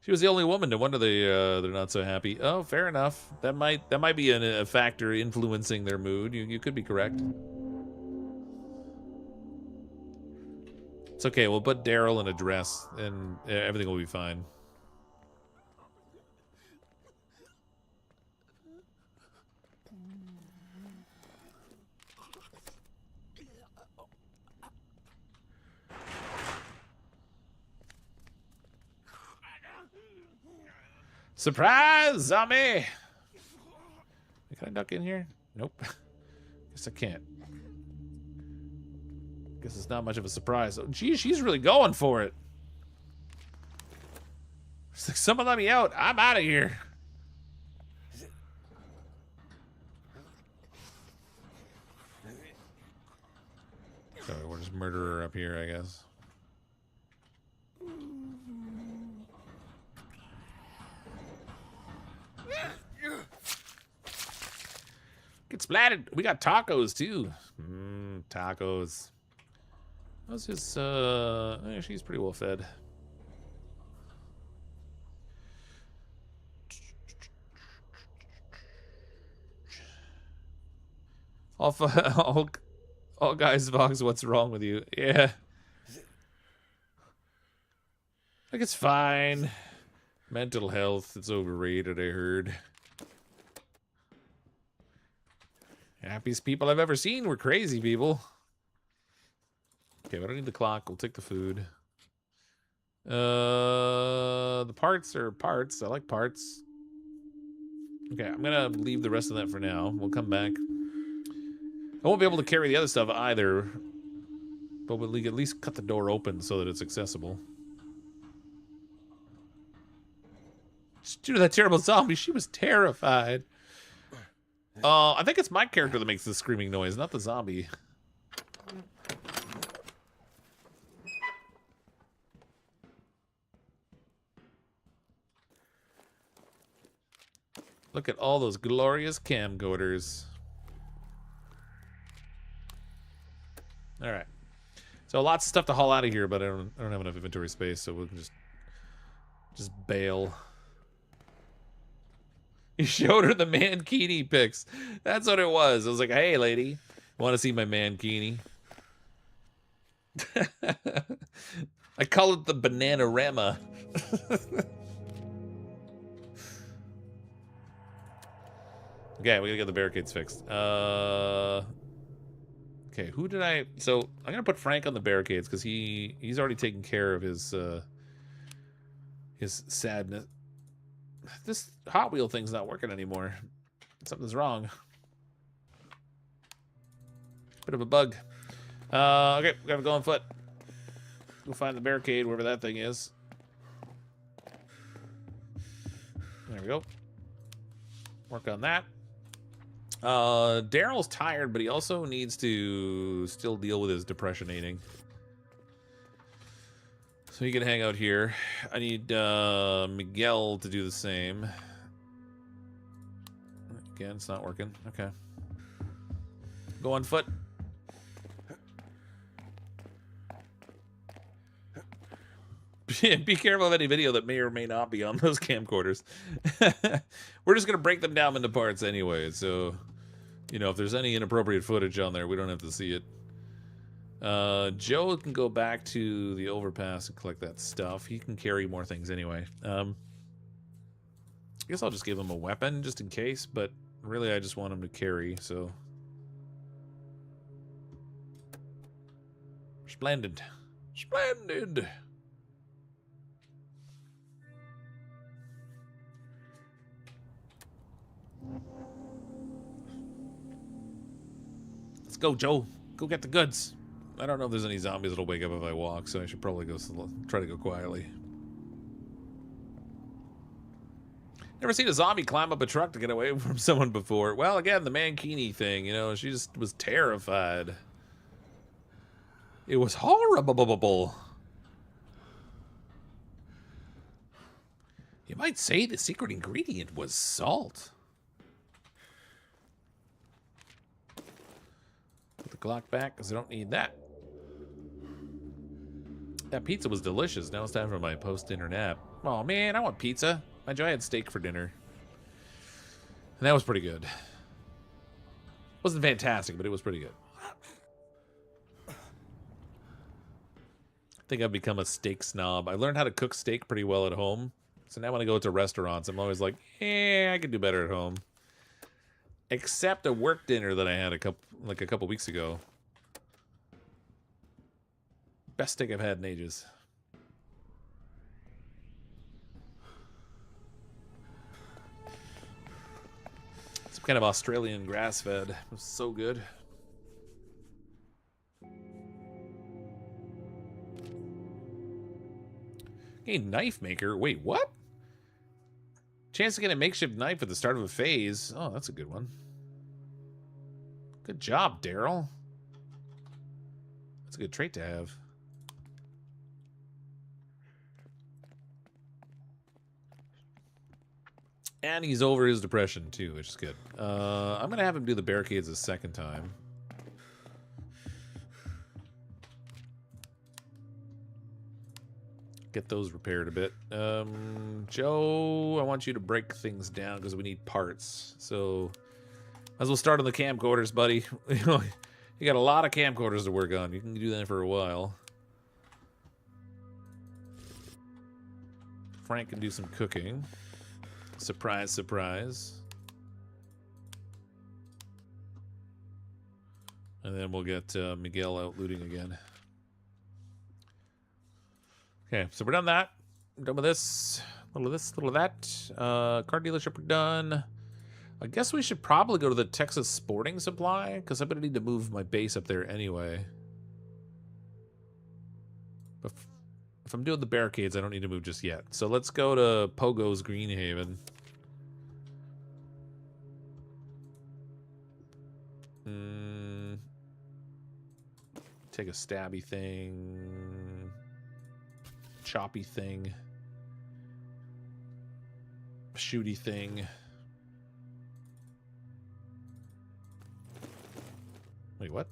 She was the only woman. No wonder they're not so happy. Oh, fair enough. That might be a factor influencing their mood. You could be correct. It's okay. We'll put Daryl in a dress, and everything will be fine. Surprise, zombie! Can I duck in here? Nope. Guess I can't. Guess it's not much of a surprise. Oh, geez, she's really going for it. It's like, someone let me out. I'm out of here. So we'll just murder her up here, I guess. Get splatted. We got tacos too. Tacos. How's his she's pretty well fed. All guys, Vox, what's wrong with you? Yeah. Like, it's fine. Mental health, it's overrated, I heard. Happiest people I've ever seen were crazy people. Okay, we don't need the clock. We'll take the food. The parts are parts. I like parts. Okay, I'm gonna leave the rest of that for now. We'll come back. I won't be able to carry the other stuff either, but we'll at least cut the door open so that it's accessible. Due to that terrible zombie, she was terrified. I think it's my character that makes the screaming noise, not the zombie. Look at all those glorious camcorders. All right. So lots of stuff to haul out of here, but I don't have enough inventory space, so we can just bail. You showed her the mankini pics. That's what it was. I was like, hey, lady, want to see my mankini? I call it the Bananarama. Okay, we gotta get the barricades fixed. Okay, who did I... So, I'm gonna put Frank on the barricades, because he's already taken care of his sadness. This Hot Wheel thing's not working anymore. Something's wrong. Bit of a bug. Okay, we gotta go on foot. Go find the barricade, wherever that thing is. There we go. Work on that. Daryl's tired, but he also needs to still deal with his depressionating. So he can hang out here. I need Miguel to do the same. Again, it's not working. Okay. Go on foot. Be careful of any video that may or may not be on those camcorders. We're just going to break them down into parts anyway. So, you know, if there's any inappropriate footage on there, we don't have to see it. Joe can go back to the overpass and collect that stuff. He can carry more things anyway. I guess I'll just give him a weapon just in case, but really I just want him to carry, so. Splendid. Splendid. Let's go, Joe. Go get the goods. I don't know if there's any zombies that'll wake up if I walk, so I should probably go try to go quietly. Never seen a zombie climb up a truck to get away from someone before. Well, again, the Mankini thing, you know, she just was terrified. It was horrible. You might say the secret ingredient was salt. Put the clock back, because I don't need that. That pizza was delicious. Now it's time for my post-dinner nap. Oh, man, I want pizza. I had steak for dinner. And that was pretty good. Wasn't fantastic, but it was pretty good. I think I've become a steak snob. I learned how to cook steak pretty well at home. So now when I go to restaurants, I'm always like, I could do better at home. Except a work dinner that I had a couple weeks ago. Best steak I've had in ages. Some kind of Australian grass-fed. It was so good. A knife maker? Wait, what? Chance to get a makeshift knife at the start of a phase. Oh, that's a good one. Good job, Daryl. That's a good trait to have. And he's over his depression, too, which is good. I'm going to have him do the barricades a second time. Get those repaired a bit. Joe, I want you to break things down because we need parts. So, might as well start on the camcorders, buddy. You got a lot of camcorders to work on. You can do that for a while. Frank can do some cooking. Surprise, surprise. And then we'll get Miguel out looting again. Okay, so we're done that. We're done with this. A little of this, a little of that. Car dealership, we're done. I guess we should probably go to the Texas Sporting Supply, because I'm going to need to move my base up there anyway. But if I'm doing the barricades, I don't need to move just yet. So let's go to Pogo's Greenhaven. Take a stabby thing. Choppy thing. Shooty thing. Wait, what?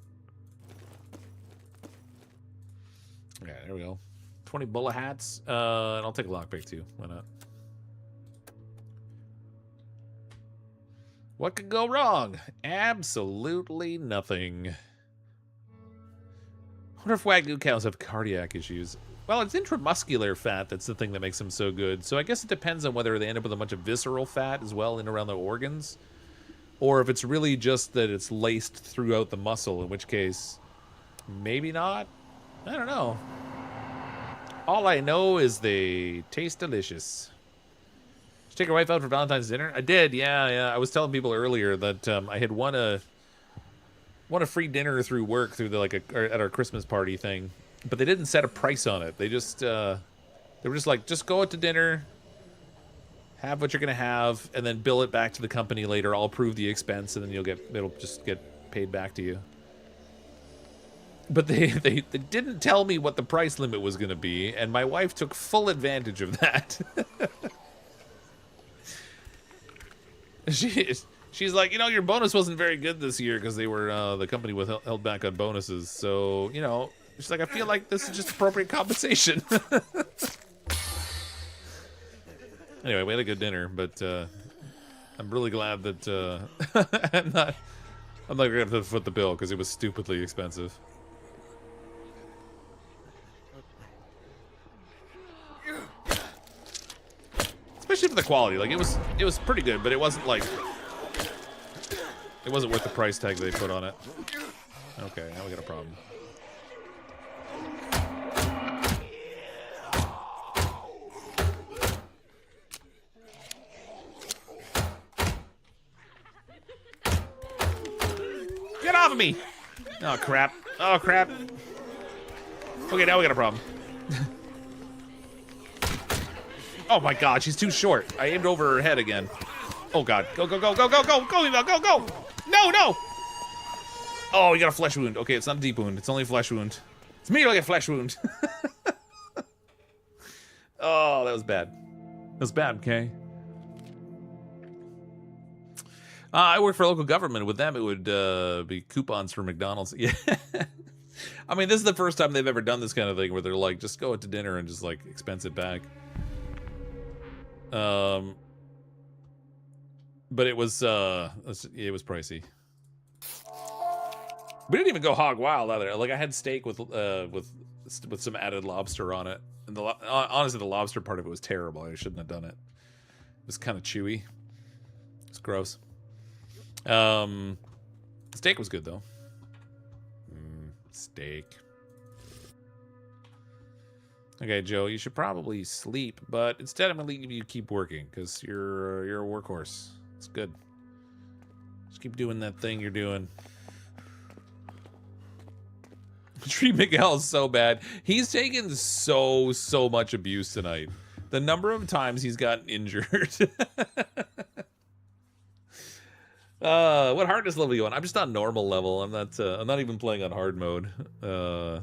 Okay, there we go. 20 bullet hats. And I'll take a lockpick too. Why not? What could go wrong? Absolutely nothing. I wonder if Wagyu cows have cardiac issues. Well, it's intramuscular fat that's the thing that makes them so good. So I guess it depends on whether they end up with a bunch of visceral fat as well in around the organs. or if it's really just that it's laced throughout the muscle, in which case, maybe not. I don't know. All I know is they taste delicious. Did you take your wife out for Valentine's dinner? I did, yeah. I was telling people earlier that I had won a free dinner through work through the at our Christmas party thing, but they didn't set a price on it. They just they were just like, just go out to dinner, have what you're gonna have, and then bill it back to the company later. I'll approve the expense, and then it'll just get paid back to you. But they didn't tell me what the price limit was gonna be, and my wife took full advantage of that. She's like, you know, your bonus wasn't very good this year because they were the company held back on bonuses. So, you know, she's like, I feel like this is just appropriate compensation. Anyway, we had a good dinner, but I'm really glad that I'm not gonna have to foot the bill because it was stupidly expensive. Especially for the quality, like it was pretty good, but it wasn't like it wasn't worth the price tag they put on it. Okay, now we got a problem. Get off of me! Oh crap! Oh crap! Okay, now we got a problem. Oh my god, she's too short. I aimed over her head again. Oh god. Go, go, go, go, go, go! Go, Eva, go, go! No, no! Oh, you got a flesh wound. Okay, it's not a deep wound. It's only a flesh wound. It's me like a flesh wound. Oh, that was bad. That was bad, okay? I work for local government. With them, it would be coupons for McDonald's. Yeah. I mean, this is the first time they've ever done this kind of thing where they're like, just go out to dinner and just, like, expense it back. But it was pricey. We didn't even go hog wild either. Like I had steak with some added lobster on it, and honestly, the lobster part of it was terrible. I shouldn't have done it. It was kind of chewy. It's gross. Steak was good though. Steak. Okay, Joe, you should probably sleep, but instead I'm gonna leave you keep working because you're a workhorse. It's good. Just keep doing that thing you're doing. Treat Miguel is so bad. He's taken so much abuse tonight. The number of times he's gotten injured. What hardness level are you on? I'm just on normal level. I'm not even playing on hard mode. Do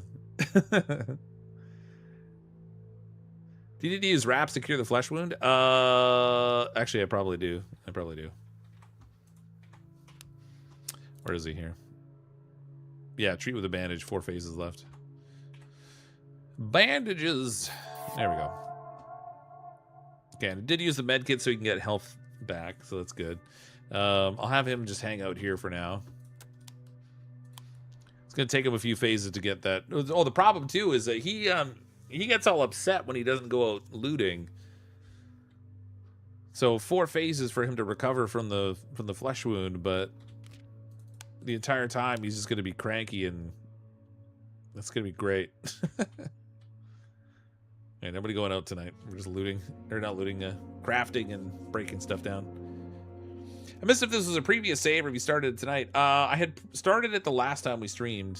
you need to use wraps to cure the flesh wound? Actually, I probably do. Where is he here? Yeah, treat with a bandage. 4 phases left. Bandages. There we go. Okay, and I did use the med kit so he can get health back, so that's good. I'll have him just hang out here for now. It's gonna take him a few phases to get that. Oh, the problem too is that he gets all upset when he doesn't go out looting. So 4 phases for him to recover from the flesh wound, but the entire time he's just gonna be cranky, and that's gonna be great. Yeah, nobody going out tonight. We're just looting, or not looting, crafting and breaking stuff down. I missed if this was a previous save or if you started it tonight. I had started it the last time we streamed.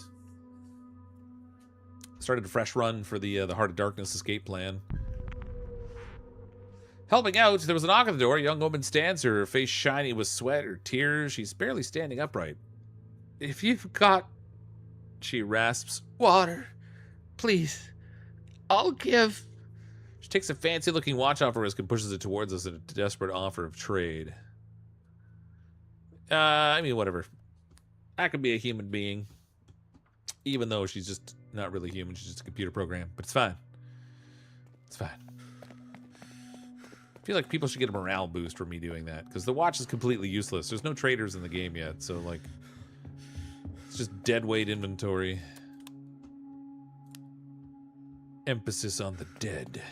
Started a fresh run for the Heart of Darkness escape plan. Helping out, there was a knock at the door. A young woman stands, her face shiny with sweat or tears. She's barely standing upright. If you've got, she rasps, water, please, I'll give. She takes a fancy-looking watch off her wrist and pushes it towards us in a desperate offer of trade. I mean, whatever. I could be a human being, even though she's just not really human. She's just a computer program, but it's fine. It's fine. I feel like people should get a morale boost for me doing that, because the watch is completely useless. There's no traders in the game yet, so, like, it's just dead weight inventory. Emphasis on the dead.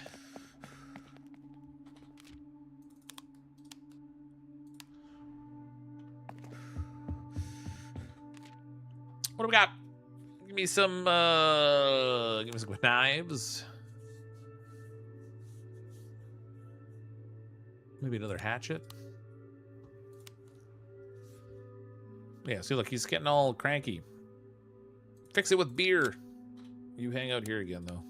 What do we got? Give me some knives. Maybe another hatchet. Yeah, see, look, he's getting all cranky. Fix it with beer. You hang out here again, though.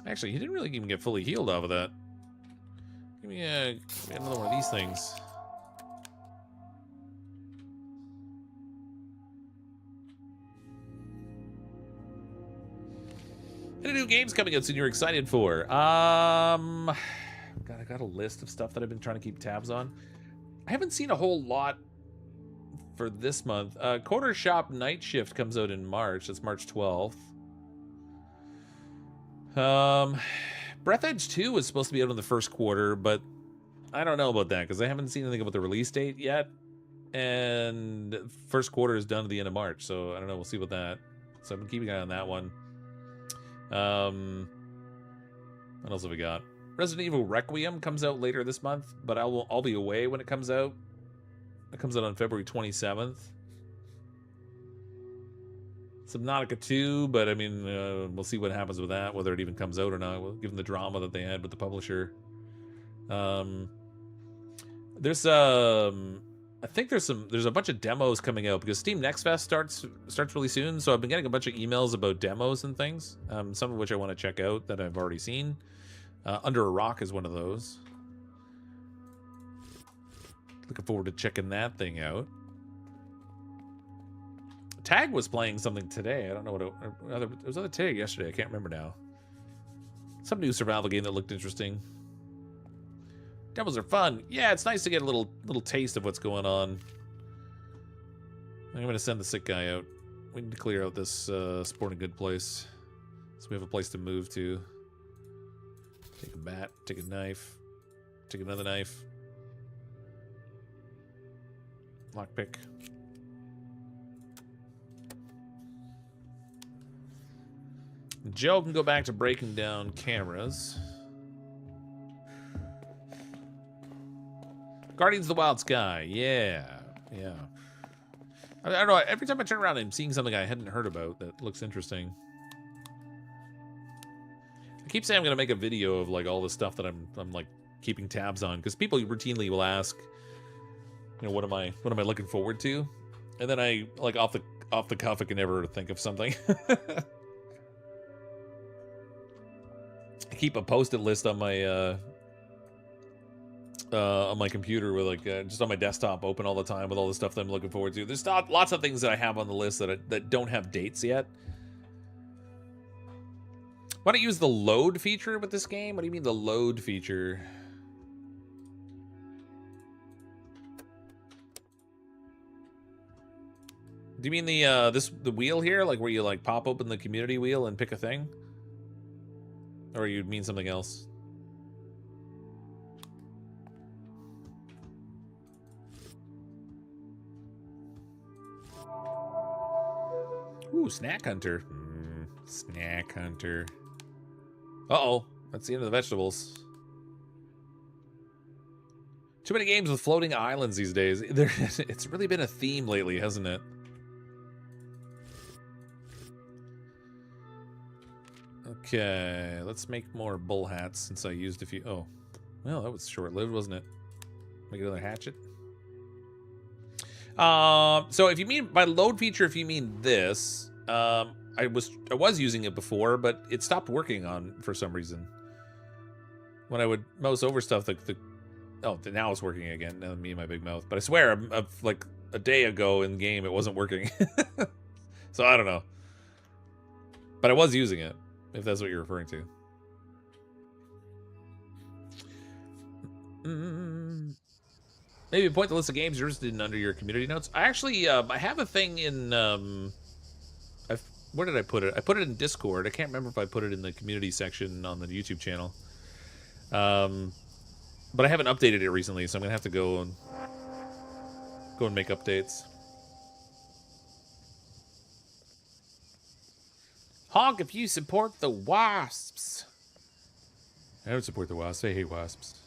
Actually, he didn't really even get fully healed off of that. Give me another one of these things. Any new games coming out soon you're excited for? God, I got a list of stuff that I've been trying to keep tabs on. I haven't seen a whole lot for this month. Quarter Shop Night Shift comes out in March. That's March 12th. Breath Edge 2 was supposed to be out in the first quarter, but I don't know about that because I haven't seen anything about the release date yet. And first quarter is done at the end of March, so I don't know. We'll see about that. So I've been keeping an eye on that one. What else have we got? Resident Evil Requiem comes out later this month, but I'll be away when it comes out. It comes out on February 27th. Subnautica 2, but I mean, we'll see what happens with that, whether it even comes out or not, given the drama that they had with the publisher. There's I think there's a bunch of demos coming out because Steam Next Fest starts really soon. So I've been getting a bunch of emails about demos and things, some of which I want to check out that I've already seen. Under a Rock is one of those. Looking forward to checking that thing out. Tag was playing something today. I don't know what it was either today or yesterday. I can't remember now. Some new survival game that looked interesting. Demos are fun. Yeah, it's nice to get a little taste of what's going on. I'm going to send the sick guy out. We need to clear out this sporting good place, so we have a place to move to. Take a bat, take a knife, take another knife. Lockpick. Joe can go back to breaking down cameras. Guardians of the Wild Sky, yeah. I don't know, every time I turn around I'm seeing something I hadn't heard about that looks interesting. I keep saying I'm gonna make a video of like all the stuff that I'm like keeping tabs on, because people routinely will ask, you know, what am I looking forward to? And then I like off the cuff I can never think of something. I keep a post-it list on my computer with like just on my desktop open all the time with all the stuff that I'm looking forward to. There's lots of things that I have on the list that don't have dates yet. Why don't you use the load feature with this game? What do you mean the load feature? Do you mean the wheel here, like where you like pop open the community wheel and pick a thing? Or you mean something else? Ooh, Snack Hunter. Snack Hunter. Uh-oh. That's the end of the vegetables. Too many games with floating islands these days. It's really been a theme lately, hasn't it? Okay, let's make more bull hats since I used a few. Oh, well, that was short-lived, wasn't it? Make another hatchet. So if you mean by load feature, if you mean this, I was using it before, but it stopped working on for some reason. When I would mouse over stuff, oh, now it's working again. Now me and my big mouth. But I swear, like a day ago in game, it wasn't working. So I don't know. But I was using it, if that's what you're referring to. Maybe point the list of games you're interested in under your community notes. I actually, I have a thing in, where did I put it? I put it in Discord. I can't remember if I put it in the community section on the YouTube channel. But I haven't updated it recently, so I'm gonna have to go and make updates. Honk if you support the wasps. I don't support the wasps. I hate wasps.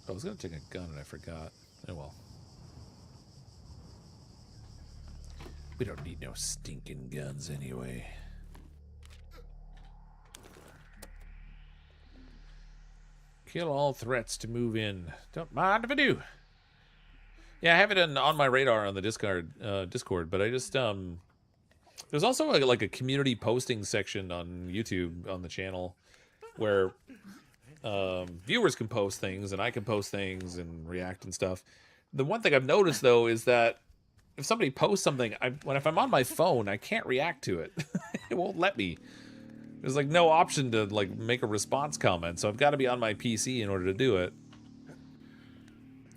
Oh, I was gonna take a gun and I forgot. Oh well. We don't need no stinking guns anyway. Kill all threats to move in. Don't mind if I do. Yeah, I have it on my radar on the Discord, but I just there's also like a community posting section on YouTube on the channel where viewers can post things and I can post things and react and stuff. The one thing I've noticed though is that if somebody posts something, if I'm on my phone, I can't react to it. It won't let me. There's like no option to like make a response comment, so I've got to be on my PC in order to do it.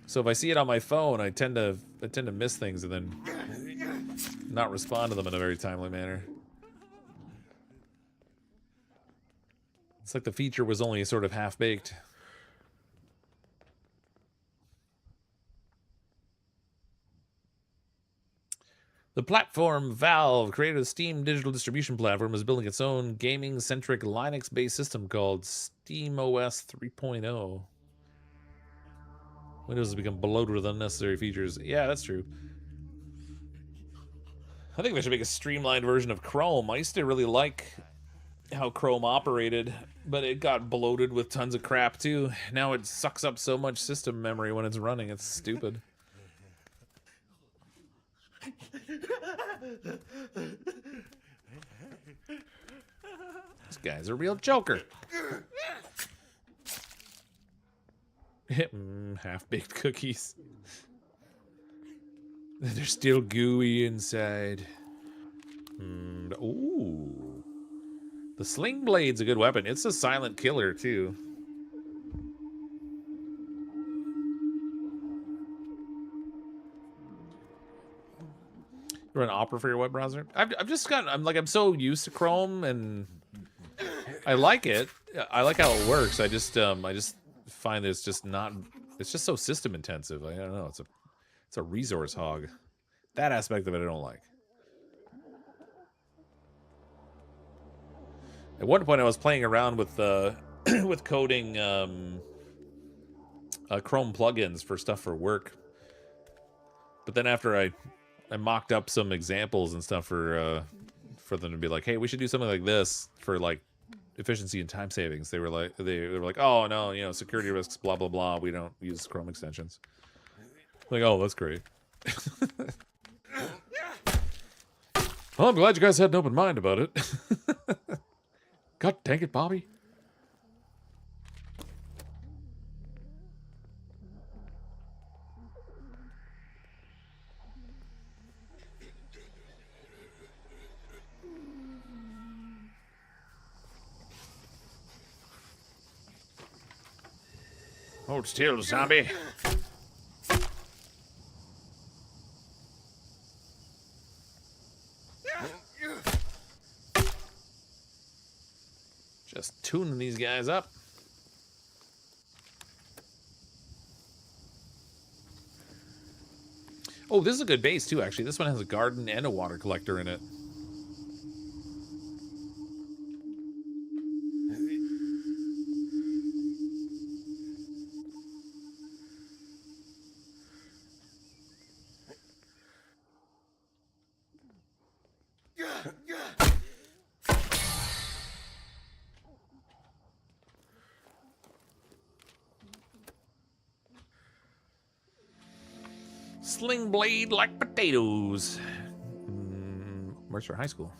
So if I see it on my phone, I tend to miss things and then not respond to them in a very timely manner. It's like the feature was only sort of half-baked. The platform Valve created a Steam digital distribution platform is building its own gaming-centric Linux-based system called SteamOS 3.0. Windows has become bloated with unnecessary features. Yeah, that's true. I think they should make a streamlined version of Chrome. I used to really like how Chrome operated, but it got bloated with tons of crap too. Now it sucks up so much system memory when it's running. It's stupid. This guy's a real joker. Half-baked cookies. They're still gooey inside. Ooh. The sling blade's a good weapon. It's a silent killer, too. You run Opera for your web browser? I'm so used to Chrome, and I like it. I like how it works. I just find it's just so system intensive. I don't know. It's a resource hog. That aspect of it I don't like. At one point I was playing around with with coding Chrome plugins for stuff for work. But then after I mocked up some examples and stuff for them to be like, hey, we should do something like this for like efficiency and time savings. They were like, oh no, you know, security risks, blah blah blah. We don't use Chrome extensions. Like, oh, that's great. Well, I'm glad you guys had an open mind about it. God dang it, Bobby. Hold still, zombie. Just tuning these guys up. Oh, this is a good base too, actually. This one has a garden and a water collector in it. Sling blade like potatoes. Mercer High School.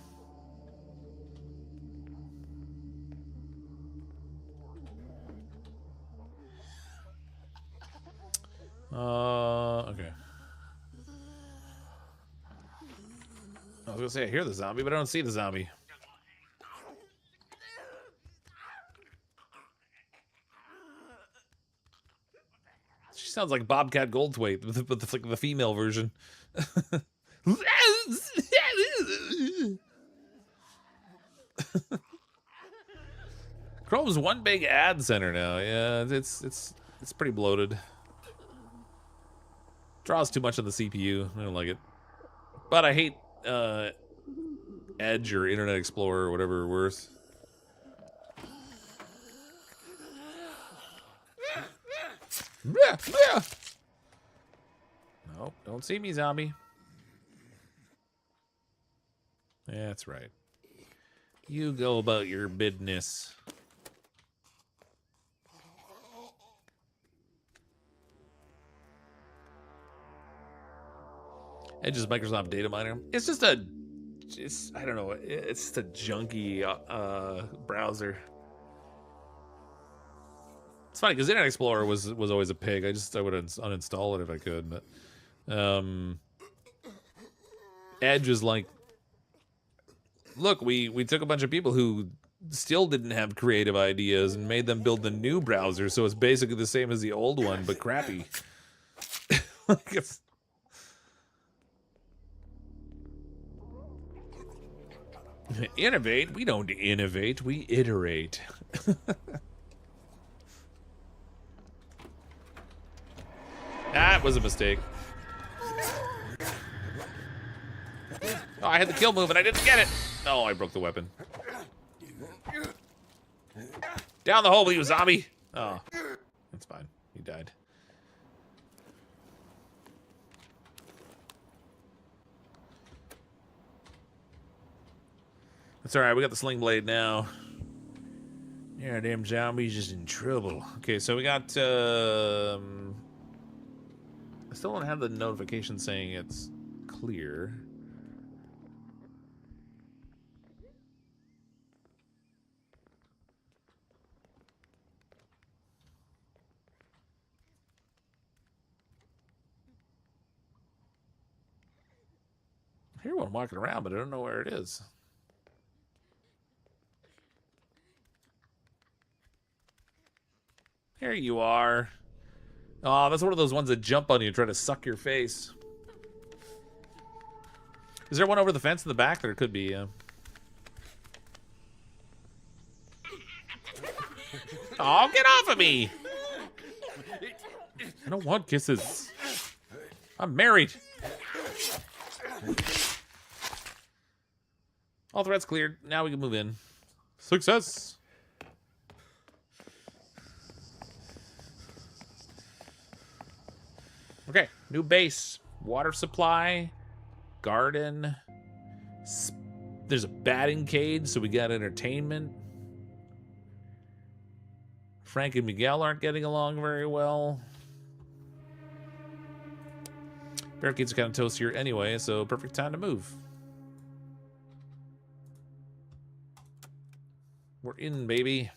Okay. I was gonna say I hear the zombie, but I don't see the zombie. She sounds like Bobcat Goldthwait with like the female version. Chrome's one big ad center now. Yeah, it's pretty bloated. Draws too much on the CPU. I don't like it. But I hate Edge or Internet Explorer or whatever worse. Nope, don't see me, zombie. That's right. You go about your business. Edge's Microsoft data miner. It's just a, I don't know. It's just a junky browser. It's funny because Internet Explorer was always a pig. I would uninstall it if I could. But Edge is like, look, we took a bunch of people who still didn't have creative ideas and made them build the new browser, so it's basically the same as the old one, but crappy. Like it's, innovate? We don't innovate, we iterate. That was a mistake. Oh, I had the kill move and I didn't get it. Oh, I broke the weapon. Down the hole, you zombie. Oh, that's fine. He died. That's all right. We got the sling blade now. Yeah, damn zombies is in trouble. Okay, so we got. I still don't have the notification saying it's clear. I hear one walking around, but I don't know where it is. Here you are. Oh, that's one of those ones that jump on you and try to suck your face. Is there one over the fence in the back? There could be, Oh, get off of me! I don't want kisses. I'm married. All threats cleared. Now we can move in. Success! Okay, new base. Water supply. Garden. There's a batting cage, so we got entertainment. Frank and Miguel aren't getting along very well. Barricades are kind of toast here anyway, so perfect time to move. We're in, baby.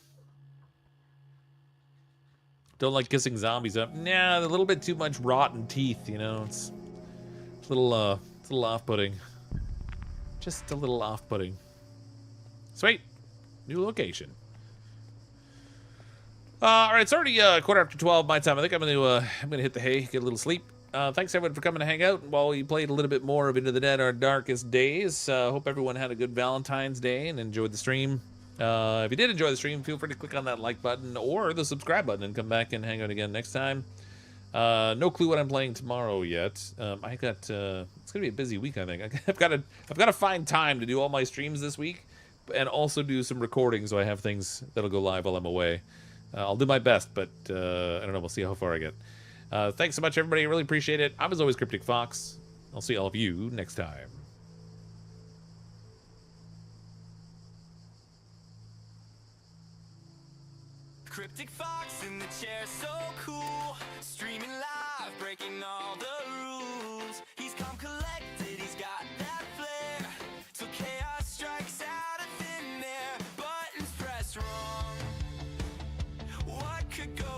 Don't like kissing zombies up. Nah, a little bit too much rotten teeth, you know. It's a little off-putting. Just a little off-putting. Sweet. New location. All right, it's already 12:15 my time. I think I'm gonna hit the hay, get a little sleep. Thanks everyone for coming to hang out while we played a little bit more of Into the Dead, Our Darkest Days. Hope everyone had a good Valentine's Day and enjoyed the stream. If you did enjoy the stream, feel free to click on that like button or the subscribe button and come back and hang out again next time. No clue what I'm playing tomorrow yet. It's gonna be a busy week, I think. I've got to find time to do all my streams this week and also do some recording so I have things that'll go live while I'm away. I'll do my best, but I don't know. We'll see how far I get. Thanks so much, everybody. I really appreciate it. I'm, as always, CrypticFox. I'll see all of you next time. CrypticFox in the chair, so cool. Streaming live, breaking all the rules. He's calm, collected, he's got that flair. Till chaos strikes out of thin air. Buttons pressed wrong. What could go